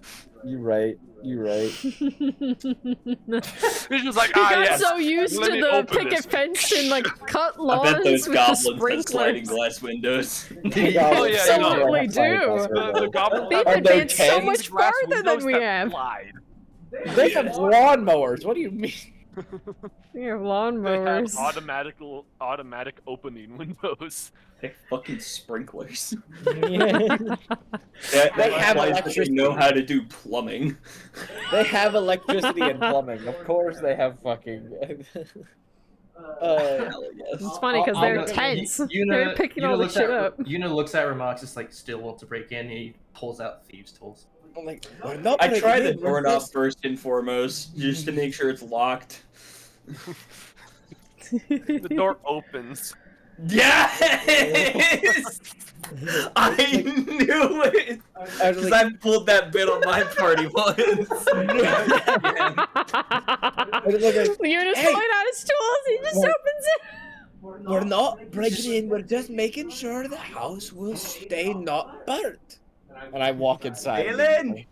Speaker 4: You're right. You're right.
Speaker 5: It's just like,
Speaker 2: He
Speaker 5: ah,
Speaker 2: got
Speaker 5: yes.
Speaker 2: so used
Speaker 5: Let
Speaker 2: to
Speaker 5: me
Speaker 2: the
Speaker 5: open
Speaker 2: picket
Speaker 5: this.
Speaker 2: fence and like cut
Speaker 1: I
Speaker 2: lawns
Speaker 1: bet those
Speaker 2: with the
Speaker 1: goblins have sliding
Speaker 2: sprinklers.
Speaker 1: glass windows.
Speaker 5: Oh, yeah,
Speaker 2: Absolutely do.
Speaker 5: The goblins
Speaker 2: They've
Speaker 5: have
Speaker 2: advanced so
Speaker 4: tens?
Speaker 2: much
Speaker 5: glass
Speaker 2: farther than
Speaker 5: windows
Speaker 2: we
Speaker 5: that
Speaker 2: have.
Speaker 5: slide.
Speaker 4: They have lawnmowers. What do you mean?
Speaker 2: We have
Speaker 5: They have
Speaker 2: lawnmowers.
Speaker 5: automatic opening windows.
Speaker 1: They're fucking sprinklers.
Speaker 4: They
Speaker 1: They
Speaker 4: have electricity.
Speaker 1: know how to do plumbing.
Speaker 4: They have electricity and plumbing. Of course, they have fucking.
Speaker 1: Hell yes.
Speaker 2: It's funny because they're
Speaker 3: I'll-
Speaker 2: tense.
Speaker 3: Yuna-
Speaker 2: They're picking
Speaker 3: Yuna
Speaker 2: all the
Speaker 3: looks
Speaker 2: shit
Speaker 3: at,
Speaker 2: up.
Speaker 3: Yuna looks at Remarks, just like still wants to break in. And he pulls out thieves' tools.
Speaker 4: I'm like, we're not
Speaker 1: I
Speaker 4: breaking
Speaker 1: try the
Speaker 4: in, we're
Speaker 1: doorknob
Speaker 4: just-
Speaker 1: first and foremost, just to make sure it's locked.
Speaker 5: The door opens.
Speaker 1: Yes! I knew it!
Speaker 4: I was
Speaker 1: Because
Speaker 4: like,
Speaker 1: I pulled that bit on my party once.
Speaker 4: I was like,
Speaker 2: Eunice
Speaker 4: Hey.
Speaker 2: pulling out his tools. He just
Speaker 4: What?
Speaker 2: opens it.
Speaker 4: we're not breaking in. We're just making sure the house will stay not burnt. And I walk inside.
Speaker 1: Alan!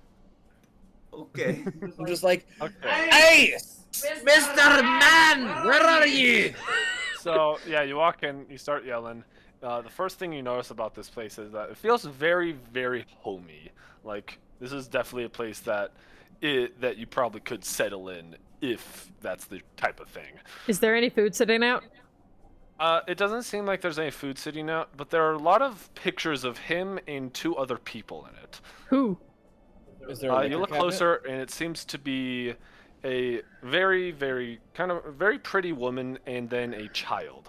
Speaker 1: Okay.
Speaker 4: I'm just like,
Speaker 5: Okay.
Speaker 6: Hey, Mr. Man, where are you?
Speaker 5: So yeah, you walk in, you start yelling. The first thing you notice about this place is that it feels very, very homey. Like this is definitely a place that you probably could settle in if that's the type of thing.
Speaker 2: Is there any food sitting out?
Speaker 5: It doesn't seem like there's any food sitting out, but there are a lot of pictures of him and two other people in it.
Speaker 2: Who?
Speaker 4: is there a liquor
Speaker 5: You look
Speaker 4: cabinet?
Speaker 5: closer, and it seems to be a very, very very pretty woman and then a child.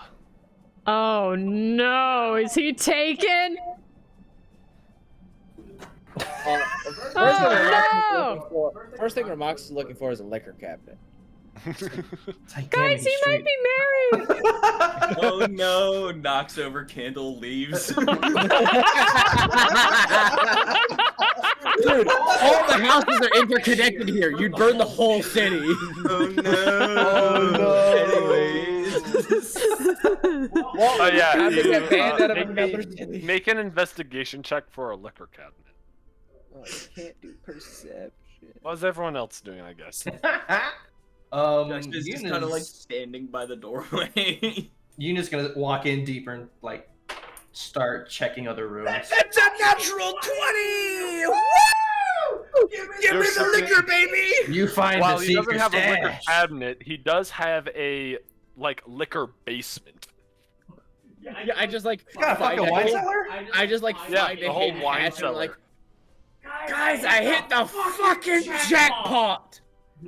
Speaker 2: Oh no! Is he taken?
Speaker 4: First thing Remarks is looking for is a liquor cabinet.
Speaker 3: It's like,
Speaker 2: Guys, he might be married.
Speaker 1: Oh no, knocks over candle, leaves.
Speaker 4: Dude, all the houses are interconnected here. You'd burn the whole city.
Speaker 1: Oh no. Anyways.
Speaker 4: Well,
Speaker 5: Yeah,
Speaker 4: time to get banned out of
Speaker 5: make,
Speaker 4: another city.
Speaker 5: make an investigation check for a liquor cabinet.
Speaker 4: Oh, I can't do perception.
Speaker 5: What's everyone else doing, I guess?
Speaker 1: Josh is just kind of like
Speaker 3: Yuna's,
Speaker 1: standing by the doorway.
Speaker 3: Yuna's gonna walk in deeper and like start checking other rooms.
Speaker 6: That's a natural 20! Woo! Give me the
Speaker 5: There's
Speaker 6: liquor, baby!
Speaker 3: You find
Speaker 5: While
Speaker 3: the
Speaker 5: he doesn't
Speaker 3: secret
Speaker 5: have a liquor
Speaker 3: stash.
Speaker 5: cabinet, he does have a liquor basement.
Speaker 4: Yeah, I just like
Speaker 7: Got a
Speaker 4: find
Speaker 7: fucking
Speaker 4: a
Speaker 7: wine
Speaker 4: hidden-
Speaker 7: cellar?
Speaker 4: I just like
Speaker 5: Yeah,
Speaker 4: find
Speaker 5: the
Speaker 4: a
Speaker 5: whole
Speaker 4: hidden
Speaker 5: wine
Speaker 4: hatch and I'm
Speaker 5: cellar.
Speaker 4: like, guys, I hit the fucking jackpot.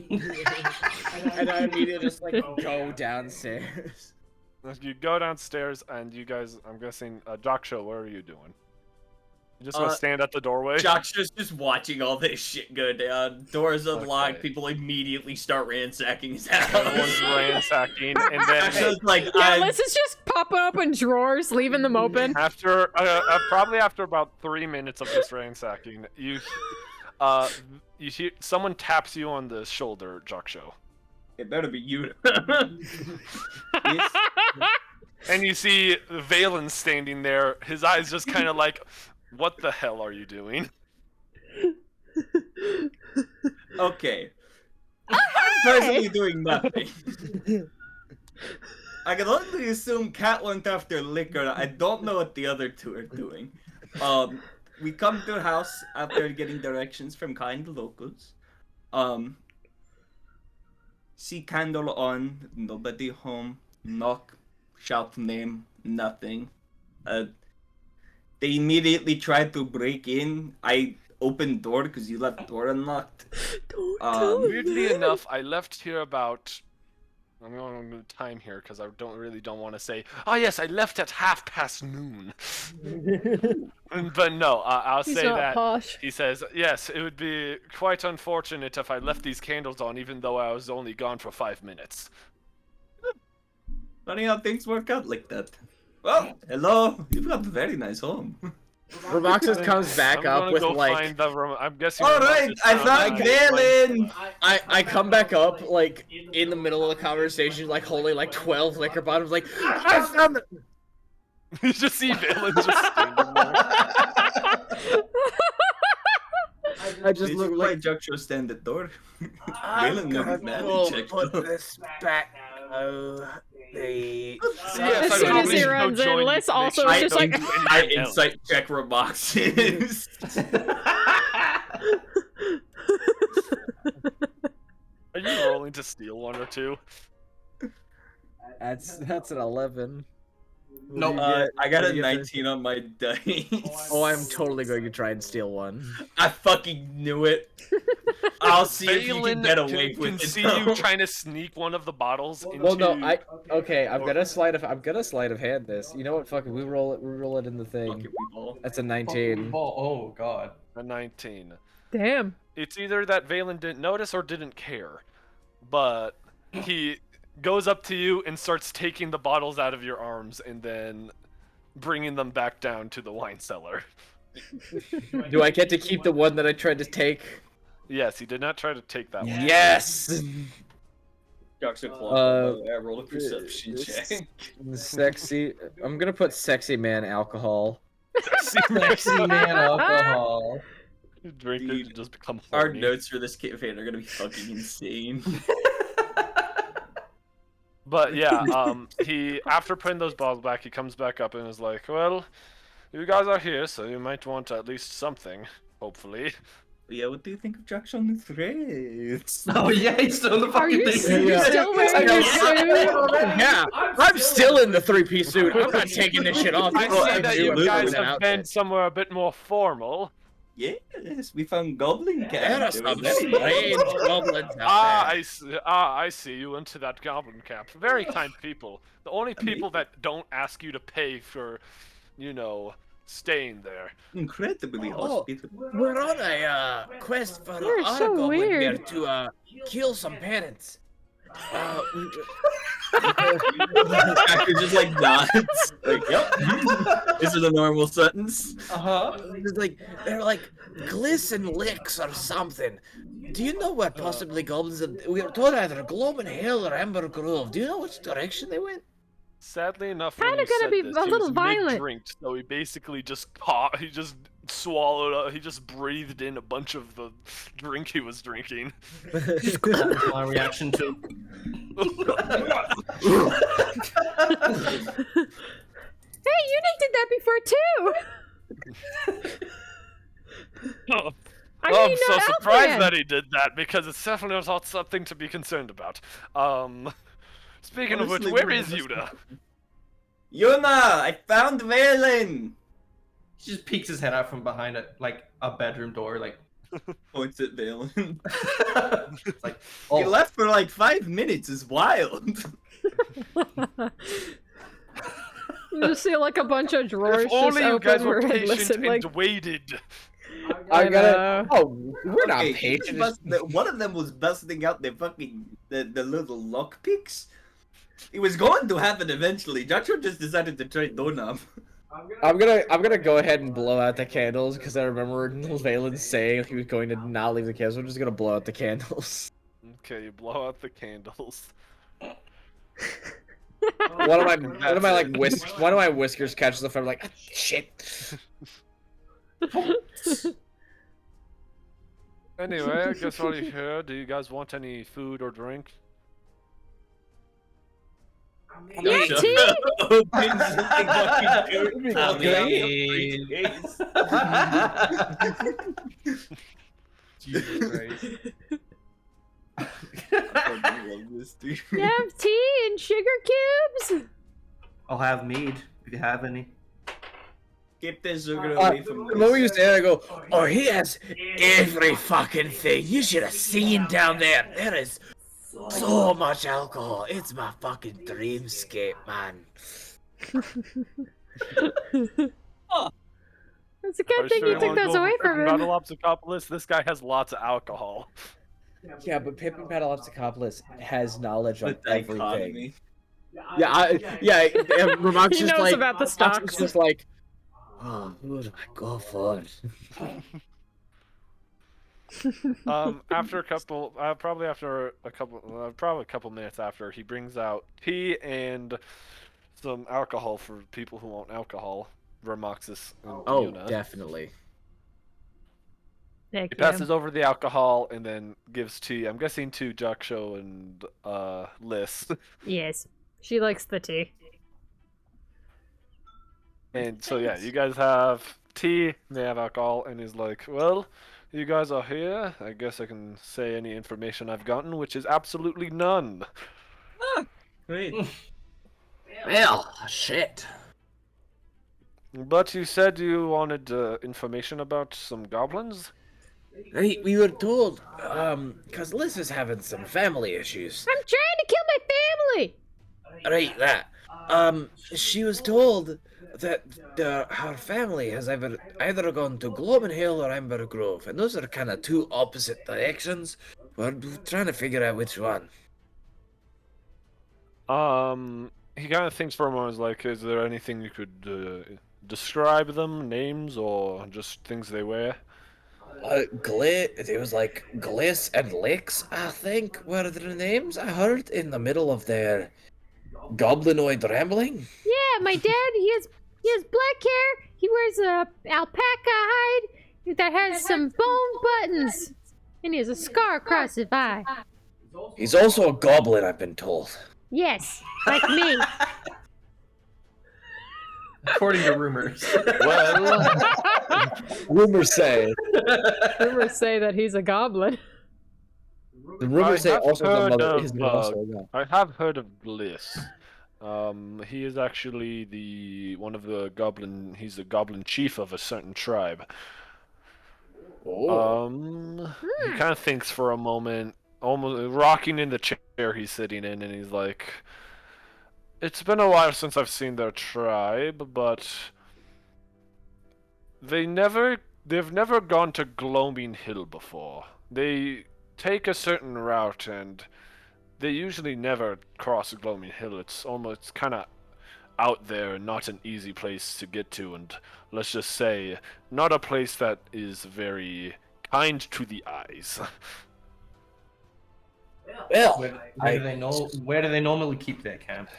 Speaker 4: And I immediately just like go downstairs.
Speaker 5: You go downstairs, and you guys, I'm guessing, Doc Show, what are you doing? You just gonna stand at the doorway?
Speaker 1: Jock's just watching all this shit go down. Doors unlocked.
Speaker 5: Okay.
Speaker 1: People immediately start ransacking his house.
Speaker 5: Everyone's ransacking, and then
Speaker 1: Jock's like,
Speaker 2: Yeah, Liz is just popping open drawers, leaving them open.
Speaker 5: after probably after about 3 minutes of this ransacking, you hear someone taps you on the shoulder, Jockshow.
Speaker 1: It better be you.
Speaker 5: And you see Valen standing there, his eyes just kind of like, what the hell are you doing?
Speaker 1: Okay. I'm personally doing nothing. I can only assume Cat went after liquor. I don't know what the other two are doing. We come to the house after getting directions from kind locals. See candle on, nobody home, knock, shout name, nothing. They immediately tried to break in. I opened door because you left door unlocked.
Speaker 5: Weirdly enough, I left here about. I'm going to time here because I don't want to say. Oh yes, I left at noon. But no, I'll
Speaker 2: He's
Speaker 5: say
Speaker 2: not
Speaker 5: that.
Speaker 2: posh.
Speaker 5: He says, yes, it would be quite unfortunate if I left these candles on, even though I was only gone for 5 minutes.
Speaker 1: Funny how things work out like that. Well, hello. You've got a very nice home.
Speaker 4: Roboxus comes back
Speaker 5: I'm
Speaker 4: up
Speaker 5: gonna
Speaker 4: with
Speaker 5: go
Speaker 4: like.
Speaker 5: find the I'm guessing.
Speaker 1: All right,
Speaker 5: Roboxus
Speaker 1: I
Speaker 5: found
Speaker 1: found
Speaker 5: the-
Speaker 1: Valen.
Speaker 4: I come back up like in the middle of the conversation, like holding like 12 liquor bottles, like I found the.
Speaker 5: You just see Valen just standing there.
Speaker 4: I just
Speaker 1: This
Speaker 4: look
Speaker 1: is why
Speaker 4: like.
Speaker 1: Juxo stand at door.
Speaker 6: I'm
Speaker 1: Valen never
Speaker 6: gonna
Speaker 1: man
Speaker 6: go
Speaker 1: checked.
Speaker 6: put this back. They.
Speaker 5: Yes,
Speaker 2: As
Speaker 5: I
Speaker 2: soon as
Speaker 5: probably
Speaker 2: he
Speaker 5: should go
Speaker 2: runs in,
Speaker 5: join you
Speaker 2: Liz
Speaker 5: to make
Speaker 2: also
Speaker 5: sure
Speaker 2: is
Speaker 5: I
Speaker 2: just
Speaker 5: don't
Speaker 2: like,
Speaker 5: do
Speaker 1: I
Speaker 5: anything else.
Speaker 1: insight check Roboxes.
Speaker 5: Are you rolling to steal one or two?
Speaker 4: That's an 11.
Speaker 3: Nope.
Speaker 1: I got
Speaker 4: What
Speaker 1: a
Speaker 4: do you get
Speaker 1: 19 on my dice.
Speaker 4: Oh, I'm totally going to try and steal one.
Speaker 1: I fucking knew it. I'll see if you can
Speaker 5: Valen
Speaker 1: get away
Speaker 5: can
Speaker 1: with it.
Speaker 5: see
Speaker 1: though.
Speaker 5: you trying to sneak one of the bottles into.
Speaker 4: Well, no, I'm gonna sleight of hand this. You know what? Fuck it. We roll it in the
Speaker 1: Fuck
Speaker 4: thing.
Speaker 1: it, we all.
Speaker 4: That's a 19.
Speaker 3: Oh god.
Speaker 5: A 19.
Speaker 2: damn.
Speaker 5: It's either that Valen didn't notice or didn't care, but he goes up to you and starts taking the bottles out of your arms and then bringing them back down to the wine cellar.
Speaker 4: Do I get to keep the one that I tried to take?
Speaker 5: Yes, he did not try to take that one.
Speaker 4: Yes.
Speaker 1: Roll a perception check.
Speaker 4: Sexy. I'm gonna put sexy man alcohol.
Speaker 3: Sexy man alcohol.
Speaker 5: You drink it
Speaker 1: Dude,
Speaker 5: and just become
Speaker 1: Our
Speaker 5: horny.
Speaker 1: notes for this campaign are gonna be fucking insane.
Speaker 5: But yeah, he after putting those bottles back, he comes back up and is like, "Well, you guys are here, so you might want at least something, hopefully."
Speaker 1: Yeah, what do you think of Jackson the Threads?
Speaker 3: Oh yeah, he's still in the
Speaker 2: Are
Speaker 3: fucking
Speaker 2: you
Speaker 3: thing.
Speaker 2: still wearing your suit?
Speaker 4: Yeah, I'm still in the 3-piece suit. I'm not taking this shit off.
Speaker 5: I
Speaker 1: Oh,
Speaker 5: see that you
Speaker 1: absolutely.
Speaker 5: guys
Speaker 4: That
Speaker 5: have been
Speaker 4: outfit.
Speaker 5: somewhere a bit more formal.
Speaker 1: Yes, we found Goblin Cat.
Speaker 4: There are some
Speaker 1: Very
Speaker 4: strange goblins out
Speaker 5: I see. You went to that goblin camp. Very kind people. The only people that don't ask you to pay for, staying there.
Speaker 1: incredibly
Speaker 6: Oh,
Speaker 1: hospitable.
Speaker 6: we're on a quest for
Speaker 2: You're so
Speaker 6: Aragorn
Speaker 2: weird.
Speaker 6: here to kill some parents.
Speaker 1: Actor just like nods. Like, yep. This is a normal sentence.
Speaker 6: It's like they're like glisten licks or something. Do you know where possibly goblins? We were told either Gloaming Hill or Ember Grove. Do you know which direction they went?
Speaker 5: Sadly enough,
Speaker 2: Kinda
Speaker 5: when he
Speaker 2: gonna
Speaker 5: said
Speaker 2: be
Speaker 5: this,
Speaker 2: a
Speaker 5: he
Speaker 2: little
Speaker 5: was
Speaker 2: violent.
Speaker 5: mid-drink, so he basically just he just swallowed up, he just breathed in a bunch of the drink he was drinking.
Speaker 3: My reaction to.
Speaker 2: Hey, Unique did that before too.
Speaker 5: Oh,
Speaker 2: I
Speaker 5: I'm
Speaker 2: mean,
Speaker 5: so
Speaker 2: not
Speaker 5: surprised
Speaker 2: Elfman.
Speaker 5: that he did that because it's definitely not something to be concerned about. Speaking of which,
Speaker 1: Honestly,
Speaker 5: where
Speaker 1: we're
Speaker 5: is
Speaker 1: just-
Speaker 5: Yuda?
Speaker 1: Yuna, I found Valen!
Speaker 3: He just peeks his head out from behind it, like a bedroom door, like.
Speaker 1: Points at Valen.
Speaker 3: It's like,
Speaker 1: He
Speaker 3: oh,
Speaker 1: left for like 5 minutes, is wild.
Speaker 2: You see like a bunch of drawers
Speaker 5: If
Speaker 2: just
Speaker 5: only you
Speaker 2: open
Speaker 5: guys were
Speaker 2: where I
Speaker 5: patient
Speaker 2: listen,
Speaker 5: and
Speaker 2: like,
Speaker 5: waited.
Speaker 4: I gotta.
Speaker 2: know.
Speaker 4: Oh, we're not
Speaker 8: Okay,
Speaker 4: patient.
Speaker 8: one of them was busting out the little lock picks. It was going to happen eventually. Jacho just decided to try doorknob.
Speaker 4: I'm gonna go ahead and blow out the candles because I remember Valen saying he was going to not leave the candles. I'm just gonna blow out the candles.
Speaker 5: Okay, you blow out the candles.
Speaker 4: One of my whiskers catches the fire. I'm like, "Ah, shit."
Speaker 5: Anyway, I guess while you're here, do you guys want any food or drink?
Speaker 2: Yeah,
Speaker 8: Shut
Speaker 2: tea?
Speaker 8: up. Open something fucking good.
Speaker 4: I
Speaker 8: mean,
Speaker 3: Jesus Christ.
Speaker 2: You have tea and sugar cubes?
Speaker 3: I'll have mead if you have any.
Speaker 8: Keep the sugar away from
Speaker 4: The moment you say that, I go,
Speaker 6: Oh, he has every fucking thing. You should have seen down there. There is so much alcohol. It's my fucking dreamscape, man.
Speaker 2: It's a good thing you took those away from him.
Speaker 5: Metalops, this guy has lots of alcohol.
Speaker 4: yeah, but Pippin Patalopsicopoulos has knowledge on
Speaker 8: the
Speaker 4: everything.
Speaker 8: dichotomy.
Speaker 4: Yeah, Ramon's
Speaker 2: He
Speaker 4: just
Speaker 2: knows
Speaker 4: like,
Speaker 2: about the
Speaker 4: Ramon's
Speaker 2: stocks.
Speaker 4: just like, oh, who do I go for?
Speaker 5: After a couple, probably a couple minutes after, he brings out tea and some alcohol for people who want alcohol. Vermoxis and
Speaker 4: Oh,
Speaker 5: Fiona.
Speaker 4: definitely.
Speaker 2: Heck
Speaker 5: He
Speaker 2: yeah.
Speaker 5: passes over the alcohol and then gives tea. I'm guessing to Jaksho and Liz.
Speaker 2: Yes. She likes the tea.
Speaker 5: And so yeah, you guys have tea. They have alcohol, and he's like, "Well, you guys are here. I guess I can say any information I've gotten, which is absolutely none."
Speaker 8: Great.
Speaker 6: Well, shit.
Speaker 5: But you said you wanted information about some goblins?
Speaker 6: We were told, cause Liz is having some family issues.
Speaker 2: I'm trying to kill my family!
Speaker 6: Right, that. She was told that her family has either gone to Gloaming Hill or Amber Grove, and those are kind of two opposite directions. We're trying to figure out which one.
Speaker 5: He kind of thinks for a moment. Is like, is there anything you could describe them, names, or just things they wear?
Speaker 6: It was like Gliss and Licks, I think, were their names. I heard in the middle of their goblinoid rambling.
Speaker 2: Yeah, my dad, he has black hair. He wears a alpaca hide that has some bone buttons. And he has a scar across his eye.
Speaker 6: He's also a goblin, I've been told.
Speaker 2: Yes, like me.
Speaker 3: According to rumors.
Speaker 5: Well,
Speaker 4: Rumors say.
Speaker 2: Rumors say that he's a goblin.
Speaker 4: The rumors say
Speaker 5: have
Speaker 4: also the
Speaker 5: heard
Speaker 4: mother
Speaker 5: of,
Speaker 4: is also a god.
Speaker 5: I have heard of Bliss. He is actually one of the goblin. He's the goblin chief of a certain tribe.
Speaker 4: Oh.
Speaker 5: He kind of thinks for a moment, almost rocking in the chair he's sitting in, and he's like, "It's been a while since I've seen their tribe, but they've never gone to Gloaming Hill before. They take a certain route, and they usually never cross Gloaming Hill. It's kind of out there and not an easy place to get to, and let's just say, not a place that is very kind to the eyes."
Speaker 6: Well,
Speaker 3: Where do they normally keep their camp?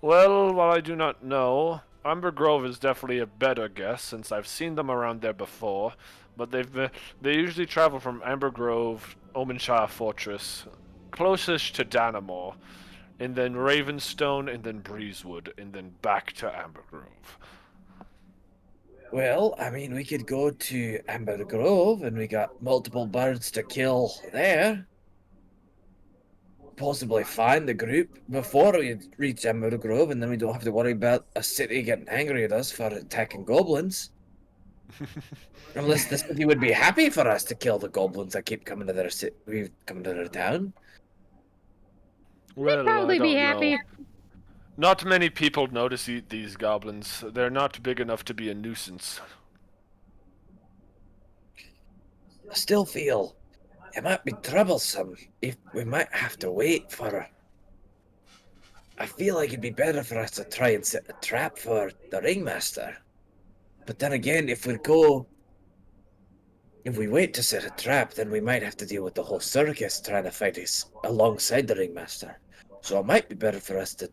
Speaker 5: Well, while I do not know, Amber Grove is definitely a better guess since I've seen them around there before. But they usually travel from Amber Grove, Omenshire Fortress, closest to Danamore, and then Ravenstone, and then Breezewood, and then back to Amber Grove.
Speaker 6: well, I mean, we could go to Amber Grove, and we got multiple birds to kill there. Possibly find the group before we reach Amber Grove, and then we don't have to worry about a city getting angry at us for attacking goblins. Unless the city would be happy for us to kill the goblins that keep coming to their city, we've come to their town.
Speaker 5: Well,
Speaker 2: Probably
Speaker 5: I
Speaker 2: be
Speaker 5: don't
Speaker 2: happy.
Speaker 5: know. Not many people notice these goblins. They're not big enough to be a nuisance.
Speaker 6: I still feel it might be troublesome if we might have to wait for. I feel like it'd be better for us to try and set a trap for the ringmaster. But then again, if we wait to set a trap, then we might have to deal with the whole circus trying to fight us alongside the ringmaster. So it might be better for us to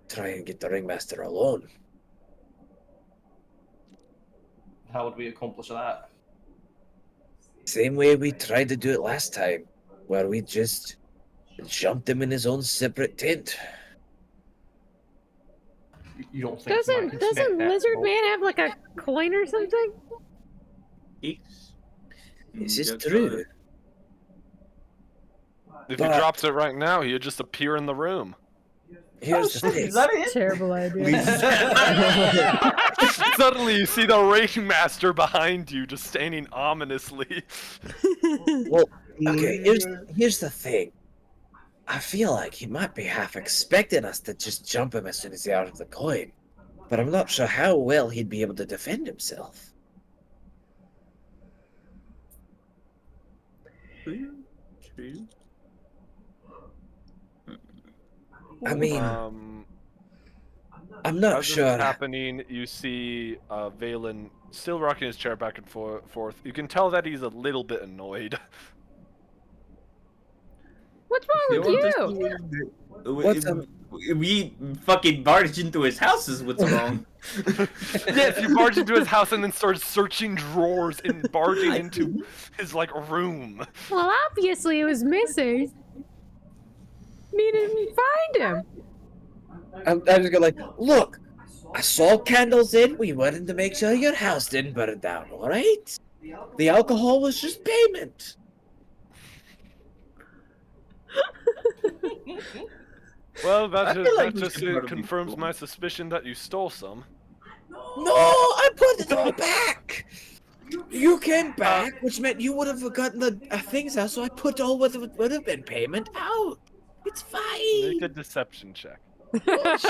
Speaker 6: try and get the ringmaster alone.
Speaker 3: How would we accomplish that?
Speaker 6: Same way we tried to do it last time, where we just jumped him in his own separate tent.
Speaker 3: You don't think we might
Speaker 2: Doesn't
Speaker 3: expect that
Speaker 2: Lizard
Speaker 3: to
Speaker 2: Man have like a coin or something?
Speaker 6: This is true.
Speaker 5: If
Speaker 6: But-
Speaker 5: he drops it right now, he'd just appear in the room.
Speaker 6: Here's the thing.
Speaker 7: Is that it?
Speaker 2: Terrible idea.
Speaker 5: Suddenly, you see the ringmaster behind you, just standing ominously.
Speaker 6: Well, okay, here's the thing. I feel like he might be half expecting us to just jump him as soon as he's out of the coin. But I'm not sure how well he'd be able to defend himself. I mean, I'm not
Speaker 5: As this
Speaker 6: sure.
Speaker 5: is happening, you see Valen still rocking his chair back and forth. You can tell that he's a little bit annoyed.
Speaker 2: What's wrong with you?
Speaker 6: What's
Speaker 8: We fucking barged into his house is what's wrong.
Speaker 5: Yes, you barge into his house and then start searching drawers and barging into his room.
Speaker 2: Well, obviously it was missing. Needed to find him.
Speaker 6: I'm just gonna look, I saw candles in, we wanted to make sure your house didn't burn down, alright? The alcohol was just payment.
Speaker 5: Well,
Speaker 8: I feel like
Speaker 5: that
Speaker 8: we
Speaker 5: just
Speaker 8: should probably
Speaker 5: confirms
Speaker 8: go.
Speaker 5: my suspicion that you stole some.
Speaker 6: No, I put it all back. You came back, which meant you would have gotten the things out, so I put all what would have been payment out. It's fine.
Speaker 5: Make a deception check.
Speaker 8: Josh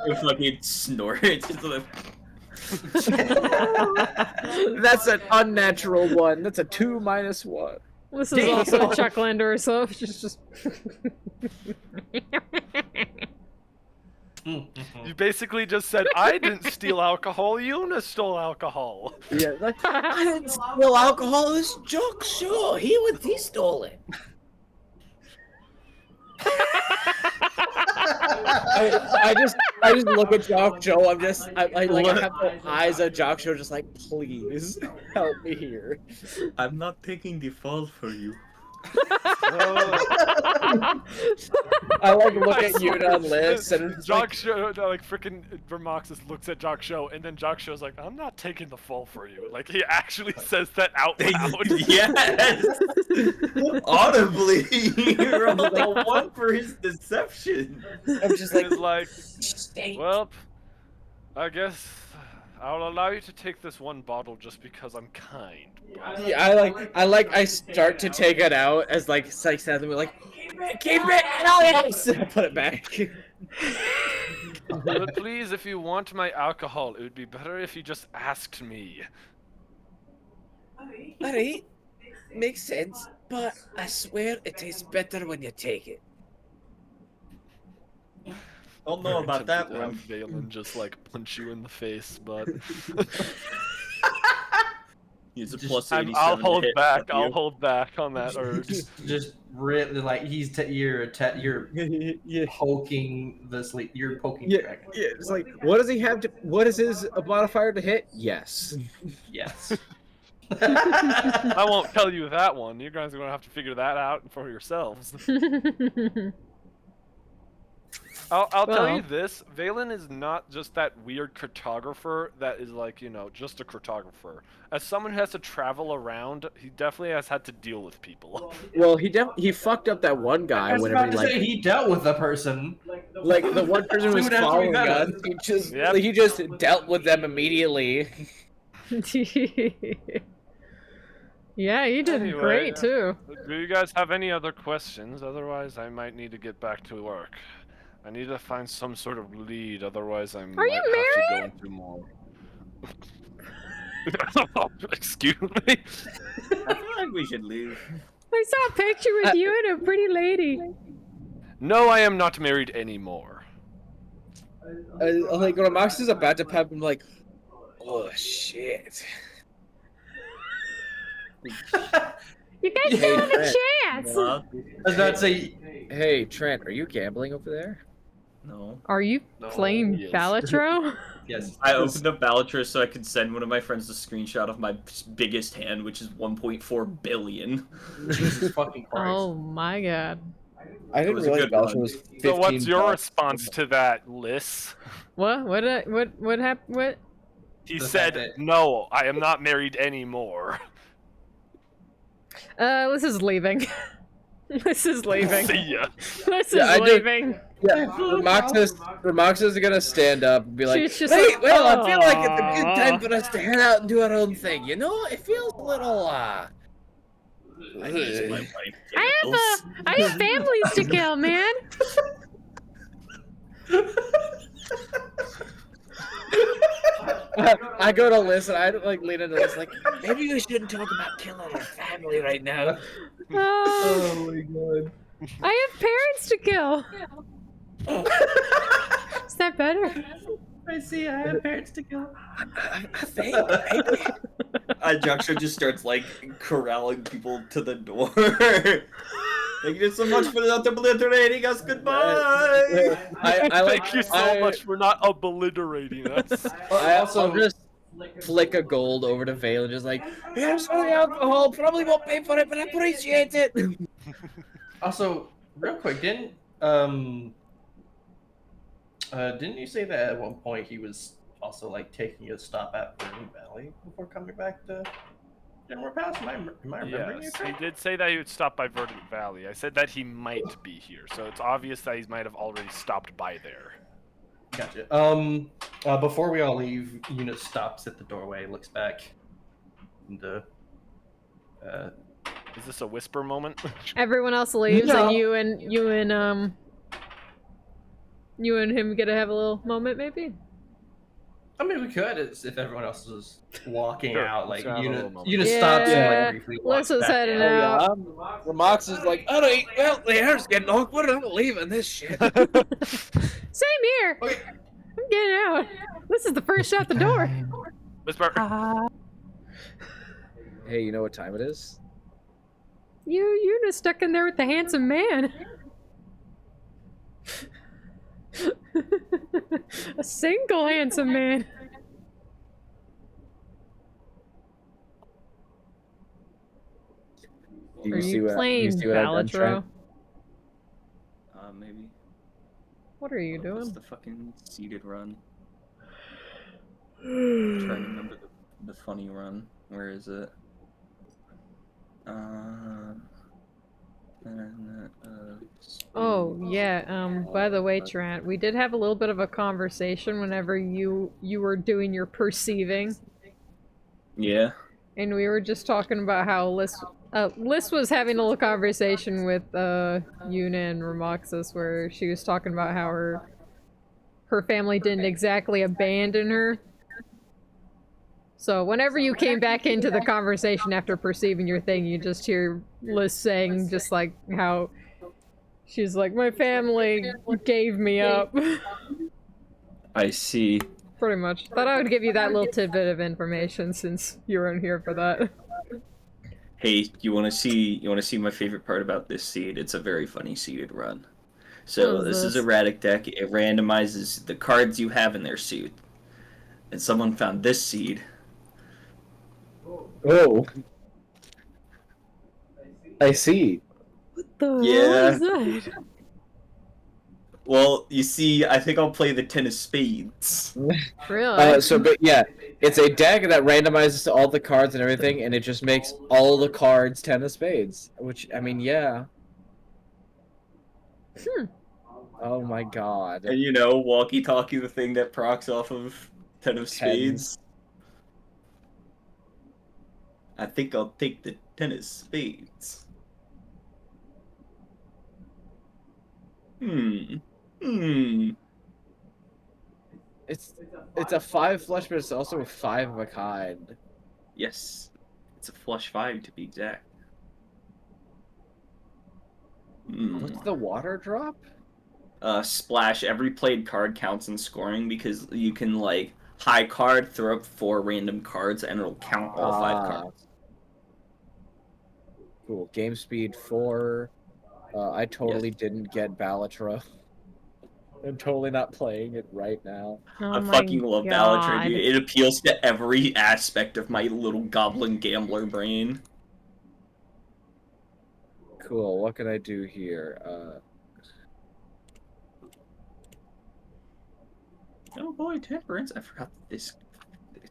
Speaker 8: will fucking snort. Just like,
Speaker 4: That's an unnatural one. That's a 2 minus 1.
Speaker 2: This is also chuckling to herself. She's just.
Speaker 3: Mm-hmm.
Speaker 5: You basically just said, I didn't steal alcohol, Yuna stole alcohol.
Speaker 4: Yeah,
Speaker 6: I didn't steal alcohol. This joke, sure. He stole it.
Speaker 4: I just look at Jock Joe. I have the eyes of Jock Joe, just like, please help me here.
Speaker 8: I'm not taking the fall for you.
Speaker 4: I look at Yuna and Liz, and it's
Speaker 5: Jock Show, freaking Vermoxis looks at Jock Show, and then Jock Show's like, I'm not taking the fall for you. Like, he actually says that out loud.
Speaker 8: Yes! Audibly! You're on the one for his deception.
Speaker 4: I'm just like,
Speaker 5: He's like, well, I guess I'll allow you to take this one bottle just because I'm kind. But...
Speaker 4: yeah, I start to take it out as Sykes like, keep it, hell yes! Put it back.
Speaker 5: But please, if you want my alcohol, it would be better if you just asked me.
Speaker 6: Alright, makes sense, but I swear it tastes better when you take it.
Speaker 8: Don't know about that
Speaker 5: Tempted to have
Speaker 8: one.
Speaker 5: Valen just punch you in the face, but
Speaker 8: He's a plus
Speaker 5: I'll
Speaker 8: 87
Speaker 5: hold
Speaker 8: hit.
Speaker 5: back.
Speaker 8: Fuck
Speaker 5: I'll
Speaker 8: you.
Speaker 5: hold back on that urge.
Speaker 3: Just really you're
Speaker 4: Yeah.
Speaker 3: poking you're poking
Speaker 4: Yeah,
Speaker 3: Dragon.
Speaker 4: yeah, it's like, what does he have to? What is his modifier to hit? Yes.
Speaker 3: Yes.
Speaker 5: I won't tell you that one. You guys are gonna have to figure that out for yourselves. I'll tell you
Speaker 2: Well.
Speaker 5: this, Valen is not just that weird cartographer that is just a cartographer. As someone who has to travel around, he definitely has had to deal with people.
Speaker 4: Well, he fucked up that one guy
Speaker 3: I was
Speaker 4: whenever
Speaker 3: about to say he dealt with the person.
Speaker 4: the one person who was
Speaker 3: Dude, after we
Speaker 4: following
Speaker 3: met
Speaker 4: us.
Speaker 3: him.
Speaker 4: He just dealt with them immediately.
Speaker 2: Yeah, you did
Speaker 5: Anyway,
Speaker 2: great too.
Speaker 5: Do you guys have any other questions? Otherwise, I might need to get back to work. I need to find some sort of lead, otherwise I
Speaker 2: Are
Speaker 5: might
Speaker 2: you
Speaker 5: have to go
Speaker 2: married?
Speaker 5: into more. Excuse me?
Speaker 8: I feel like we should leave.
Speaker 2: I saw a picture with you and a pretty lady.
Speaker 5: No, I am not married anymore.
Speaker 4: Like when Max is about to pep, I'm like, oh shit.
Speaker 2: You guys
Speaker 4: Hey,
Speaker 2: still have a
Speaker 4: Trent.
Speaker 2: chance.
Speaker 3: I was about to say,
Speaker 4: Hey, Trent, are you gambling over there?
Speaker 8: No.
Speaker 2: Are you
Speaker 5: No,
Speaker 2: playing
Speaker 5: yes.
Speaker 2: Balatro?
Speaker 3: yes.
Speaker 8: I opened up Balatro so I could send one of my friends a screenshot of my biggest hand, which is 1.4 billion.
Speaker 3: Jesus fucking Christ.
Speaker 2: Oh my god.
Speaker 4: I
Speaker 8: It
Speaker 4: didn't
Speaker 8: was a
Speaker 4: realize
Speaker 8: good
Speaker 4: Belgium
Speaker 8: run.
Speaker 4: was 15
Speaker 5: So what's your
Speaker 4: bucks.
Speaker 5: response to that, Liz?
Speaker 2: What happened? What?
Speaker 5: He
Speaker 3: The
Speaker 5: said,
Speaker 3: fact that-
Speaker 5: no, I am not married anymore.
Speaker 2: This is leaving. This is leaving.
Speaker 5: See ya.
Speaker 2: This
Speaker 4: Yeah,
Speaker 2: is
Speaker 4: I did-
Speaker 2: leaving.
Speaker 4: Yeah, Ramax is gonna stand up and be like,
Speaker 2: She's just
Speaker 4: "Hey,
Speaker 2: like,
Speaker 4: well, I feel like it's a good
Speaker 2: "Aw."
Speaker 4: time for us to head out and do our own thing. You know, it feels a little
Speaker 8: I need my wife
Speaker 2: I have families to kill, man.
Speaker 4: I go to listen. I like lean into this, like maybe we shouldn't talk about killing our family right now.
Speaker 2: Oh,
Speaker 3: my god.
Speaker 2: I have parents to kill. Is that better?
Speaker 3: I see, I have parents to kill.
Speaker 4: I think maybe.
Speaker 8: Jaksha just starts like corralling people to the door. Thank you so much for not obliterating us. Goodbye.
Speaker 4: I like.
Speaker 5: Thank you so much for not obliterating us.
Speaker 4: I also just flick a gold over to Vale and just like, here's for the alcohol. Probably won't pay for it, but I appreciate it.
Speaker 3: Also, real quick, didn't you say that at one point he was also like taking a stop at Burning Valley before coming back to General Pass? Am I remembering
Speaker 5: Yes,
Speaker 3: it?
Speaker 5: he did say that he would stop by Verdant Valley. I said that he might be here, so it's obvious that he might have already stopped by there.
Speaker 3: Gotcha. Before we all leave, Unit stops at the doorway, looks back, and
Speaker 5: Is this a whisper moment?
Speaker 2: Everyone else leaves,
Speaker 3: No.
Speaker 2: and you and him get to have a little moment, maybe.
Speaker 3: I mean, we could if everyone else was walking
Speaker 5: Sure,
Speaker 3: out.
Speaker 5: let's
Speaker 3: Like
Speaker 5: have a
Speaker 3: Unit,
Speaker 5: little moment.
Speaker 3: Unit stops and
Speaker 2: Yeah,
Speaker 3: like briefly walks
Speaker 2: Liz was
Speaker 3: back
Speaker 2: heading
Speaker 3: in.
Speaker 2: out.
Speaker 4: Ramax is like, all right, well, the air's getting awkward. I'm leaving this shit.
Speaker 2: Same here.
Speaker 3: Okay.
Speaker 2: I'm getting out. This is the first out the door.
Speaker 5: Whisper.
Speaker 4: Hey, you know what time it is?
Speaker 2: You're just stuck in there with the handsome man. A single handsome man.
Speaker 4: Do
Speaker 2: Are
Speaker 4: see
Speaker 2: you
Speaker 4: what- do
Speaker 2: playing
Speaker 4: see what I've done,
Speaker 2: Balatro?
Speaker 4: Trent?
Speaker 8: Maybe.
Speaker 2: What are you
Speaker 8: What's
Speaker 2: doing?
Speaker 8: the fucking seated run? I'm trying to remember the funny run. Where is it?
Speaker 2: Oh yeah. By the way, Trent, we did have a little bit of a conversation whenever you were doing your perceiving,
Speaker 8: Yeah.
Speaker 2: and we were just talking about how Liz was having a little conversation with Yuna and Ramoxis, where she was talking about how her family didn't exactly abandon her. So whenever you came back into the conversation after perceiving your thing, you just hear Liz saying just like how she's like, my family gave me up.
Speaker 8: I see.
Speaker 2: Pretty much. Thought I would give you that little tidbit of information since you weren't here for that.
Speaker 8: Hey, you want to see my favorite part about this seed? It's a very funny seeded run. So
Speaker 2: What is
Speaker 8: this is
Speaker 2: this?
Speaker 8: erratic deck. It randomizes the cards you have in their suit. And someone found this seed.
Speaker 4: Oh. I see.
Speaker 2: What the
Speaker 8: Yeah.
Speaker 2: hell is that?
Speaker 8: Well, you see, I think I'll play the 10 of spades.
Speaker 2: Really?
Speaker 4: But yeah, it's a deck that randomizes all the cards and everything, and it just makes all the cards 10 of spades. Which, I mean, yeah. Oh my god.
Speaker 8: And walkie-talkie, the thing that procs off of 10 of spades. I think I'll take the 10 of spades.
Speaker 1: Hmm.
Speaker 4: It's a 5 flush, but it's also a 5 of a kind.
Speaker 1: Yes. It's a flush 5 to be exact.
Speaker 4: What's the water drop?
Speaker 1: Splash. Every played card counts in scoring because you can, like, high card, throw up 4 random cards, and it'll count all 5 cards.
Speaker 4: Cool. Game speed 4. I totally didn't get Ballatra. I'm totally not playing it right now.
Speaker 2: Oh
Speaker 1: I
Speaker 2: my
Speaker 1: fucking love Ballatra,
Speaker 2: God.
Speaker 1: dude. It appeals to every aspect of my little goblin gambler brain.
Speaker 4: Cool. What can I do here?
Speaker 1: Oh boy, Temperance. I forgot this.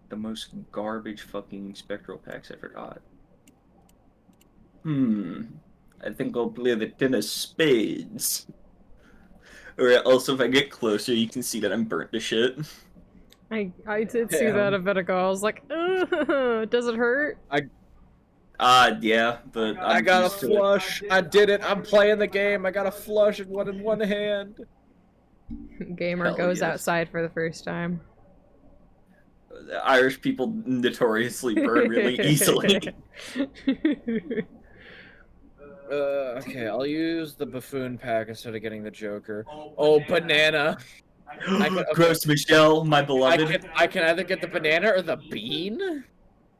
Speaker 1: The most garbage fucking spectral packs I forgot. I think I'll play the 10 of spades. Alright, also if I get closer, you can see that I'm burnt to shit.
Speaker 2: I did see that a bit ago. I was like, ugh, does it hurt?
Speaker 1: Yeah, but
Speaker 4: I got a flush. I did it. I'm playing the game. I got a flush and one in one hand.
Speaker 2: Gamer
Speaker 1: Hell
Speaker 2: goes
Speaker 1: yes.
Speaker 2: outside for the first time.
Speaker 1: Irish people notoriously burn really easily.
Speaker 4: Okay, I'll use the buffoon pack instead of getting the Joker. Oh, banana.
Speaker 1: Gross Michelle, my beloved.
Speaker 4: I can either get the banana or the bean?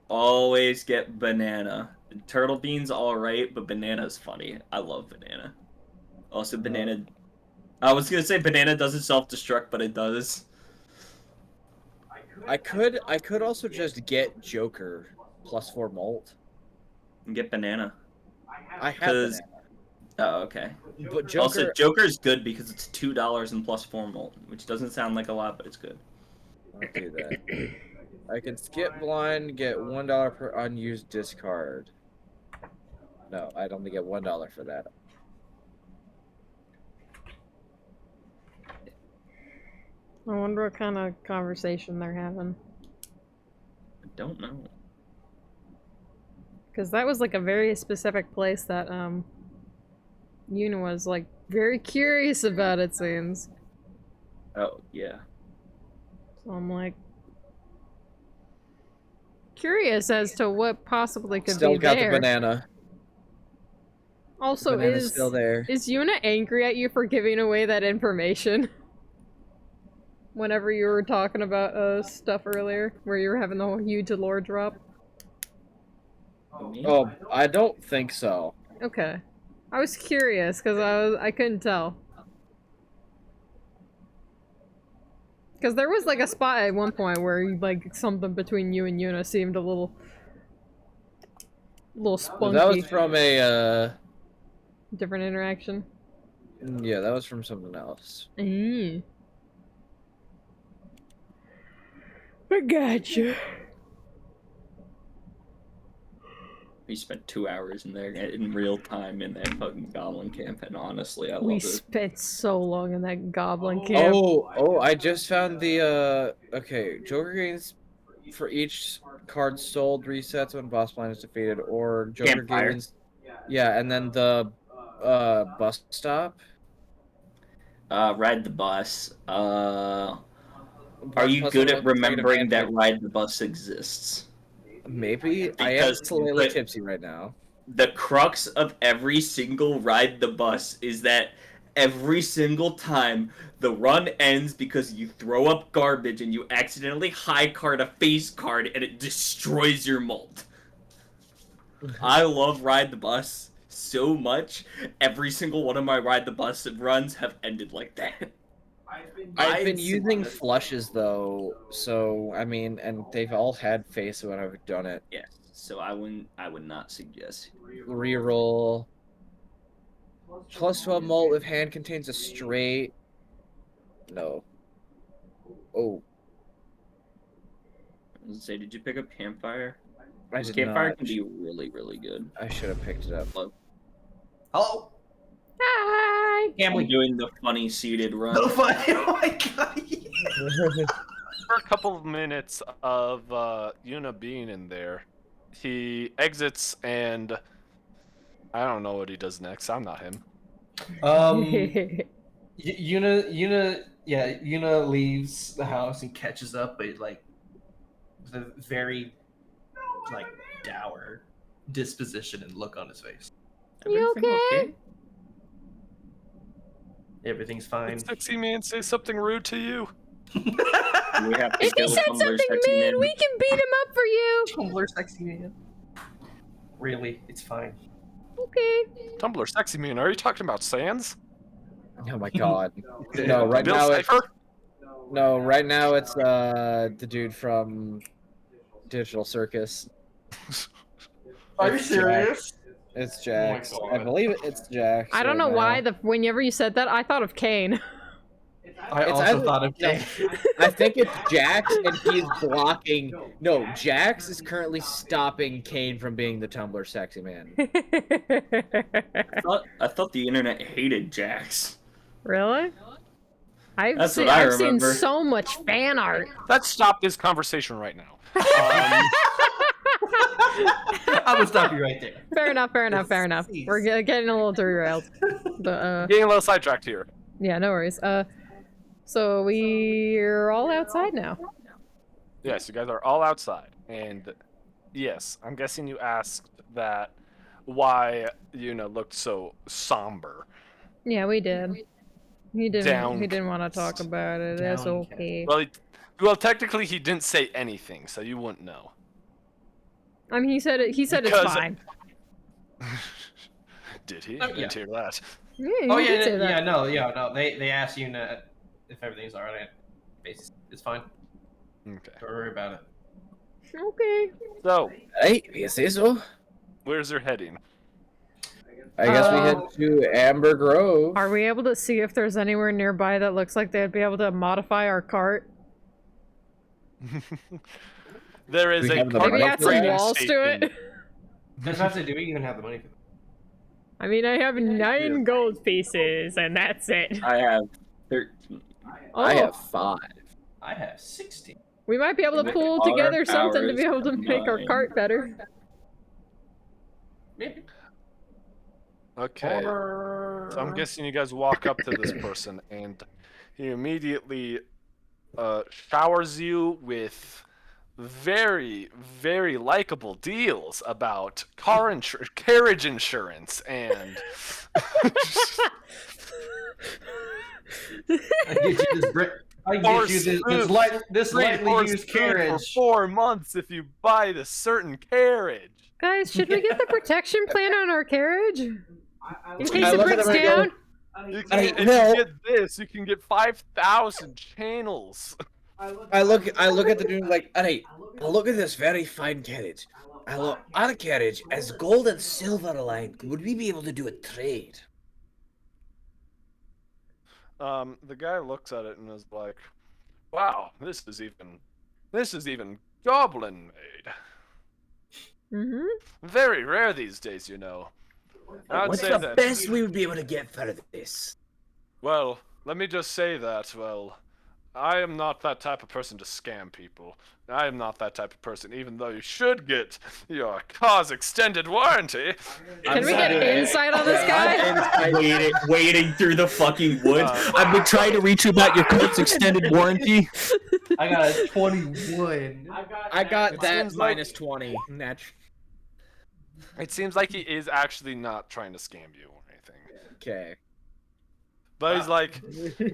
Speaker 1: Always get banana. Turtle bean's alright, but banana's funny. I love banana. Also, banana... I was gonna say banana doesn't self-destruct, but it does.
Speaker 4: I could also just get Joker +4 malt.
Speaker 1: And get banana.
Speaker 4: I have banana.
Speaker 1: Oh, okay.
Speaker 4: But Joker...
Speaker 1: Also, Joker's good because it's $2 and +4 malt, which doesn't sound like a lot, but it's good.
Speaker 4: I'll do that. I can skip blind, get $1 per unused discard. No, I'd only get $1 for that.
Speaker 2: I wonder what kind of conversation they're having.
Speaker 1: I don't know.
Speaker 2: Because that was like a very specific place that, Yuna was like very curious about, it seems.
Speaker 1: Oh, yeah.
Speaker 2: So I'm like curious as to what possibly could
Speaker 4: Still
Speaker 2: be
Speaker 4: got
Speaker 2: there.
Speaker 4: the banana.
Speaker 2: Also,
Speaker 4: The banana's still there.
Speaker 2: is Yuna angry at you for giving away that information? Whenever you were talking about stuff earlier, where you were having the whole huge lore drop.
Speaker 4: Oh, I don't think so.
Speaker 2: Okay. I was curious, because I couldn't tell. Because there was like a spot at one point where like something between you and Yuna seemed a little spunky.
Speaker 4: That was from a
Speaker 2: different interaction.
Speaker 4: Yeah, that was from something else.
Speaker 2: I gotcha.
Speaker 1: We spent 2 hours in there in real time in that fucking goblin camp, and honestly, I love
Speaker 2: We
Speaker 1: it.
Speaker 2: spent so long in that goblin camp.
Speaker 4: Oh, I just found the, okay, Joker gains for each card sold resets when boss plan is defeated, or Joker
Speaker 1: Campfire.
Speaker 4: gains... Yeah, and then the, bus stop.
Speaker 1: Ride the bus. Are you
Speaker 4: Plus
Speaker 1: good
Speaker 4: one
Speaker 1: at
Speaker 4: creative
Speaker 1: remembering that
Speaker 4: advantage.
Speaker 1: Ride the Bus exists?
Speaker 4: Maybe. I am
Speaker 1: Because
Speaker 4: slightly tipsy right now.
Speaker 1: The crux of every single Ride the Bus is that every single time the run ends because you throw up garbage and you accidentally high card a face card and it destroys your mult. I love Ride the Bus so much. Every single one of my Ride the Bus runs have ended like that.
Speaker 4: I've been using flushes though, so I mean, and they've all had face when I've done it.
Speaker 1: Yes, so I would not suggest.
Speaker 4: Reroll. Plus 12 mult if hand contains a straight. No. Oh,
Speaker 1: Say, did you pick up Campfire?
Speaker 4: I did
Speaker 1: Campfire
Speaker 4: not.
Speaker 1: can be really, really good.
Speaker 4: I should have picked it up.
Speaker 7: Hello?
Speaker 2: Hi!
Speaker 1: I'm
Speaker 7: Gambling.
Speaker 1: doing the funny seated run.
Speaker 7: So funny. Oh my god.
Speaker 5: For a couple of minutes of Yuna being in there, he exits and I don't know what he does next. I'm not him.
Speaker 3: Yuna leaves the house and catches up, but like with a very like dour disposition and look on his face.
Speaker 2: You
Speaker 8: Everything
Speaker 2: okay?
Speaker 3: Everything's fine.
Speaker 5: Did sexy man say something rude to you?
Speaker 8: We have to
Speaker 2: If he
Speaker 8: kill
Speaker 2: said
Speaker 8: Tumblr
Speaker 2: something
Speaker 8: sexy
Speaker 2: mean,
Speaker 8: man.
Speaker 2: we can beat him up for you.
Speaker 3: Tumblr sexy man. Really, it's fine.
Speaker 2: Okay.
Speaker 5: Tumblr sexy man, are you talking about Sans?
Speaker 4: Oh my god. No, right
Speaker 5: Bill
Speaker 4: now it's
Speaker 5: Cipher?
Speaker 4: the dude from Digital Circus.
Speaker 3: Are you
Speaker 4: It's
Speaker 3: serious?
Speaker 4: It's Jax.
Speaker 3: Oh my
Speaker 4: I
Speaker 3: God.
Speaker 4: believe it's Jax.
Speaker 2: I don't know
Speaker 4: right
Speaker 2: why
Speaker 4: now.
Speaker 2: whenever you said that, I thought of Kane.
Speaker 3: I
Speaker 4: It's
Speaker 3: also
Speaker 4: either-
Speaker 3: thought of
Speaker 4: no. I think it's Jax, and he's blocking. No, Jax is currently stopping Kane from being the Tumblr sexy man.
Speaker 8: I thought the internet hated Jax.
Speaker 2: Really? I've
Speaker 8: That's
Speaker 2: seen,
Speaker 8: what I
Speaker 2: I've seen
Speaker 8: remember.
Speaker 2: so much fan art.
Speaker 5: Let's stop this conversation right now.
Speaker 3: I would stop you right there.
Speaker 2: Fair enough, fair enough, fair enough.
Speaker 3: Jeez.
Speaker 2: We're getting a little derailed. But,
Speaker 5: Getting a little sidetracked here.
Speaker 2: yeah, no worries. So we're all outside now.
Speaker 5: Yes, you guys are all outside. And yes, I'm guessing you asked that why Yuna looked so somber.
Speaker 2: Yeah, we did. He didn't.
Speaker 5: Down-
Speaker 2: He didn't want to talk about it. That's
Speaker 3: Downcast.
Speaker 2: okay.
Speaker 5: Well, technically he didn't say anything, so you wouldn't know.
Speaker 2: I mean, he said it. He said
Speaker 5: Because-
Speaker 2: it's fine.
Speaker 5: Did he?
Speaker 3: Oh,
Speaker 5: I didn't
Speaker 3: yeah.
Speaker 5: hear that.
Speaker 2: Yeah, he
Speaker 3: Oh
Speaker 2: did say that.
Speaker 3: yeah, no. They asked Yuna if everything's alright. Basically, it's fine.
Speaker 5: Okay.
Speaker 3: Don't worry about it.
Speaker 2: Okay.
Speaker 5: So,
Speaker 4: Hey, you say so?
Speaker 5: where's your heading?
Speaker 4: I guess we head to Amber Grove.
Speaker 2: Are we able to see if there's anywhere nearby that looks like they'd be able to modify our cart?
Speaker 5: There is
Speaker 4: We
Speaker 5: a
Speaker 4: have the
Speaker 5: cart
Speaker 2: Maybe
Speaker 4: Right.
Speaker 2: add some
Speaker 5: upgrading
Speaker 2: walls to
Speaker 5: station.
Speaker 2: it.
Speaker 3: Just have to do we even have the money for that?
Speaker 2: I mean, I have 9 gold pieces, and that's it.
Speaker 8: I have 13.
Speaker 2: Oh,
Speaker 4: I have 5.
Speaker 3: I have 60.
Speaker 2: we might be able to
Speaker 8: With
Speaker 2: pull
Speaker 8: our
Speaker 2: together something to be able
Speaker 8: powers
Speaker 2: to make our
Speaker 8: combined.
Speaker 2: cart better.
Speaker 3: Maybe.
Speaker 5: Okay. So I'm guessing you guys walk up to this person, and he immediately showers you with very, very likable deals about carriage insurance and
Speaker 3: I get you this brick. I get
Speaker 5: Horse
Speaker 3: you this
Speaker 5: food.
Speaker 3: this
Speaker 5: free
Speaker 3: lightly
Speaker 5: horse
Speaker 3: used
Speaker 5: food
Speaker 3: carriage.
Speaker 5: for 4 months if you buy this certain carriage.
Speaker 2: Guys, should we get the protection plan on our carriage? In case
Speaker 4: I
Speaker 2: it
Speaker 4: look at
Speaker 2: breaks
Speaker 4: them and I go,
Speaker 2: down?
Speaker 5: You
Speaker 4: Hey,
Speaker 5: can, if
Speaker 4: no.
Speaker 5: you get this, you can get 5,000 channels.
Speaker 6: I look at the dude like, hey, look at this very fine carriage. I look our carriage as gold and silver aligned. Would we be able to do a trade?
Speaker 5: The guy looks at it and is like, "Wow, this is even goblin made.
Speaker 2: Mm-hmm.
Speaker 5: Very rare these days, you know." I'd
Speaker 6: What's
Speaker 5: say
Speaker 6: the
Speaker 5: that.
Speaker 6: best we would be able to get for this?
Speaker 5: Well, let me just say that. Well, I am not that type of person to scam people. I am not that type of person, even though you should get your car's extended warranty.
Speaker 2: Can we get insight on this guy?
Speaker 8: Wading through the fucking woods. I've been trying to reach you about your cart's extended warranty.
Speaker 3: I got a 21.
Speaker 4: I got
Speaker 5: It
Speaker 4: that
Speaker 5: seems like-
Speaker 4: minus 20.
Speaker 5: It seems like he is actually not trying to scam you or anything.
Speaker 4: Okay.
Speaker 5: But he's like,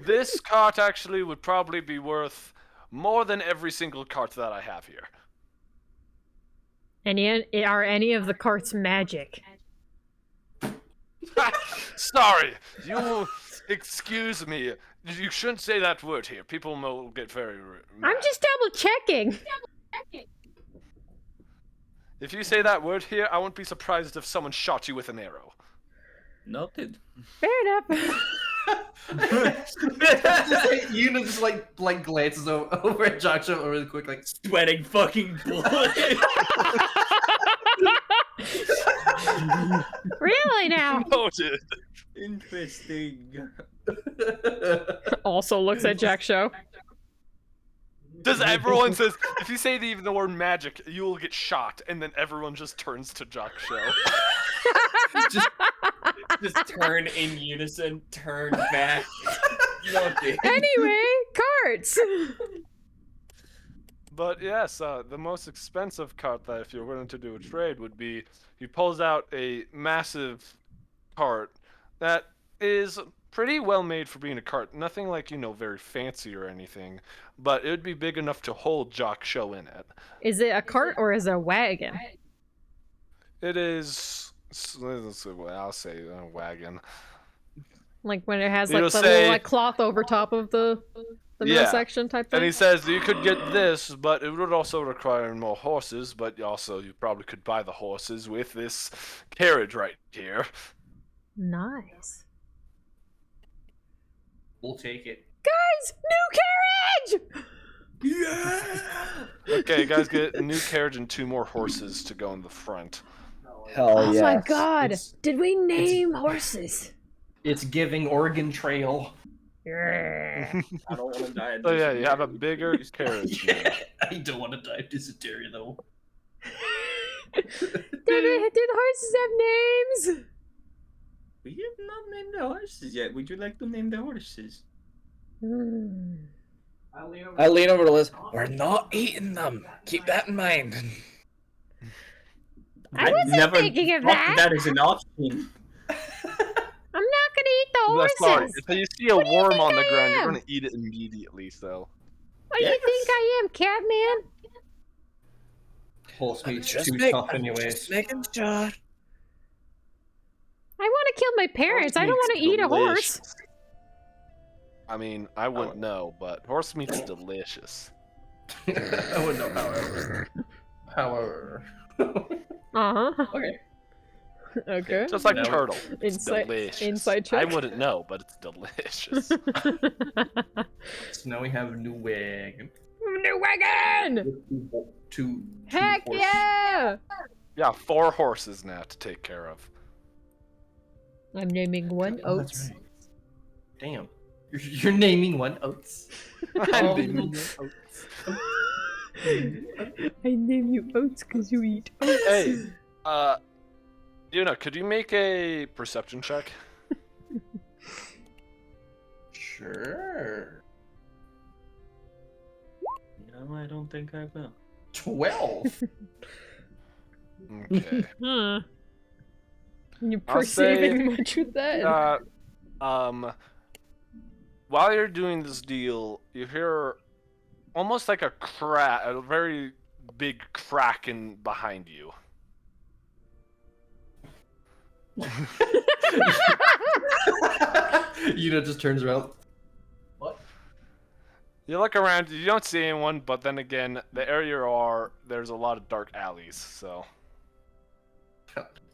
Speaker 5: this cart actually would probably be worth more than every single cart that I have here.
Speaker 2: Are any of the carts magic?
Speaker 5: Sorry, you excuse me. You shouldn't say that word here. People will get very mad.
Speaker 2: I'm just double checking.
Speaker 5: If you say that word here, I won't be surprised if someone shot you with an arrow.
Speaker 8: Noted.
Speaker 2: Fair enough.
Speaker 3: Yuna just like glances over at Joshua really quick, like
Speaker 8: Sweating fucking blood.
Speaker 2: Really now?
Speaker 5: Noted.
Speaker 8: Interesting.
Speaker 2: Also looks at Jack Show.
Speaker 5: Does everyone says if you say even the word magic, you will get shot, and then everyone just turns to Jock Show.
Speaker 3: just
Speaker 1: Just turn in unison, turn back. Nothing.
Speaker 2: Anyway, carts.
Speaker 5: But yes, the most expensive cart that if you're willing to do a trade would be he pulls out a massive cart that is pretty well made for being a cart. Nothing like, very fancy or anything, but it would be big enough to hold Jock Show in it.
Speaker 2: Is it a cart or is it a wagon?
Speaker 5: It is, I'll say a wagon.
Speaker 2: Like when it has
Speaker 5: It'll
Speaker 2: like the
Speaker 5: say-
Speaker 2: little like cloth over top of the middle
Speaker 5: Yeah.
Speaker 2: section type
Speaker 5: And
Speaker 2: thing.
Speaker 5: he says you could get this, but it would also require more horses, but also you probably could buy the horses with this carriage right here.
Speaker 2: Nice.
Speaker 3: We'll take it.
Speaker 2: Guys, new carriage!
Speaker 8: Yeah.
Speaker 5: Okay, you guys get a new carriage and 2 more horses to go in the front.
Speaker 4: Hell
Speaker 2: Oh
Speaker 4: yes.
Speaker 2: my god!
Speaker 3: It's-
Speaker 2: Did we name horses?
Speaker 3: It's giving Oregon Trail.
Speaker 2: Yeah.
Speaker 8: I don't want to die. of
Speaker 5: So yeah, you have a
Speaker 8: dysentery.
Speaker 5: bigger carriage. now.
Speaker 3: Yeah, I don't want to die of dysentery though.
Speaker 2: Did horses have names?
Speaker 8: We have not named the horses yet. Would you like to name the horses?
Speaker 2: Hmm.
Speaker 4: I lean over to Liz.
Speaker 6: We're not eating them. Keep that in mind.
Speaker 2: I wasn't thinking of
Speaker 8: thought
Speaker 2: that.
Speaker 8: That is an option.
Speaker 2: I'm not gonna eat the
Speaker 5: Sorry,
Speaker 2: horses.
Speaker 5: if you see a
Speaker 2: What do you
Speaker 5: worm
Speaker 2: think
Speaker 5: on the
Speaker 2: I
Speaker 5: ground, you're
Speaker 2: am?
Speaker 5: gonna eat it immediately. So
Speaker 2: What do you think I am, Catman?
Speaker 3: Horse meat's too tough
Speaker 6: I'm
Speaker 3: anyways.
Speaker 6: just making sure.
Speaker 2: I want to kill my parents. I don't want to eat a horse.
Speaker 5: I mean, I wouldn't know, but horse meat's delicious.
Speaker 3: I wouldn't know, however.
Speaker 2: Uh huh.
Speaker 3: Okay.
Speaker 2: Okay.
Speaker 5: Just like
Speaker 3: No.
Speaker 5: turtle. It's
Speaker 2: Inside-
Speaker 5: delicious.
Speaker 2: inside
Speaker 5: I
Speaker 2: check.
Speaker 5: wouldn't know, but it's delicious.
Speaker 3: So now we have a new wagon.
Speaker 2: New wagon!
Speaker 3: Two
Speaker 2: Heck
Speaker 3: horse-
Speaker 2: yeah!
Speaker 5: Yeah, 4 horses now to take care of.
Speaker 2: I'm naming one
Speaker 3: Oh, that's
Speaker 2: Oats.
Speaker 3: right. Damn. You're naming one Oats.
Speaker 5: I'm
Speaker 3: Oh.
Speaker 5: naming it Oats.
Speaker 2: I name you Oats because you eat oats.
Speaker 5: Hey, Yuna, could you make a perception check?
Speaker 3: Sure.
Speaker 8: No, I don't think I will.
Speaker 3: 12.
Speaker 5: Okay.
Speaker 2: Huh. You're
Speaker 5: I'll say,
Speaker 2: perceiving much with that.
Speaker 5: While you're doing this deal, you hear almost like a crack, a very big crack in behind you.
Speaker 3: Just turns around.
Speaker 5: You look around, you don't see anyone, but then again, the area you are, there's a lot of dark alleys, so.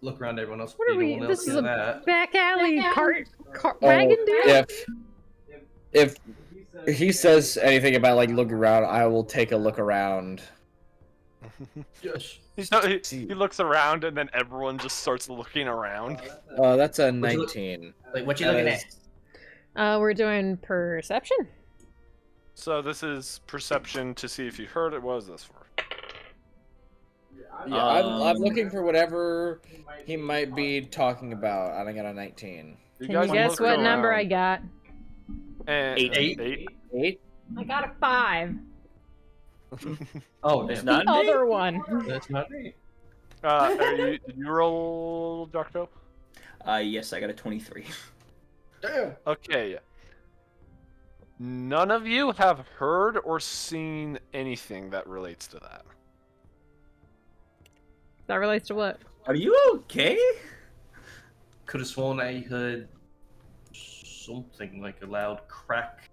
Speaker 3: Look around everyone else.
Speaker 2: What are
Speaker 3: You
Speaker 2: we?
Speaker 3: don't
Speaker 2: This
Speaker 3: see
Speaker 2: is a
Speaker 3: that.
Speaker 2: back alley cart
Speaker 4: Oh,
Speaker 2: wagon dude?
Speaker 4: if he says anything about like look around, I will take a look around.
Speaker 3: Yes.
Speaker 5: He looks around, and then everyone just starts looking around.
Speaker 4: That's a
Speaker 3: Would you look-
Speaker 4: 19.
Speaker 3: Like, what you
Speaker 4: That
Speaker 3: looking
Speaker 4: is-
Speaker 3: at?
Speaker 2: We're doing perception.
Speaker 5: So this is perception to see if you heard it. What is this for?
Speaker 4: Yeah, I'm looking for whatever he might be talking about. And I got a 19.
Speaker 5: You
Speaker 2: Can you guess
Speaker 5: look
Speaker 2: what number I
Speaker 5: around,
Speaker 2: got?
Speaker 5: and-
Speaker 3: Eight.
Speaker 4: 8?
Speaker 2: I got a 5.
Speaker 3: Oh,
Speaker 8: It's
Speaker 3: damn.
Speaker 8: not
Speaker 2: The
Speaker 8: me?
Speaker 2: other one.
Speaker 3: That's not me.
Speaker 5: did you roll, Doctor?
Speaker 8: Yes, I got a 23.
Speaker 3: Damn.
Speaker 5: Okay. None of you have heard or seen anything that relates to that.
Speaker 2: That relates to what?
Speaker 8: Are you okay?
Speaker 3: Could have sworn I heard something like a loud crack.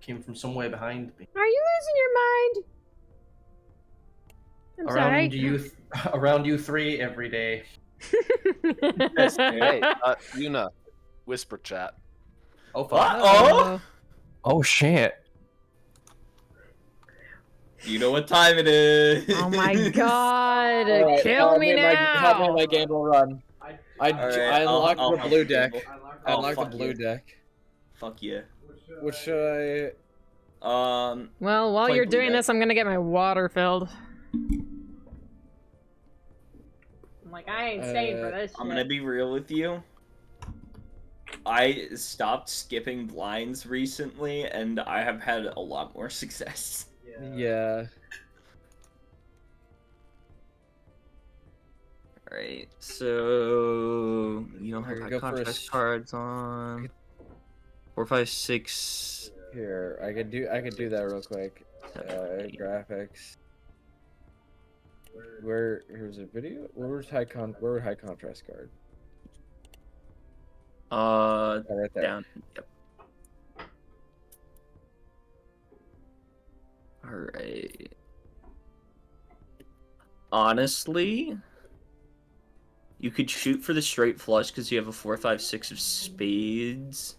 Speaker 3: Came from somewhere behind me.
Speaker 2: Are you losing your mind? I'm
Speaker 3: Around you three every day.
Speaker 2: sorry.
Speaker 5: Hey, Yuna, whisper chat.
Speaker 3: Oh fuck.
Speaker 8: Oh?
Speaker 7: Oh shit.
Speaker 8: You know what time it is.
Speaker 2: Oh my god!
Speaker 4: Alright,
Speaker 2: Kill me
Speaker 4: Help me
Speaker 2: now!
Speaker 4: my game will run. I
Speaker 8: Alright,
Speaker 4: unlocked
Speaker 8: I'll
Speaker 4: the
Speaker 8: help
Speaker 4: blue
Speaker 8: you,
Speaker 4: deck.
Speaker 8: Gable.
Speaker 4: I
Speaker 8: Oh,
Speaker 4: unlocked the
Speaker 8: fuck
Speaker 4: blue
Speaker 8: you.
Speaker 4: deck.
Speaker 8: Fuck yeah.
Speaker 4: What should
Speaker 8: Um,
Speaker 2: Well, while
Speaker 8: Play
Speaker 2: you're
Speaker 8: blue
Speaker 2: doing
Speaker 8: deck.
Speaker 2: this, I'm gonna get my water filled. like, I ain't staying for this
Speaker 1: I'm
Speaker 2: shit.
Speaker 1: gonna be real with you. I stopped skipping blinds recently, and I have had a lot more success.
Speaker 4: Yeah.
Speaker 9: Alright, so you don't have
Speaker 4: Here,
Speaker 9: high
Speaker 4: go for a
Speaker 9: contrast cards on. 4, 5, 6.
Speaker 4: Here, I could do that real quick.
Speaker 9: 7, 8.
Speaker 4: Graphics. Here's a video. Where would high contrast card? Oh, right there.
Speaker 9: Down. Yep. Alright. Honestly, you could shoot for the straight flush because you have a 4, 5, 6 of spades.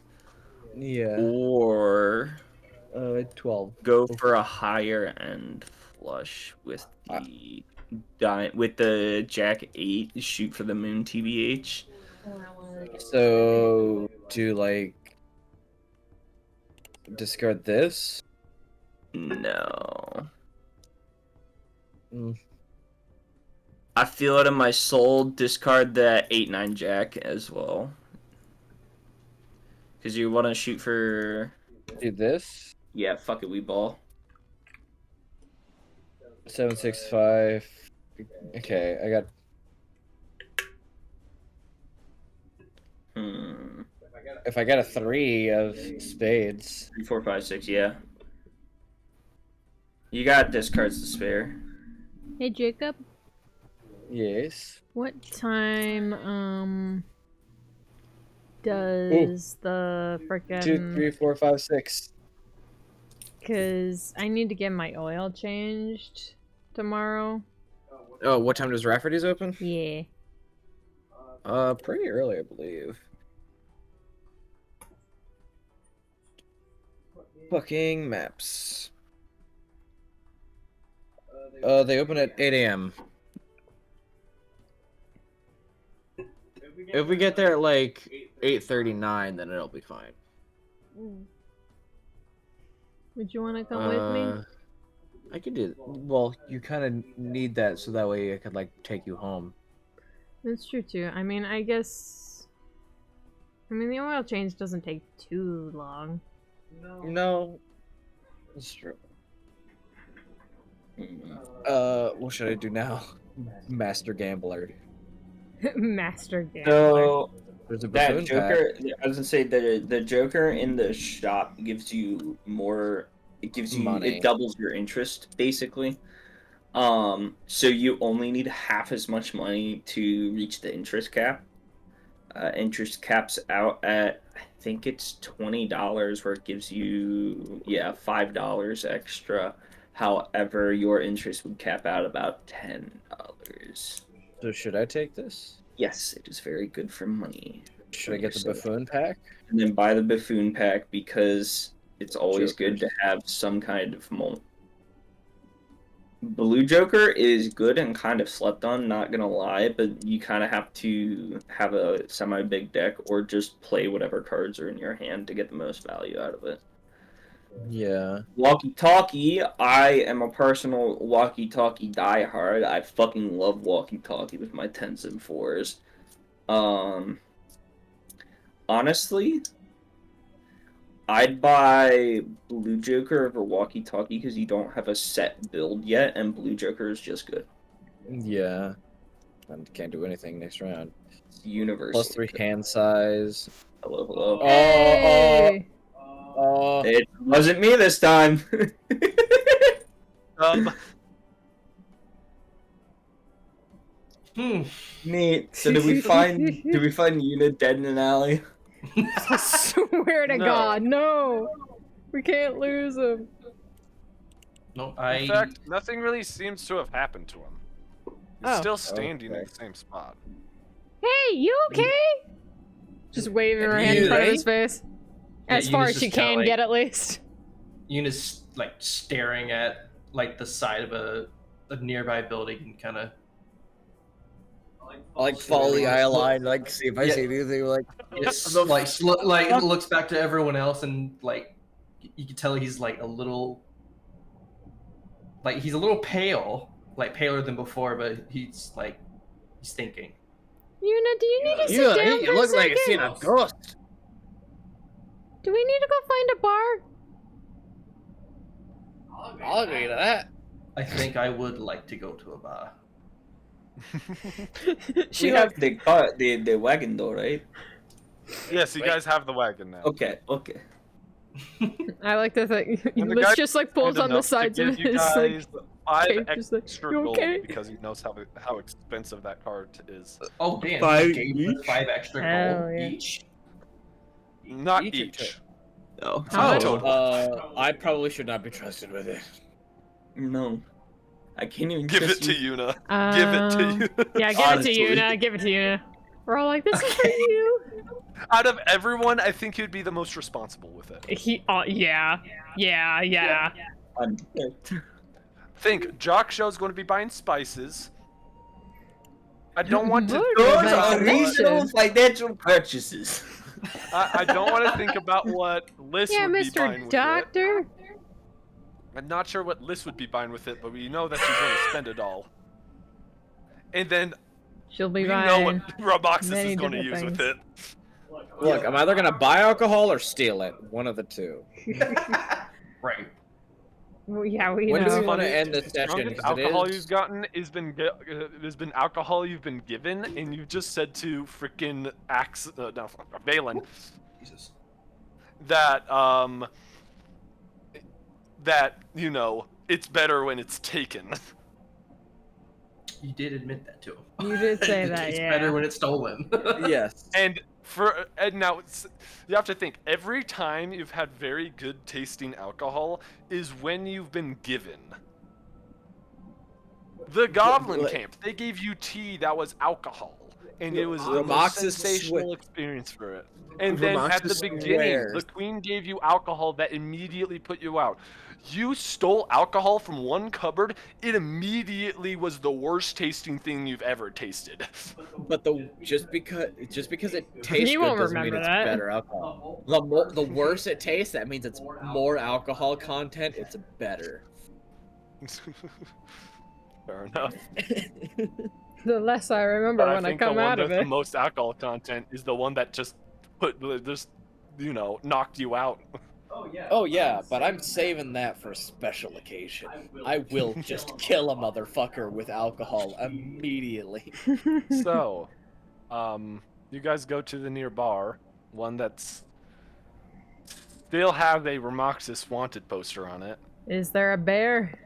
Speaker 4: Yeah.
Speaker 9: Or
Speaker 4: 12.
Speaker 9: go for a higher end flush with the Jack 8. Shoot for the moon TBH.
Speaker 4: So discard this?
Speaker 9: No.
Speaker 4: Mm.
Speaker 9: I feel it in my soul. Discard that 8-9 Jack as well. Because you want to shoot for...
Speaker 4: Do this?
Speaker 1: Yeah, fuck it, we ball.
Speaker 4: 7, 6, 5. Okay, I got. If I got a 3 of spades.
Speaker 1: 3, 4, 5, 6, yeah. You got discards to spare.
Speaker 2: Hey, Jacob.
Speaker 4: Yes.
Speaker 2: What time, does the frickin'...
Speaker 4: 2, 3, 4, 5, 6.
Speaker 2: Because I need to get my oil changed tomorrow.
Speaker 4: Oh, what time does Rafferty's open?
Speaker 2: Yeah.
Speaker 4: Pretty early, I believe. Fucking maps. They open at 8 a.m. If we get there at like 8:39, then it'll be fine.
Speaker 2: Would you want to come with me?
Speaker 4: I could do. Well, you kind of need that so that way I could like take you home.
Speaker 2: That's true too. I mean, I guess. I mean, the oil change doesn't take too long.
Speaker 4: No, that's true. What should I do now? Master Gambler.
Speaker 2: Master Gambler.
Speaker 1: So
Speaker 4: There's a
Speaker 1: that
Speaker 4: buffoon
Speaker 1: Joker,
Speaker 4: pack.
Speaker 1: I was gonna say the Joker in the shop gives you more. It gives you
Speaker 4: Money.
Speaker 1: It doubles your interest basically. So you only need half as much money to reach the interest cap. Interest caps out at I think it's $20, where it gives you $5 extra. However, your interest would cap out about $10.
Speaker 4: So should I take this?
Speaker 1: Yes, it is very good for money.
Speaker 4: Should I get the buffoon pack?
Speaker 1: And then buy the buffoon pack because it's always good
Speaker 4: Jokers.
Speaker 1: to have some kind of moment. Blue Joker is good and kind of slept on, not gonna lie, but you kind of have to have a semi-big deck or just play whatever cards are in your hand to get the most value out of it.
Speaker 4: Yeah.
Speaker 1: Walkie-talkie, I am a personal walkie-talkie diehard. I fucking love walkie-talkie with my 10s and 4s. Honestly, I'd buy Blue Joker over walkie-talkie because you don't have a set build yet, and Blue Joker is just good.
Speaker 4: Yeah. I can't do anything next round.
Speaker 1: It's universal.
Speaker 4: +3 hand size.
Speaker 1: Hello, hello.
Speaker 2: Hey!
Speaker 1: It wasn't me this time. Neat. So did we find Una dead in an alley?
Speaker 2: I swear to
Speaker 3: No.
Speaker 2: God, no! We can't lose him.
Speaker 3: No,
Speaker 5: In fact, nothing really seems to have happened to him. He's
Speaker 2: Oh.
Speaker 5: still standing in
Speaker 4: Okay.
Speaker 5: the same spot.
Speaker 2: Hey, you okay? Just waving her hand in
Speaker 3: You
Speaker 2: front of
Speaker 3: right?
Speaker 2: his face.
Speaker 3: Yeah,
Speaker 2: As
Speaker 3: you
Speaker 2: far
Speaker 3: just
Speaker 2: as she
Speaker 3: kinda,
Speaker 2: can
Speaker 3: like-
Speaker 2: get, at least.
Speaker 3: Yuna's like staring at like the side of a nearby building and kind of
Speaker 4: I like follow the eye line, like see if I see anything like.
Speaker 3: looks back to everyone else and like you can tell he's like a little pale, like paler than before, but he's He's thinking.
Speaker 2: Yuna, do you need to sit down
Speaker 6: You
Speaker 2: for a
Speaker 6: look like
Speaker 2: second?
Speaker 6: you've seen a ghost.
Speaker 2: Do we need to go find a bar?
Speaker 6: I'll agree to that.
Speaker 3: I think I would like to go to a bar.
Speaker 2: She
Speaker 8: We have the car, the wagon though, right?
Speaker 5: Yes, you guys have the wagon now.
Speaker 8: Okay, okay.
Speaker 2: I like to think
Speaker 5: And the
Speaker 2: Liz
Speaker 5: guy
Speaker 2: just like pulls
Speaker 5: kind
Speaker 2: on the
Speaker 5: enough to
Speaker 2: sides of
Speaker 5: give you
Speaker 2: his
Speaker 5: guys
Speaker 2: like
Speaker 5: 5
Speaker 2: cape, just like,
Speaker 5: extra
Speaker 2: "You
Speaker 5: gold
Speaker 2: okay?"
Speaker 5: because he knows how expensive that cart is.
Speaker 3: Oh damn!
Speaker 8: Five
Speaker 3: He gave us
Speaker 8: each?
Speaker 3: 5 extra
Speaker 2: Hell
Speaker 3: gold
Speaker 2: yeah.
Speaker 3: each.
Speaker 5: Not
Speaker 4: Each or
Speaker 5: each.
Speaker 8: No.
Speaker 2: How much?
Speaker 4: I probably should not be trusted with it.
Speaker 8: No. I can't even
Speaker 5: Give it
Speaker 8: trust
Speaker 5: to
Speaker 8: you.
Speaker 5: Yuna. Give it to
Speaker 2: Um,
Speaker 5: you.
Speaker 2: Yeah, give
Speaker 8: Honestly.
Speaker 2: it to Yuna. Give it to Yuna. We're all like, this is for you.
Speaker 5: Out of everyone, I think he'd be the most responsible with it.
Speaker 2: Yeah.
Speaker 8: I'm
Speaker 5: Think, Jock Show's going to be buying spices. I don't want to.
Speaker 2: Those
Speaker 8: Those
Speaker 2: are
Speaker 8: are
Speaker 2: delicious.
Speaker 8: reasonable financial purchases.
Speaker 5: I don't want to think about what Liz
Speaker 2: Yeah,
Speaker 5: would be buying
Speaker 2: Mr.
Speaker 5: with
Speaker 2: Doctor.
Speaker 5: it. I'm not sure what Liz would be buying with it, but we know that she's going to spend it all. And then
Speaker 2: She'll be
Speaker 5: we know
Speaker 2: buying.
Speaker 5: what Roboxis
Speaker 2: many
Speaker 5: is going to
Speaker 2: different
Speaker 5: use with it.
Speaker 4: Look, I'm either gonna buy alcohol or steal it. One of the two.
Speaker 3: Right.
Speaker 2: Well, yeah, we
Speaker 4: When do
Speaker 2: know.
Speaker 4: we want to
Speaker 5: Funny,
Speaker 4: end this
Speaker 5: the
Speaker 4: session?
Speaker 5: strongest
Speaker 4: 'Cause it
Speaker 5: alcohol
Speaker 4: is-
Speaker 5: you've gotten has been alcohol you've been given, and you've just said to freaking Valen
Speaker 3: Jesus.
Speaker 5: that you know it's better when it's taken.
Speaker 3: You did admit that to him.
Speaker 2: You did say that,
Speaker 3: It's
Speaker 2: yeah.
Speaker 3: better when it's stolen.
Speaker 4: Yes.
Speaker 5: And now you have to think every time you've had very good tasting alcohol is when you've been given. The Goblin
Speaker 4: Like-
Speaker 5: Camp, they gave you tea that was alcohol, and it was the most
Speaker 4: Romoxis
Speaker 5: sensational experience for it. And then at the
Speaker 4: Romoxis
Speaker 5: beginning,
Speaker 4: swears.
Speaker 5: the Queen gave you alcohol that immediately put you out. You stole alcohol from one cupboard, it immediately was the worst tasting thing you've ever tasted.
Speaker 4: But just because it tastes
Speaker 2: You
Speaker 4: good
Speaker 2: won't
Speaker 4: doesn't mean
Speaker 2: remember
Speaker 4: it's
Speaker 2: that.
Speaker 4: better alcohol. The worse it tastes, that means it's more alcohol content. It's better.
Speaker 5: Fair enough.
Speaker 2: The less I remember
Speaker 5: But I
Speaker 2: when I
Speaker 5: think
Speaker 2: come
Speaker 5: the one
Speaker 2: out of
Speaker 5: with the
Speaker 2: it.
Speaker 5: most alcohol content is the one that just knocked you out.
Speaker 4: Oh yeah, but I'm saving that for a special occasion. I will just kill a motherfucker with alcohol immediately.
Speaker 5: So, you guys go to the near bar, one that's still have a Romoxis wanted poster on it.
Speaker 2: Is there a bear?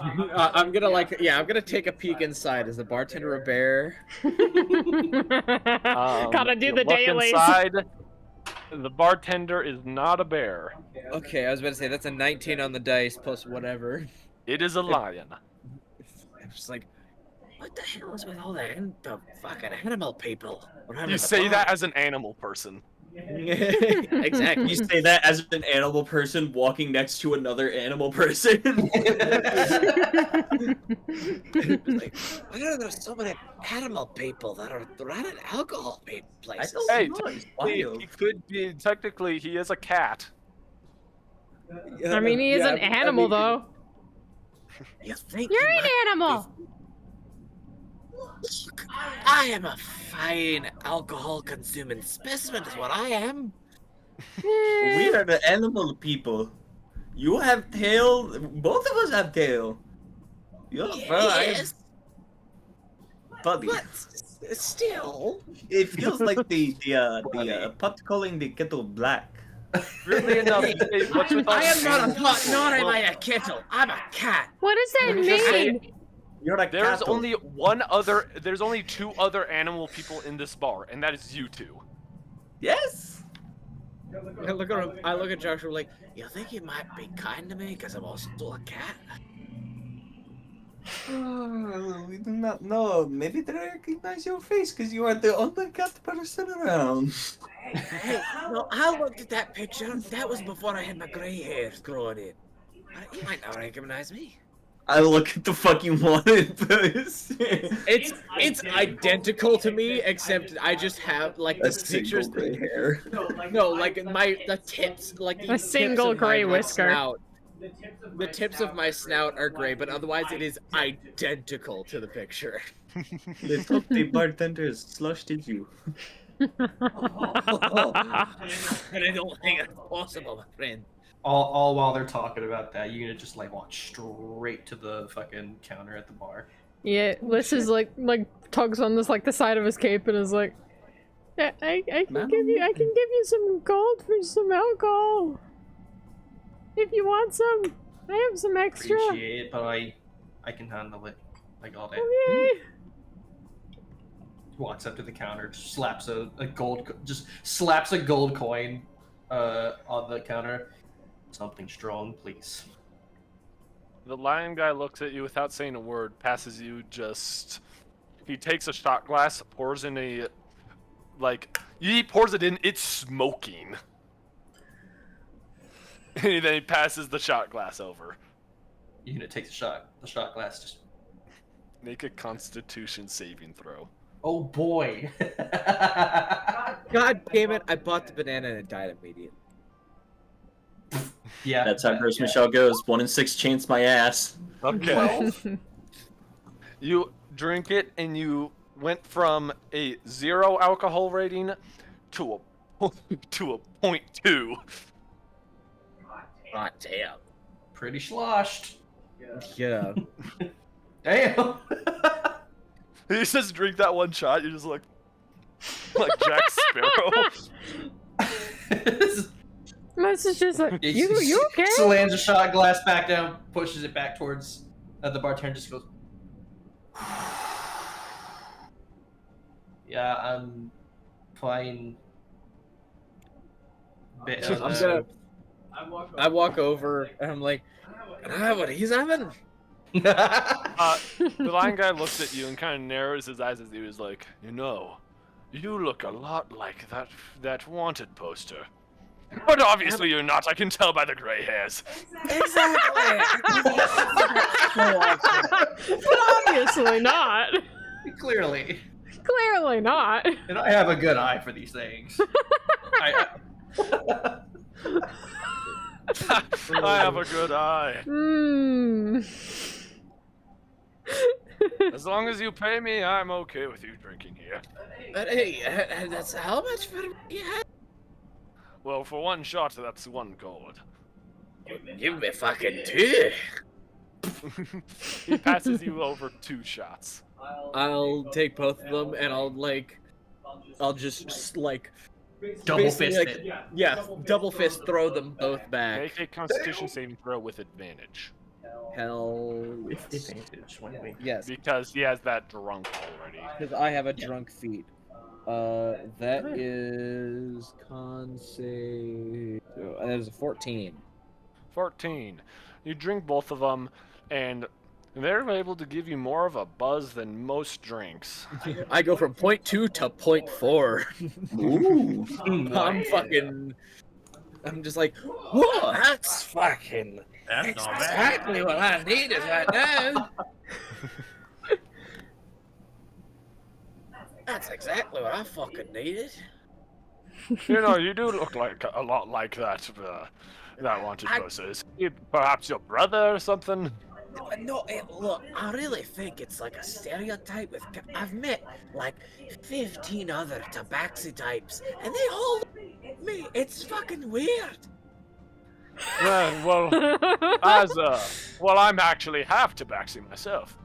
Speaker 4: I'm gonna take a peek inside. Is the bartender a bear?
Speaker 2: Gotta do
Speaker 5: you
Speaker 2: the
Speaker 5: look
Speaker 2: dailies.
Speaker 5: Inside, the bartender is not a bear.
Speaker 4: Okay, I was about to say that's a 19 on the dice plus whatever.
Speaker 5: It is a lion.
Speaker 6: I'm just like, what the hell is with all the fucking animal people? around
Speaker 5: You
Speaker 6: the
Speaker 5: say
Speaker 6: bar?
Speaker 5: that as an animal person.
Speaker 4: Exactly.
Speaker 8: You say that as an animal person walking next to another animal person.
Speaker 6: Like, why are there so many animal people that are running alcohol places?
Speaker 5: Hey,
Speaker 8: know, it's
Speaker 5: he
Speaker 8: wild.
Speaker 5: could be technically he is a cat.
Speaker 2: I mean, he is an animal, though.
Speaker 6: You think
Speaker 2: You're
Speaker 6: he
Speaker 2: an
Speaker 6: might
Speaker 2: animal.
Speaker 6: Look, I am a fine alcohol-consuming specimen, is what I am.
Speaker 8: We are the animal people. You have tail. Both of us have tail. You're
Speaker 6: Yes,
Speaker 8: buddy.
Speaker 6: but still.
Speaker 8: It feels like the pot calling the kettle black.
Speaker 5: Weirdly enough, you say, what's with all
Speaker 6: I am
Speaker 5: the
Speaker 6: not a
Speaker 5: animals
Speaker 6: pot,
Speaker 5: people?
Speaker 6: nor am
Speaker 5: Well,
Speaker 6: I a kettle. I'm a cat.
Speaker 2: What does that
Speaker 5: Let me just say-
Speaker 2: mean?
Speaker 8: You're a
Speaker 5: There's
Speaker 8: cattle.
Speaker 5: only there's only 2 other animal people in this bar, and that is you two.
Speaker 8: Yes.
Speaker 6: I look at him. I look at Joshua like, you think he might be kind to me because I'm also a cat?
Speaker 8: We do not know. Maybe they recognize your face because you are the only cat person around.
Speaker 6: Hey, no, I looked at that picture. That was before I had my gray hairs growing in. You might not recognize me.
Speaker 8: I look at the fucking wanted post.
Speaker 4: It's identical to me, except I just have like
Speaker 8: A
Speaker 4: the
Speaker 8: single
Speaker 4: pictures.
Speaker 8: gray hair.
Speaker 4: No, like the tips, like the
Speaker 2: A single
Speaker 4: tips of my,
Speaker 2: gray
Speaker 4: like,
Speaker 2: whisker.
Speaker 4: snout. The tips of my snout are gray, but otherwise it is identical to the picture.
Speaker 8: They thought the bartenders slushed at you.
Speaker 6: And I don't think it's possible, my friend.
Speaker 3: All while they're talking about that, you're gonna just like walk straight to the fucking counter at the bar.
Speaker 2: Yeah, Liz is like tugs on this like the side of his cape and is like, I can give you some gold for some alcohol. If you want some, I have some extra.
Speaker 3: Appreciate it, but I can handle it. I got it.
Speaker 2: Okay.
Speaker 3: Walks up to the counter, slaps a gold coin on the counter. Something strong, please.
Speaker 5: The lion guy looks at you without saying a word, passes you just... He takes a shot glass, pours in a... he pours it in, it's smoking. And then he passes the shot glass over.
Speaker 3: You're gonna take the shot glass, just...
Speaker 5: Make a constitution saving throw.
Speaker 3: Oh boy!
Speaker 4: God damn it! I bought the banana and it died immediately.
Speaker 3: Yeah.
Speaker 9: That's how Gross Michelle goes. 1 in 6 chance my ass.
Speaker 5: Okay. You drink it and you went from a 0 alcohol rating to a 0.2.
Speaker 6: God damn.
Speaker 3: Pretty sloshed.
Speaker 4: Yeah.
Speaker 3: Damn.
Speaker 5: You just drink that one shot, you're just like Jack Sparrow.
Speaker 2: This is just like, you okay?
Speaker 3: Slams a shot glass back down, pushes it back towards the bartender, just goes, yeah, I'm fine.
Speaker 4: I walk over and I'm like, what he's having?
Speaker 5: The lion guy looks at you and kind of narrows his eyes as he was like, you look a lot like that wanted poster. But obviously you're not, I can tell by the gray hairs.
Speaker 6: Exactly.
Speaker 2: But obviously not.
Speaker 3: Clearly.
Speaker 2: Clearly not.
Speaker 3: And I have a good eye for these things.
Speaker 5: I have a good eye. As long as you pay me, I'm okay with you drinking here.
Speaker 6: But hey, that's how much for yeah.
Speaker 5: Well, for one shot, that's 1 gold.
Speaker 6: Give me fucking 2.
Speaker 5: He passes you over 2 shots.
Speaker 4: I'll take both of them and I'll just like
Speaker 3: Double
Speaker 4: basically,
Speaker 3: fist
Speaker 4: like,
Speaker 3: it.
Speaker 4: Yeah, double fist throw them both back.
Speaker 5: Make a constitution saving throw with advantage.
Speaker 4: Hell
Speaker 3: Advantage. Why wait?
Speaker 4: yes,
Speaker 5: Because he has that drunk already.
Speaker 4: because I have a drunk feet. That is con save. That is a 14.
Speaker 5: 14. You drink both of them, and they're able to give you more of a buzz than most drinks.
Speaker 4: I go from 0.2 to 0.4.
Speaker 9: Ooh.
Speaker 4: I'm just like,
Speaker 6: Whoa, that's fucking
Speaker 7: That's not bad.
Speaker 6: exactly what I needed right now. That's exactly what I fucking needed.
Speaker 5: You do look like a lot like that wanted poster. Is he perhaps your brother or something?
Speaker 6: No, look, I really think it's like a stereotype. I've met like 15 other tabaxi types, and they all look at me. It's fucking weird.
Speaker 5: Well, I'm actually half tabaxi myself.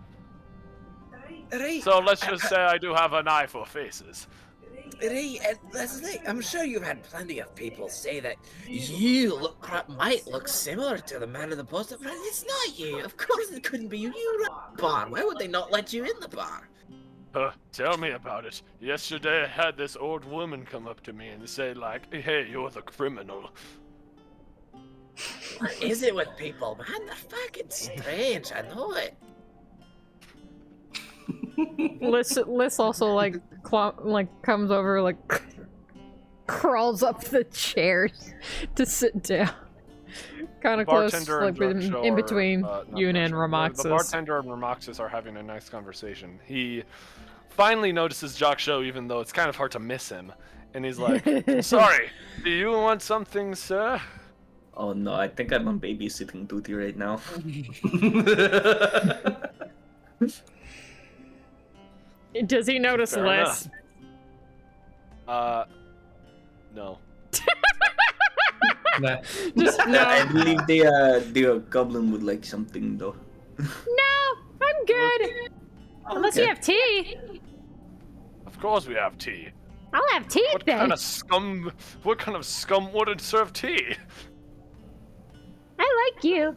Speaker 6: Right,
Speaker 5: So let's just say I do have an eye for faces.
Speaker 6: right, and that's the thing. I'm sure you've had plenty of people say that you might look similar to the man in the poster, but it's not you. Of course it couldn't be you. You run the bar. Why would they not let you in the bar?
Speaker 5: Tell me about it. Yesterday I had this old woman come up to me and say like, hey, you're the criminal.
Speaker 6: What is it with people, man? They're fucking strange. I know it.
Speaker 2: Liz also comes over crawls up the chairs to sit down. Kind of close,
Speaker 5: Bartender and
Speaker 2: like
Speaker 5: Drunk
Speaker 2: in
Speaker 5: Show
Speaker 2: between
Speaker 5: are, not
Speaker 2: Yoon and
Speaker 5: Drunk Show.
Speaker 2: Ramaxis.
Speaker 5: The bartender and Ramaxis are having a nice conversation. He finally notices Jock Show, even though it's kind of hard to miss him. And he's like, sorry, do you want something, sir?
Speaker 9: Oh no, I think I'm on babysitting duty right now.
Speaker 2: Does he notice
Speaker 5: Fair
Speaker 2: less?
Speaker 5: No.
Speaker 3: Nah.
Speaker 2: Just
Speaker 8: I
Speaker 2: no.
Speaker 8: believe the goblin would like something though.
Speaker 2: No, I'm good. Unless you
Speaker 8: Okay.
Speaker 2: have tea.
Speaker 5: Of course we have tea.
Speaker 2: I'll have tea
Speaker 5: What
Speaker 2: then.
Speaker 5: kind of scum? What kind of scum wouldn't serve tea?
Speaker 2: I like you.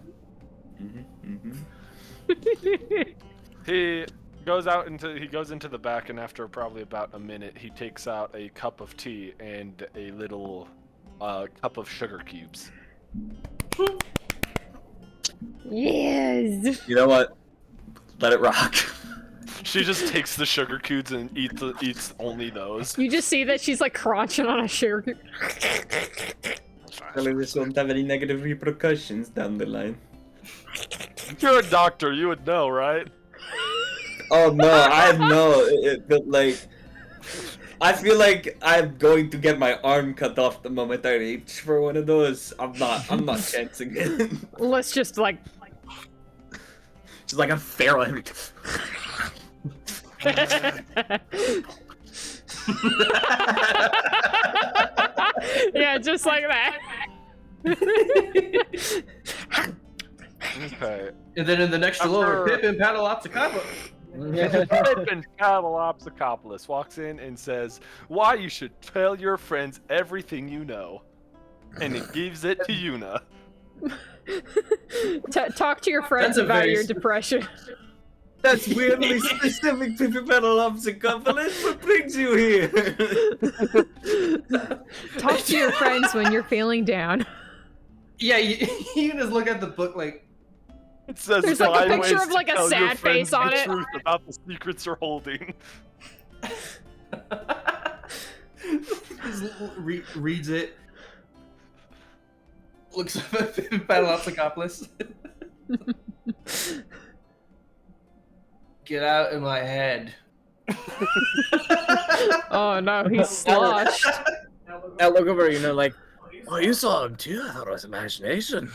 Speaker 5: He goes into the back, and after probably about a minute, he takes out a cup of tea and a little cup of sugar cubes.
Speaker 2: Yes.
Speaker 8: You know what? Let it rock.
Speaker 5: She just takes the sugar cubes and eats only those.
Speaker 2: You just see that she's like crunching on a sugar.
Speaker 8: Hopefully this won't have any negative repercussions down the line.
Speaker 5: You're a doctor, you would know, right?
Speaker 8: Oh no, I know. But like, I feel like I'm going to get my arm cut off the moment I reach for one of those. I'm not chancing it.
Speaker 2: Let's just like.
Speaker 8: Just like a feral.
Speaker 2: Yeah, just like that.
Speaker 5: Okay.
Speaker 3: And then in the next lower, Pippin Paddleopsicapa.
Speaker 5: Pippin Paddleopsicopoulos walks in and says, "Why you should tell your friends everything you know," and he gives it to Yuna.
Speaker 2: Talk to your friends
Speaker 3: That's a
Speaker 2: about
Speaker 3: very
Speaker 2: your depression.
Speaker 8: That's weirdly specific to Paddleopsicopoulos. What brings you here?
Speaker 2: Talk to your friends when you're feeling down.
Speaker 3: Yeah, you just look at the book like.
Speaker 5: It says
Speaker 2: There's like a
Speaker 5: 5
Speaker 2: picture
Speaker 5: ways
Speaker 2: of, like,
Speaker 5: to
Speaker 2: a
Speaker 5: tell your
Speaker 2: sad
Speaker 5: friends
Speaker 2: face on
Speaker 5: the
Speaker 2: it.
Speaker 5: truth about the secrets you're holding.
Speaker 3: Reads it. Looks up at Pippin Paddleopsicopoulos. Get out of my head.
Speaker 2: Oh no, he's sloshed.
Speaker 4: I look over, you know, like,
Speaker 6: Oh, you saw him too? I thought it was imagination.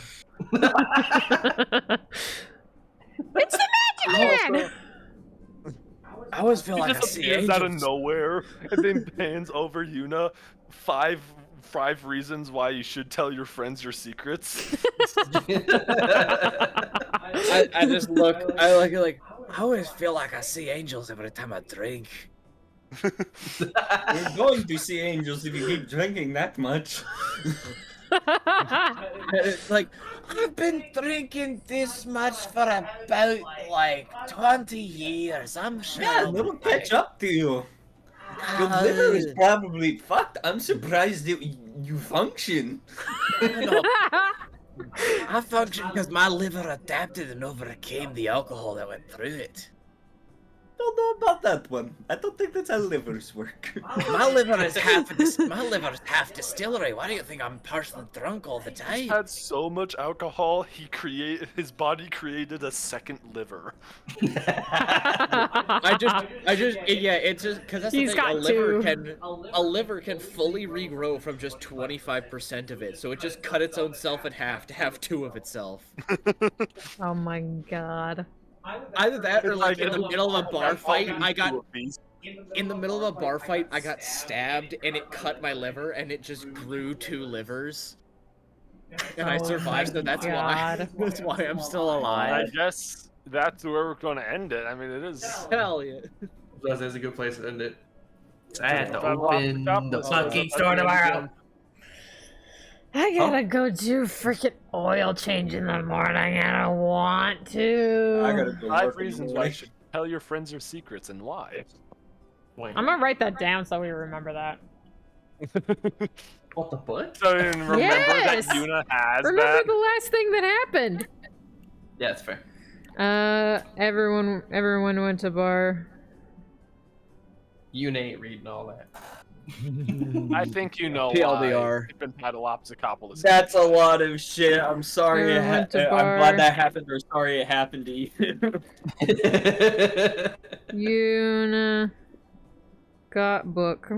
Speaker 2: It's the magic man!
Speaker 4: I always feel
Speaker 5: He
Speaker 4: like I
Speaker 5: just
Speaker 4: see
Speaker 5: appears out of
Speaker 4: angels.
Speaker 5: nowhere and then pans over Yuna. Five reasons why you should tell your friends your secrets.
Speaker 4: I just look, I like,
Speaker 6: I always feel like I see angels every time I drink.
Speaker 8: You're going to see angels if you keep drinking that much.
Speaker 4: it's like,
Speaker 6: I've been drinking this much for about, like, 20 years. I'm sure.
Speaker 8: Yeah,
Speaker 6: I'll
Speaker 8: it'll
Speaker 6: be
Speaker 8: catch
Speaker 6: fine.
Speaker 8: up to you. Your liver is probably fucked. I'm surprised that you function.
Speaker 6: I function because my liver adapted and overcame the alcohol that went through it.
Speaker 8: Don't know about that one. I don't think that's how livers work.
Speaker 6: My liver is half distillery. Why do you think I'm partially drunk all the time?
Speaker 5: Had so much alcohol, his body created a second liver.
Speaker 4: I just, yeah, it's just because that's the
Speaker 2: He's
Speaker 4: thing.
Speaker 2: got two.
Speaker 4: A liver can fully regrow from just 25% of it, so it just cut its own self in half to have two of itself.
Speaker 2: Oh my god.
Speaker 4: Either that or
Speaker 5: It's
Speaker 4: like in
Speaker 5: like
Speaker 4: the middle of a bar fight, I got
Speaker 5: Into a beast.
Speaker 4: in the middle of a bar fight, I got stabbed and it cut my liver and it just grew two livers. And I
Speaker 2: Oh
Speaker 4: survived, so
Speaker 2: my
Speaker 4: that's why
Speaker 2: God.
Speaker 4: that's why I'm still
Speaker 5: I
Speaker 4: alive.
Speaker 5: guess that's where we're going to end it. I mean, it is.
Speaker 4: Hell yeah.
Speaker 3: That's a good place to end it.
Speaker 7: I had to
Speaker 5: Open
Speaker 7: open the fucking store tomorrow.
Speaker 2: I gotta go do freaking oil change in the morning and I want to.
Speaker 8: I gotta go
Speaker 5: 5
Speaker 8: work in the
Speaker 5: reasons why
Speaker 8: morning.
Speaker 5: you should tell your friends your secrets and why.
Speaker 3: Wait,
Speaker 2: I'm gonna write that down so we remember that.
Speaker 3: what the fuck?
Speaker 5: So remember
Speaker 2: Yes!
Speaker 5: that Yuna has
Speaker 2: Remember
Speaker 5: that.
Speaker 2: the last thing that happened?
Speaker 3: Yeah, that's fair.
Speaker 2: Everyone went to bar.
Speaker 3: You ain't reading all that.
Speaker 5: I think you know
Speaker 4: TLDR.
Speaker 5: why Pippin Paddleopsicopoulos.
Speaker 8: That's a lot of shit. I'm sorry.
Speaker 2: Everyone went to
Speaker 8: I'm
Speaker 2: bar.
Speaker 8: glad that happened, or sorry it happened to you.
Speaker 2: Yuna got book.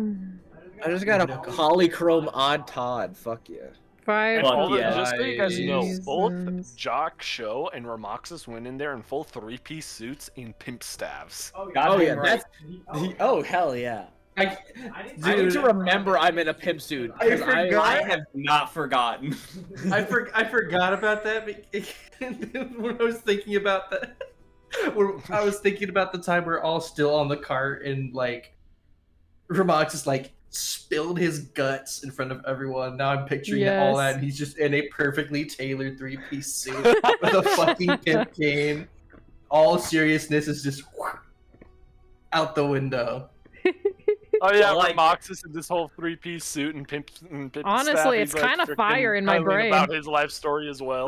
Speaker 4: I just got a polychrome odd Todd. Fuck yeah.
Speaker 2: 5
Speaker 5: Just so you guys know, both
Speaker 2: reasons.
Speaker 5: Jock, Show, and Ramoxis went in there in full 3-piece suits in pimp staffs.
Speaker 4: Oh yeah, that's. Oh hell yeah.
Speaker 3: I
Speaker 4: I need to remember I'm in a pimp suit.
Speaker 3: I
Speaker 4: 'cause
Speaker 3: forgot.
Speaker 1: I have not forgotten.
Speaker 3: I forgot about that when I was thinking about that. I was thinking about the time we're all still on the cart and like Ramox just like spilled his guts in front of everyone. Now I'm picturing all that,
Speaker 2: Yes.
Speaker 3: and he's just in a perfectly tailored 3-piece suit with a fucking pimp cane. All seriousness is just out the window.
Speaker 5: Oh yeah,
Speaker 1: Like-
Speaker 5: Ramoxis in this whole 3-piece suit and pimp staff.
Speaker 2: Honestly,
Speaker 5: He's,
Speaker 2: it's kinda
Speaker 5: freaking
Speaker 2: fire in my
Speaker 5: telling
Speaker 2: brain.
Speaker 5: about his life story as well.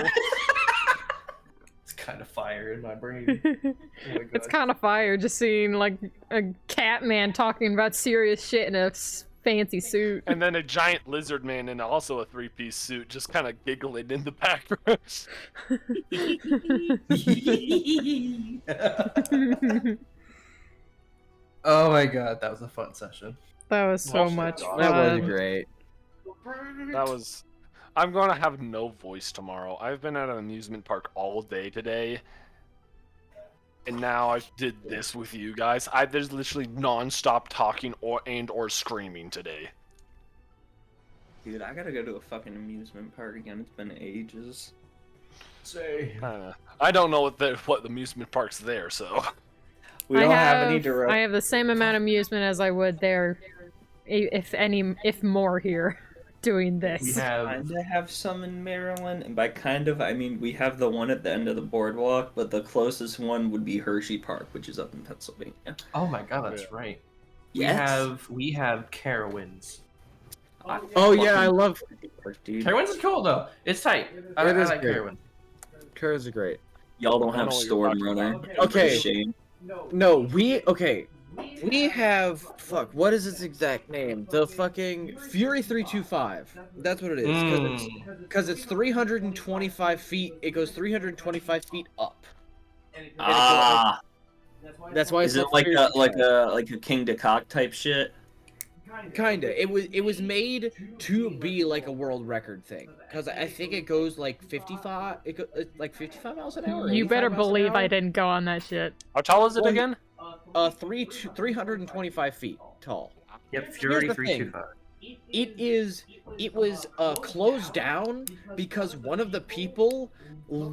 Speaker 3: It's kind of fire in my brain. Oh my God.
Speaker 2: It's kind of fire just seeing like a cat man talking about serious shit in a fancy suit.
Speaker 5: And then a giant lizard man in also a 3-piece suit, just kind of giggling in the background.
Speaker 3: Oh my God, that was a fun session.
Speaker 2: That was so
Speaker 5: Oh my
Speaker 2: much
Speaker 5: God.
Speaker 2: fun.
Speaker 4: That was great.
Speaker 5: That was. I'm gonna have no voice tomorrow. I've been at an amusement park all day today, and now I did this with you guys. There's literally non-stop talking or screaming today.
Speaker 8: Dude, I gotta go to a fucking amusement park again. It's been ages.
Speaker 3: Say.
Speaker 5: I don't know what the amusement park's there, so.
Speaker 8: We don't have any
Speaker 2: I
Speaker 8: direct.
Speaker 2: have the same amount of amusement as I would there, if more here, doing
Speaker 3: We
Speaker 2: this.
Speaker 3: have
Speaker 8: Kinda have some in Maryland, and by kind of I mean we have the one at the end of the boardwalk, but the closest one would be Hershey Park, which is up in Pennsylvania.
Speaker 3: Oh my God, that's right.
Speaker 8: Yes.
Speaker 3: We have Carowinds.
Speaker 4: Oh yeah, I love.
Speaker 8: Dude.
Speaker 3: Carowinds is cool though. It's tight. I
Speaker 4: It is
Speaker 3: like
Speaker 4: great.
Speaker 3: Carowinds.
Speaker 4: Curs are great.
Speaker 8: Y'all don't
Speaker 5: I
Speaker 8: have
Speaker 5: know what you're talking
Speaker 8: Stormrunner.
Speaker 5: about.
Speaker 4: Okay.
Speaker 8: Shame.
Speaker 4: No, we have what is its exact name? The fucking Fury 325. That's what it is. Because it's 325 feet. It goes 325 feet up.
Speaker 8: Ah,
Speaker 4: That's why it's
Speaker 8: is it
Speaker 4: called
Speaker 8: like
Speaker 4: Fury
Speaker 8: a
Speaker 4: 325.
Speaker 8: like a King Decock type shit?
Speaker 4: Kinda. It was made to be like a world record thing. Because I think it goes like 55. It's like 55 miles an hour.
Speaker 2: You
Speaker 4: 85
Speaker 2: better
Speaker 4: miles an
Speaker 2: believe
Speaker 4: hour.
Speaker 2: I didn't go on that shit.
Speaker 5: How tall is it
Speaker 4: Well,
Speaker 5: again?
Speaker 4: 325 feet tall.
Speaker 3: Yep, Fury
Speaker 4: Here's the thing.
Speaker 3: 325.
Speaker 4: It was closed down because one of the people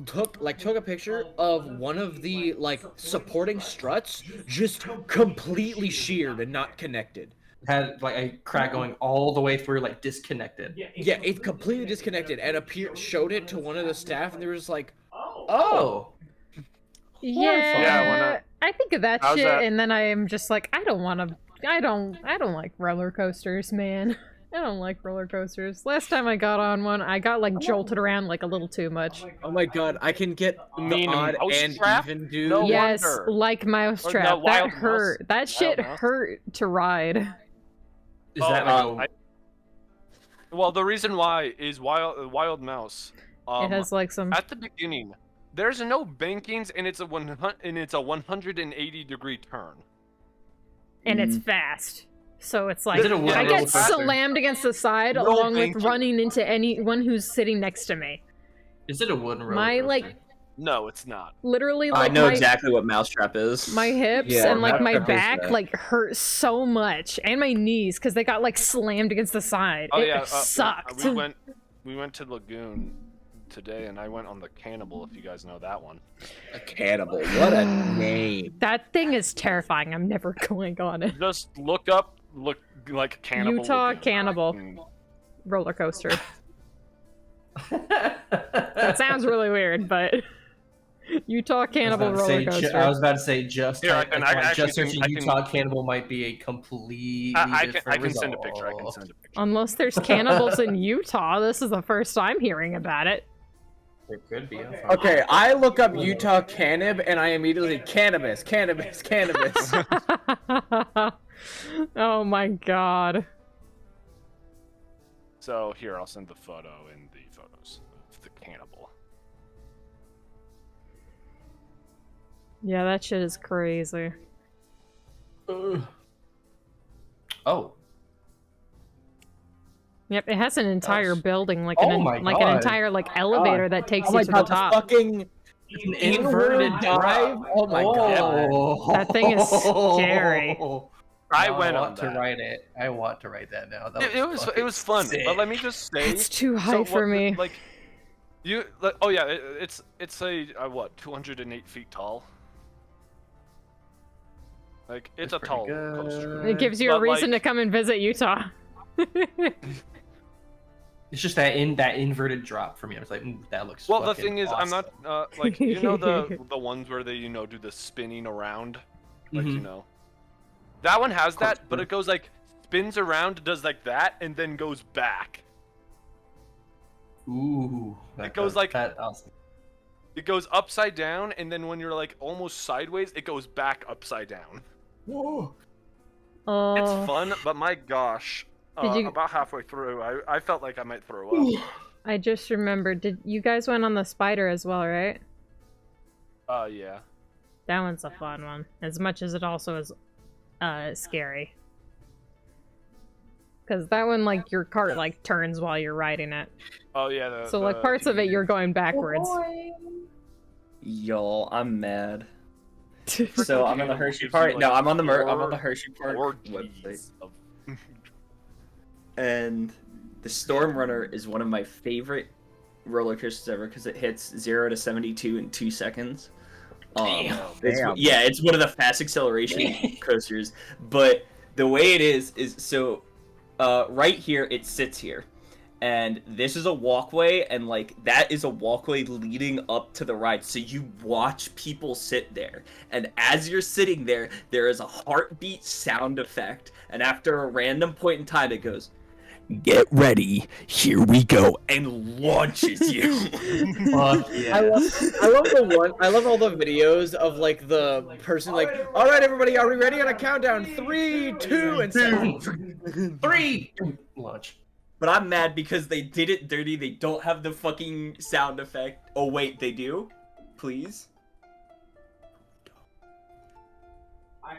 Speaker 4: took a picture of one of the like supporting struts just completely sheared and not connected.
Speaker 3: Had like a crack going all the way through, like disconnected.
Speaker 4: Yeah, it completely disconnected and showed it to one of the staff and they were just like,
Speaker 3: Oh.
Speaker 2: Yeah,
Speaker 5: Yeah, why not?
Speaker 2: I think of that
Speaker 5: How's
Speaker 2: shit,
Speaker 5: that?
Speaker 2: and then I am just like, I don't like roller coasters, man. I don't like roller coasters. Last time I got on one, I got like jolted around like a little too much.
Speaker 4: oh my god, I can get
Speaker 5: You
Speaker 4: the
Speaker 5: mean a
Speaker 4: odd
Speaker 5: mouse
Speaker 4: and
Speaker 5: trap?
Speaker 4: even dude.
Speaker 5: No
Speaker 2: Yes,
Speaker 5: wonder.
Speaker 2: like Mousetrap.
Speaker 5: Or no,
Speaker 2: That
Speaker 5: Wild
Speaker 2: hurt.
Speaker 5: Mouse.
Speaker 2: That shit
Speaker 5: Mouse.
Speaker 2: hurt to ride.
Speaker 3: Is
Speaker 5: Oh,
Speaker 3: that like
Speaker 5: Well, the reason why is Wild Mouse.
Speaker 2: It has like some.
Speaker 5: At the beginning, there's no bankings, and it's a 180-degree turn.
Speaker 2: And it's fast. So it's like
Speaker 3: Is it a wood
Speaker 2: I
Speaker 3: roller
Speaker 2: get
Speaker 3: coaster?
Speaker 2: slammed against the side
Speaker 5: No
Speaker 2: along with
Speaker 5: banking.
Speaker 2: running into anyone who's sitting next to me.
Speaker 3: is it a wooden roller
Speaker 2: My
Speaker 3: coaster?
Speaker 2: like
Speaker 5: No, it's not.
Speaker 2: literally
Speaker 8: I
Speaker 2: like
Speaker 8: know
Speaker 2: my,
Speaker 8: exactly what Mousetrap is.
Speaker 2: my hips
Speaker 4: Yeah,
Speaker 2: and like my
Speaker 4: Mousetrap is
Speaker 2: back
Speaker 4: that.
Speaker 2: like hurt so much and my knees because they got like slammed against the side.
Speaker 5: Oh
Speaker 2: It
Speaker 5: yeah,
Speaker 2: sucked.
Speaker 5: we went to Lagoon today, and I went on the Cannibal. If you guys know that one.
Speaker 4: A cannibal. What a name.
Speaker 2: That thing is terrifying. I'm never going on it.
Speaker 5: Just look like Cannibal.
Speaker 2: Utah
Speaker 5: Lagoon.
Speaker 2: Cannibal
Speaker 5: Mm.
Speaker 2: roller coaster. That sounds really weird, but Utah Cannibal roller coaster.
Speaker 3: I was about to say just
Speaker 5: Here, I can- I actually
Speaker 3: just searching
Speaker 5: can- I can-
Speaker 3: Utah Cannibal might be a completely
Speaker 5: I
Speaker 3: different
Speaker 5: can send a
Speaker 3: result.
Speaker 5: picture. I can send a picture.
Speaker 2: Unless there's cannibals in Utah, this is the first I'm hearing about it.
Speaker 3: There could be.
Speaker 4: Okay, I look up Utah cannib and I immediately cannabis.
Speaker 2: Oh my god.
Speaker 5: So here, I'll send the photo in the photos of the Cannibal.
Speaker 2: Yeah, that shit is crazy.
Speaker 3: Oh,
Speaker 2: Yep, it has an entire building, like
Speaker 3: Oh my
Speaker 2: an
Speaker 3: God.
Speaker 2: entire like elevator that takes
Speaker 4: Oh
Speaker 2: you
Speaker 4: my
Speaker 2: to the
Speaker 4: god, the
Speaker 2: top.
Speaker 4: fucking
Speaker 3: An
Speaker 4: inward dive. Oh my god.
Speaker 2: That thing is scary.
Speaker 5: I
Speaker 3: Now
Speaker 5: went on
Speaker 3: want to
Speaker 5: that.
Speaker 3: write it. I want to write that now. That
Speaker 5: It was fun,
Speaker 3: sick.
Speaker 5: but let me just say,
Speaker 2: It's too high
Speaker 5: so
Speaker 2: for
Speaker 5: what,
Speaker 2: me.
Speaker 5: Like, oh yeah, it's a what 208 feet tall. Like it's
Speaker 3: That's
Speaker 5: a tall
Speaker 3: pretty
Speaker 5: coaster.
Speaker 2: It gives you a
Speaker 5: But,
Speaker 2: reason
Speaker 5: like-
Speaker 2: to come and visit Utah.
Speaker 3: It's just that inverted drop for me. I was like, that looks.
Speaker 5: Well, the
Speaker 3: fucking
Speaker 5: thing is, I'm
Speaker 3: awesome.
Speaker 5: not like you know the ones where they do the spinning around, like
Speaker 3: Mhm.
Speaker 5: that one has that, but
Speaker 3: Corkscrew.
Speaker 5: it goes like spins around, does like that, and then goes back.
Speaker 3: Ooh,
Speaker 5: It goes like-
Speaker 3: that. Awesome.
Speaker 5: It goes upside down, and then when you're like almost sideways, it goes back upside down.
Speaker 3: Whoa.
Speaker 2: Oh,
Speaker 5: It's fun, but my gosh,
Speaker 2: Did you-
Speaker 5: about halfway through, I felt like I might throw up.
Speaker 2: I just remembered. Did you guys went on the spider as well, right?
Speaker 5: Yeah.
Speaker 2: That one's a fun one, as much as it also is scary. Because that one, like, your cart, like, turns while you're riding it.
Speaker 5: Oh yeah.
Speaker 2: So, like, parts of it, you're going backwards.
Speaker 9: Y'all, I'm mad.
Speaker 5: So
Speaker 9: So I'm on the Hershey part. No, I'm on the I'm on the Hershey part
Speaker 5: Or
Speaker 9: website. And the Storm Runner is one of my favorite roller coasters ever because it hits 0 to 72 in 2 seconds.
Speaker 4: Damn.
Speaker 9: Yeah, it's one of the fast acceleration coasters. But the way it is so right here it sits here. And this is a walkway, and like that is a walkway leading up to the ride. So you watch people sit there, and as you're sitting there, there is a heartbeat sound effect. And after a random point in time, it goes, "Get ready, here we go," and launches you.
Speaker 3: Fuck yeah.
Speaker 4: I love all the videos of like the person like, all right, everybody, are we ready on a countdown? 3, 2, and 7.
Speaker 3: 3. Launch.
Speaker 9: But I'm mad because they did it dirty. They don't have the fucking sound effect. Oh wait, they do? Please?
Speaker 4: I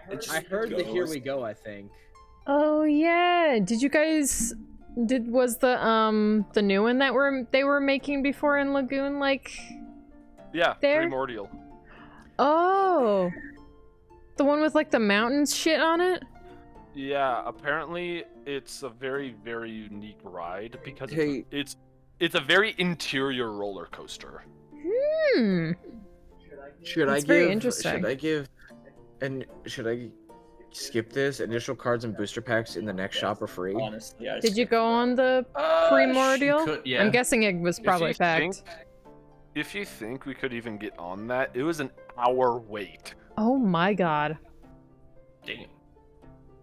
Speaker 4: heard the "Here We Go." I think.
Speaker 2: Oh, yeah. Did you guys... Was the new one that they were making before in Lagoon, like...
Speaker 5: Yeah,
Speaker 2: There?
Speaker 5: Primordial.
Speaker 2: Oh! The one with, like, the mountains shit on it?
Speaker 5: Yeah, apparently it's a very, very unique ride because
Speaker 4: Hey.
Speaker 5: it's a very interior roller coaster.
Speaker 2: Hmm.
Speaker 6: Should
Speaker 2: That's
Speaker 6: I
Speaker 2: very
Speaker 6: give?
Speaker 2: interesting.
Speaker 6: Should I skip this? Initial cards and booster packs in the next shop are free.
Speaker 9: Honestly, I
Speaker 2: Did you go on the Primordial?
Speaker 3: Yeah.
Speaker 2: I'm guessing it was probably
Speaker 5: If you
Speaker 2: packed.
Speaker 5: If you think we could even get on that, it was an hour wait.
Speaker 2: Oh my god.
Speaker 3: Damn.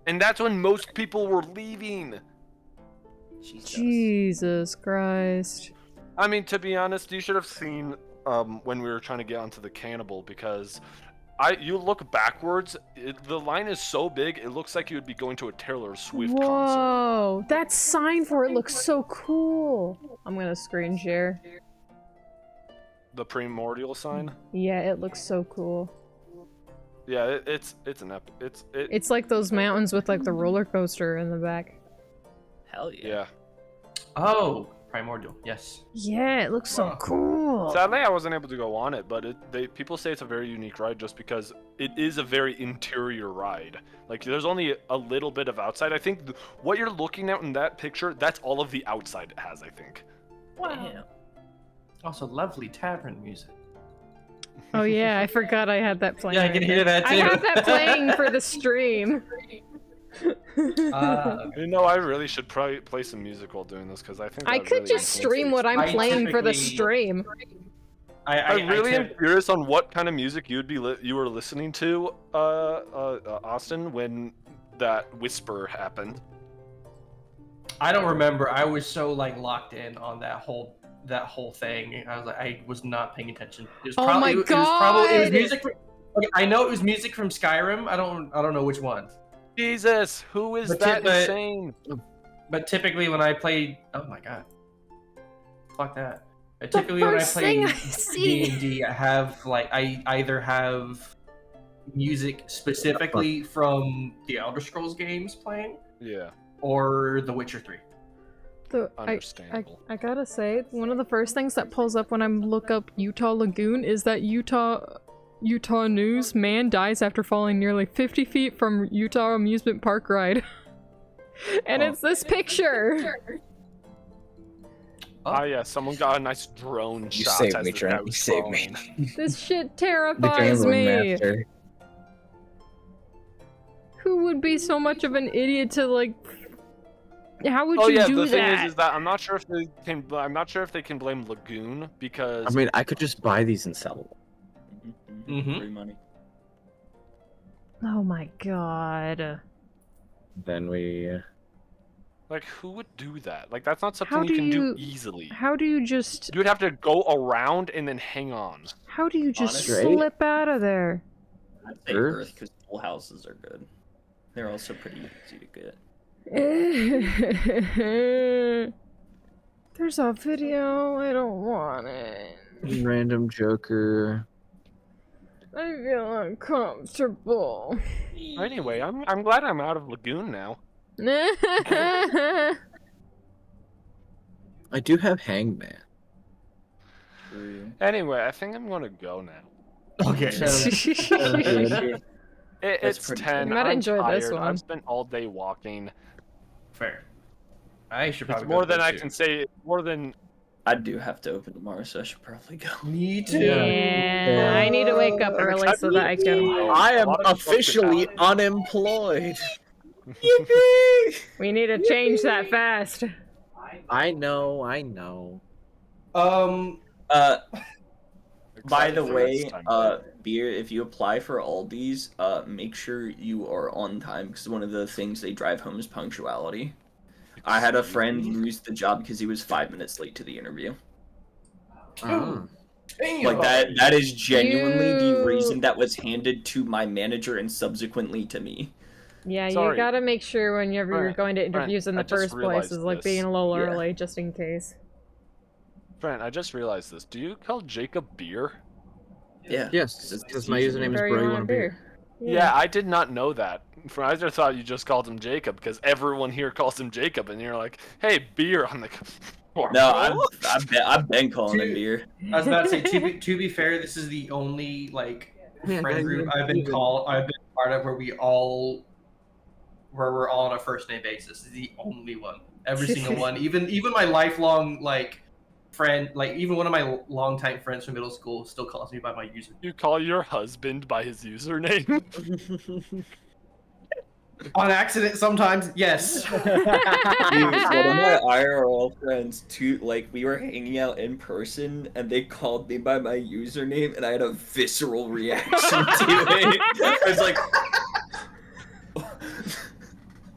Speaker 5: And that's when most people were leaving.
Speaker 2: Jesus Christ.
Speaker 5: I mean, to be honest, you should have seen when we were trying to get onto the cannibal because you look backwards, the line is so big, it looks like you would be going to a Taylor Swift concert.
Speaker 2: Whoa, that sign for it looks so cool. I'm gonna screen share.
Speaker 5: The Primordial sign?
Speaker 2: Yeah, it looks so cool.
Speaker 5: Yeah, it's an epic.
Speaker 2: It's like those mountains with like the roller coaster in the back.
Speaker 9: Hell yeah.
Speaker 5: Yeah.
Speaker 3: Oh, Primordial. Yes.
Speaker 2: Yeah, it looks so cool.
Speaker 5: Sadly, I wasn't able to go on it, but people say it's a very unique ride just because it is a very interior ride. Like, there's only a little bit of outside. I think what you're looking at in that picture, that's all of the outside it has, I think.
Speaker 9: Damn.
Speaker 3: Also, lovely tavern music.
Speaker 2: Oh yeah, I forgot I had that playing.
Speaker 3: Yeah, I
Speaker 2: right
Speaker 3: can
Speaker 2: there.
Speaker 3: hear that too.
Speaker 2: I have that playing for the stream.
Speaker 5: You know, I really should probably play some music while doing this because I think
Speaker 2: I
Speaker 5: that
Speaker 2: could
Speaker 5: really
Speaker 2: just stream what I'm
Speaker 3: I
Speaker 2: playing for the
Speaker 3: typically-
Speaker 2: stream.
Speaker 5: I really am curious on what kind of music you were listening to, Austin, when that whisper happened.
Speaker 3: I don't remember. I was so like locked in on that whole thing. I was not paying attention. It was
Speaker 2: Oh
Speaker 3: probably,
Speaker 2: my
Speaker 3: it was probably
Speaker 2: God!
Speaker 3: music. Okay, I know it was music from Skyrim. I don't know which one.
Speaker 5: Jesus, who is
Speaker 3: But
Speaker 5: that
Speaker 3: but-
Speaker 5: insane?
Speaker 3: But typically when I play, oh my god, fuck that. But typically when I
Speaker 2: first
Speaker 3: play
Speaker 2: thing I see.
Speaker 3: D&D, I have like I either have music specifically from the Elder Scrolls games playing,
Speaker 5: Yeah.
Speaker 3: or The Witcher 3.
Speaker 5: understandable.
Speaker 2: I gotta say, one of the first things that pulls up when I look up Utah Lagoon is that Utah news: man dies after falling nearly 50 feet from Utah amusement park ride. And it's this picture.
Speaker 5: Oh yeah, someone got a nice drone
Speaker 4: You
Speaker 5: shot
Speaker 4: saved
Speaker 5: as
Speaker 4: me,
Speaker 5: the
Speaker 4: Trent.
Speaker 5: guy
Speaker 4: You
Speaker 5: was
Speaker 4: saved me.
Speaker 5: falling.
Speaker 2: This shit
Speaker 4: The
Speaker 2: terrifies
Speaker 4: gambling
Speaker 2: me.
Speaker 4: master.
Speaker 2: Who would be so much of an idiot to like? How would
Speaker 5: Oh
Speaker 2: you
Speaker 5: yeah,
Speaker 2: do
Speaker 5: the thing
Speaker 2: that?
Speaker 5: is that I'm not sure if they can. I'm not sure if they can blame Lagoon because.
Speaker 10: I mean, I could just buy these and sell them.
Speaker 3: Mhm.
Speaker 9: Free money.
Speaker 2: Oh my god.
Speaker 10: Then we.
Speaker 5: Like, who would do that? Like, that's not something
Speaker 2: How
Speaker 5: you
Speaker 2: do
Speaker 5: can
Speaker 2: you-
Speaker 5: do easily.
Speaker 2: How do you just?
Speaker 5: You would have to go around and then hang on.
Speaker 2: How do you just
Speaker 9: Honestly-
Speaker 2: slip out of there?
Speaker 9: I'd say
Speaker 10: Sure.
Speaker 9: Earth because full houses are good. They're also pretty easy to get.
Speaker 2: There's a video. I don't want it.
Speaker 10: Random Joker.
Speaker 2: I feel uncomfortable.
Speaker 5: Anyway, I'm glad I'm out of Lagoon now.
Speaker 10: I do have Hangman.
Speaker 5: Anyway, I think I'm gonna go now.
Speaker 3: Okay.
Speaker 5: It's
Speaker 9: pretty
Speaker 5: 10.
Speaker 2: You might
Speaker 5: I'm
Speaker 2: enjoy
Speaker 5: tired.
Speaker 2: this one.
Speaker 5: I've spent all day walking.
Speaker 3: Fair. I should probably
Speaker 5: It's
Speaker 3: go
Speaker 5: more
Speaker 3: to
Speaker 5: than
Speaker 3: bed
Speaker 5: I
Speaker 3: too.
Speaker 5: can say. More than
Speaker 9: I do have to open tomorrow, so I should probably go.
Speaker 3: Me too.
Speaker 2: Yeah, I need to wake up early so that I can.
Speaker 10: I am
Speaker 5: A lot of people
Speaker 10: officially
Speaker 5: could
Speaker 10: unemployed.
Speaker 2: We need to change that fast.
Speaker 10: I know.
Speaker 9: By the
Speaker 5: Excited for
Speaker 9: way,
Speaker 5: this time.
Speaker 9: beer, if you apply for Aldi's, make sure you are on time because one of the things they drive home is punctuality. I had a friend lose the job because he was 5 minutes late to the interview.
Speaker 10: Oh.
Speaker 3: Damn.
Speaker 9: Like that is genuinely the
Speaker 2: You-
Speaker 9: reason that was handed to my manager and subsequently to me.
Speaker 2: Yeah, you
Speaker 5: Sorry.
Speaker 2: gotta make sure whenever you're
Speaker 5: Brent,
Speaker 2: going to interviews in the
Speaker 5: I just
Speaker 2: first place
Speaker 5: realized
Speaker 2: is like
Speaker 5: this.
Speaker 2: being a little
Speaker 9: Yeah.
Speaker 2: early just in case.
Speaker 5: Brent, I just realized this. Do you call Jacob Beer?
Speaker 9: Yeah.
Speaker 10: Yes,
Speaker 9: It's
Speaker 10: because my username is
Speaker 2: Very
Speaker 10: Bro. You
Speaker 2: want
Speaker 10: want a beer?
Speaker 5: Yeah, I did not know that. I just thought you just called him Jacob because everyone here calls him Jacob, and you're like, "Hey, Beer." I'm like,
Speaker 9: No, I've been calling him beer.
Speaker 3: I was about to say, to be fair, this is the only like
Speaker 10: Man,
Speaker 3: friend
Speaker 10: I
Speaker 3: group
Speaker 10: didn't
Speaker 3: I've been
Speaker 10: even-
Speaker 3: part of where we're all on a first name basis. This is the only one. Every single one. Even my lifelong like friend, like even one of my longtime friends from middle school still calls me by my username.
Speaker 5: You call your husband by his username?
Speaker 3: On accident sometimes, yes.
Speaker 9: Dude, one of my IRL friends, too, like, we were hanging out in person, and they called me by my username, and I had a visceral reaction to it. I was like,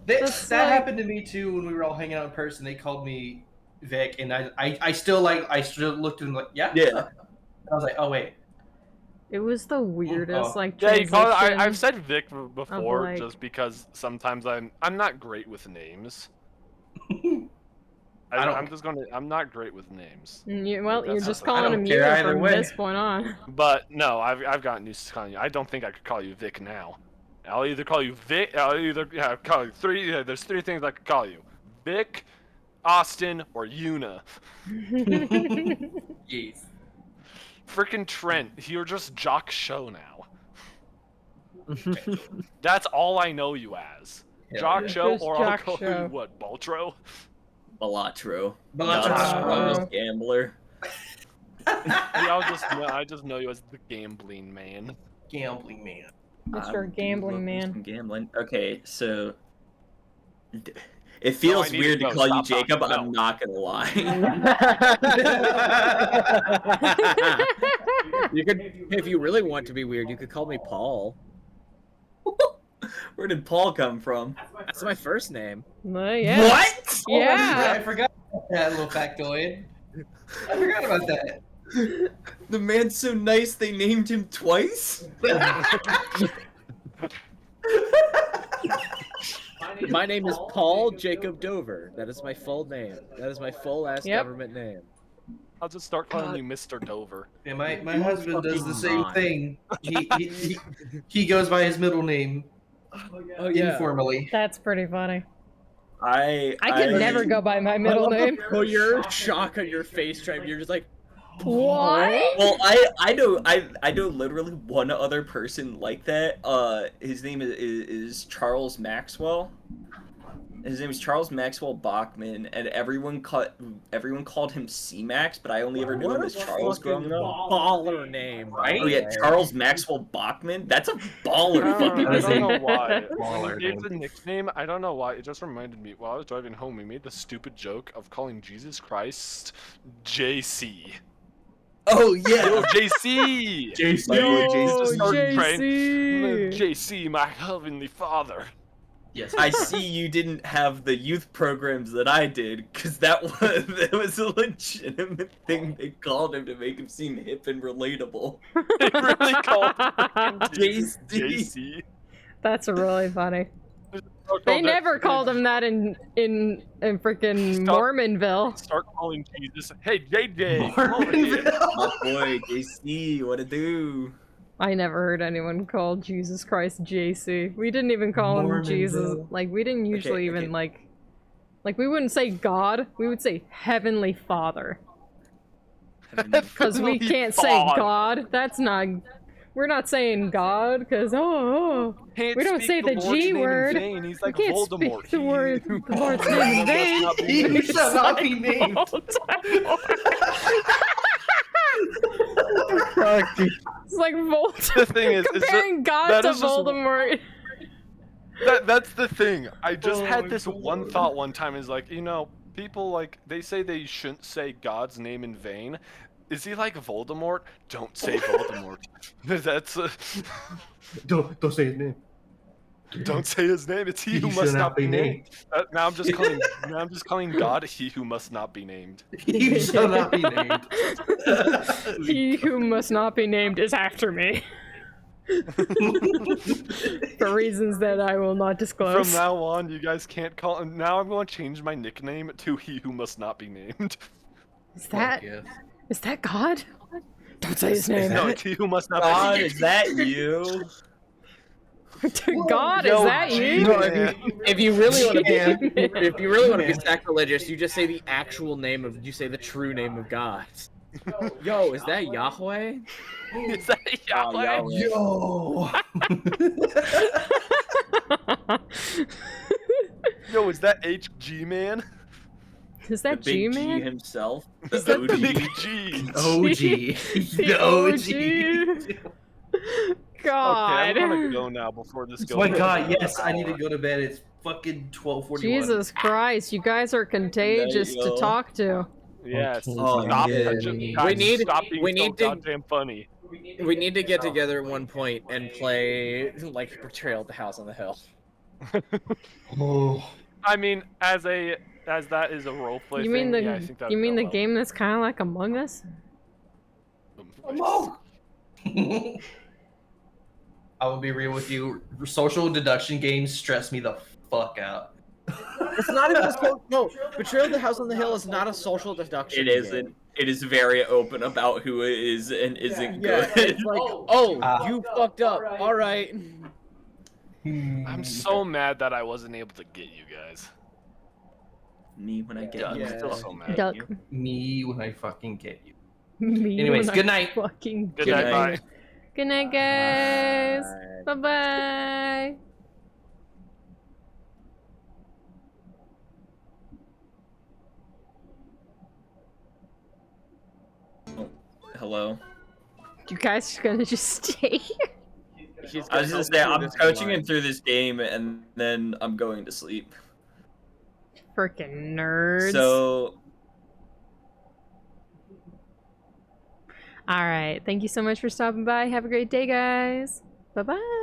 Speaker 2: That's
Speaker 3: That
Speaker 2: like-
Speaker 3: happened to me too when we were all hanging out in person. They called me Vic, and I still looked at them like, yeah.
Speaker 9: yeah.
Speaker 3: I was like, oh wait.
Speaker 2: It was the weirdest,
Speaker 3: Oh.
Speaker 2: like,
Speaker 5: Yeah, you call it,
Speaker 2: transition.
Speaker 5: I've said Vic before
Speaker 2: like-
Speaker 5: just because sometimes I'm not great with names.
Speaker 3: I don't-
Speaker 5: I'm not great with names.
Speaker 2: Well, you're
Speaker 5: That's
Speaker 2: just
Speaker 5: something- I
Speaker 2: calling
Speaker 3: don't
Speaker 2: him
Speaker 3: care
Speaker 2: you
Speaker 3: either
Speaker 2: from
Speaker 3: way.
Speaker 2: this point on.
Speaker 5: But no, I've gotten used to calling you. I don't think I could call you Vic now. I'll either call you Vic. Call you three. There's three things I could call you: Vic, Austin, or Una.
Speaker 3: Jeez.
Speaker 5: Frickin' Trent, you're just Jock Show now. That's all I know you as.
Speaker 3: Hell
Speaker 5: Jock
Speaker 3: yeah.
Speaker 5: Show,
Speaker 2: Just
Speaker 5: or I'll
Speaker 2: Jock
Speaker 5: call
Speaker 2: Show.
Speaker 5: you what? Baltro?
Speaker 9: Balatro.
Speaker 3: Balatro.
Speaker 9: God's strongest gambler.
Speaker 5: I just know you as the gambling man.
Speaker 3: Gambling man.
Speaker 2: Mr.
Speaker 9: I do
Speaker 2: Gambling
Speaker 9: love me
Speaker 2: Man.
Speaker 9: some Gambling. Okay, so it
Speaker 5: I
Speaker 9: feels
Speaker 5: need
Speaker 9: weird
Speaker 5: to
Speaker 9: to
Speaker 5: go.
Speaker 9: call you
Speaker 5: Stop
Speaker 9: Jacob.
Speaker 5: talking.
Speaker 9: I'm not gonna lie.
Speaker 4: You could, if you really want to be weird, you could call me Paul.
Speaker 9: Where did Paul come from?
Speaker 4: That's my first name.
Speaker 2: Yeah.
Speaker 9: What?
Speaker 2: Yeah.
Speaker 3: I forgot about that little factoid. I forgot about that.
Speaker 9: The man's so nice they named him twice?
Speaker 4: My name is Paul Jacob Dover. That is my full name. That is my full ass
Speaker 2: Yep.
Speaker 4: government name.
Speaker 5: I'll just start calling you Mr. Dover.
Speaker 3: Yeah, my husband does the same
Speaker 4: not.
Speaker 3: thing. He goes by his middle name
Speaker 4: Oh yeah.
Speaker 3: informally.
Speaker 2: That's pretty funny. I could never go by my middle name.
Speaker 4: Oh, your shock on your face, Trev. You're just like,
Speaker 2: What?
Speaker 9: Well, I know literally one other person like that. His name is Charles Maxwell. His name is Charles Maxwell Bachman, and everyone called him C-Max, but I only ever knew him as Charles growing up.
Speaker 4: baller name, right?
Speaker 9: Oh yeah, Charles Maxwell Bachman. That's a baller fucking
Speaker 5: I don't
Speaker 9: name.
Speaker 5: know why.
Speaker 3: Baller
Speaker 5: When he gave
Speaker 3: name.
Speaker 5: the nickname, I don't know why. It just reminded me, while I was driving home, we made the stupid joke of calling Jesus Christ JC.
Speaker 9: Oh yeah.
Speaker 5: Yo, JC!
Speaker 3: JC.
Speaker 2: Yo,
Speaker 5: Start praying.
Speaker 2: JC.
Speaker 5: JC, my heavenly father.
Speaker 3: Yes.
Speaker 9: I see you didn't have the youth programs that I did, because that was a legitimate thing they called him to make him seem hip and relatable.
Speaker 5: They really called him
Speaker 9: JC.
Speaker 5: JC.
Speaker 2: That's really funny. They never called him that in freaking
Speaker 5: Stop.
Speaker 2: Mormonville.
Speaker 5: Start calling Jesus. Hey, JJ. come over here."
Speaker 9: My boy, JC, what to do?
Speaker 2: I never heard anyone call Jesus Christ JC. We didn't even call him Jesus. Like, we didn't usually even, like, we wouldn't say God. We would say Heavenly Father. Because we can't say God. That's not... We're not saying God, because,
Speaker 5: Can't
Speaker 2: we don't
Speaker 5: speak
Speaker 2: say the
Speaker 5: Lord's
Speaker 2: G
Speaker 5: name in
Speaker 2: word.
Speaker 5: vain. He's like
Speaker 2: we can't
Speaker 5: Voldemort.
Speaker 2: speak the word, the Lord's name in vain.
Speaker 3: He shall not be named.
Speaker 2: It's like Voldemort.
Speaker 5: The thing is
Speaker 2: comparing God
Speaker 5: that
Speaker 2: to
Speaker 5: is just-
Speaker 2: Voldemort.
Speaker 5: That's the thing. I just had this one thought one time. Is like, people like they say they shouldn't say God's name in vain. Is he like Voldemort? Don't say Voldemort. That's
Speaker 3: Don't say his name.
Speaker 5: don't say his name. It's he who
Speaker 3: He
Speaker 5: must
Speaker 3: shall
Speaker 5: not be named. Now I'm just calling God he who must not be named.
Speaker 3: He shall not be named.
Speaker 2: He who must not be named is after me. For reasons that I will not disclose.
Speaker 5: From now on, you guys can't call him. Now I'm going to change my nickname to he who must not be named.
Speaker 2: Is that God? Don't say his name.
Speaker 5: No, it's he who must not
Speaker 9: God,
Speaker 5: be named.
Speaker 9: is that you?
Speaker 2: God,
Speaker 5: Yo,
Speaker 2: is that you?
Speaker 4: No, if you really want to be sacrilegious, you just say the actual name of, you say the true name of God. Yo, is that Yahweh?
Speaker 5: Is that Yahweh?
Speaker 3: Yo.
Speaker 5: Yo, is that HG man?
Speaker 2: Is
Speaker 9: The
Speaker 2: that
Speaker 9: big G
Speaker 2: G-Man?
Speaker 9: himself.
Speaker 2: Is
Speaker 9: The
Speaker 2: that the
Speaker 9: OG.
Speaker 5: Big G.
Speaker 3: OG.
Speaker 2: The
Speaker 3: OG.
Speaker 5: Okay, I'm
Speaker 2: God.
Speaker 5: gonna go now before this goes.
Speaker 3: Oh my
Speaker 5: on
Speaker 3: god,
Speaker 5: for
Speaker 3: yes,
Speaker 5: an
Speaker 3: I need to
Speaker 5: hour.
Speaker 3: go to bed. It's fucking 12:41.
Speaker 2: Jesus Christ, you guys are contagious to
Speaker 9: yo.
Speaker 2: talk to.
Speaker 5: Yes.
Speaker 9: Oh,
Speaker 5: Stop
Speaker 9: yeah.
Speaker 5: it. Guys, stop being so
Speaker 4: to-
Speaker 5: goddamn funny.
Speaker 4: We need to get together at one point and play, like, Betrayal at the House on the Hill.
Speaker 3: Oh.
Speaker 5: I mean, as that is a roleplay
Speaker 2: You
Speaker 5: thing,
Speaker 2: mean the
Speaker 5: yeah, I think that
Speaker 2: you
Speaker 5: would
Speaker 2: mean
Speaker 5: go
Speaker 2: the
Speaker 5: well.
Speaker 2: game that's kind of like Among Us?
Speaker 3: I will be real with you. Social deduction games stress me the fuck out.
Speaker 4: It's not even a no. Betrayal at the House on the Hill is not a social deduction.
Speaker 9: It isn't. It is very open about who is and isn't
Speaker 4: Yeah,
Speaker 9: good.
Speaker 4: it's like, you fucked up. All right.
Speaker 5: I'm so mad that I wasn't able to get you guys.
Speaker 9: Me when I get
Speaker 5: Duck.
Speaker 9: you.
Speaker 4: Yeah.
Speaker 5: Still so mad.
Speaker 2: Duck.
Speaker 3: Me when I fucking get you.
Speaker 2: Me
Speaker 3: Anyways,
Speaker 2: when
Speaker 3: good
Speaker 2: I
Speaker 3: night.
Speaker 2: Fucking
Speaker 5: Good
Speaker 9: Good
Speaker 5: night,
Speaker 9: night.
Speaker 5: bye.
Speaker 2: Good night, guys. Bye bye.
Speaker 9: Hello.
Speaker 2: You guys are gonna just stay here?
Speaker 4: She's
Speaker 9: I was
Speaker 4: gonna
Speaker 9: just saying,
Speaker 4: help
Speaker 9: I'm
Speaker 4: you this
Speaker 9: coaching
Speaker 4: line.
Speaker 9: him through this game, and then I'm going to sleep.
Speaker 2: Freaking nerds.
Speaker 9: So,
Speaker 2: All right. Thank you so much for stopping by. Have a great day, guys. Bye bye.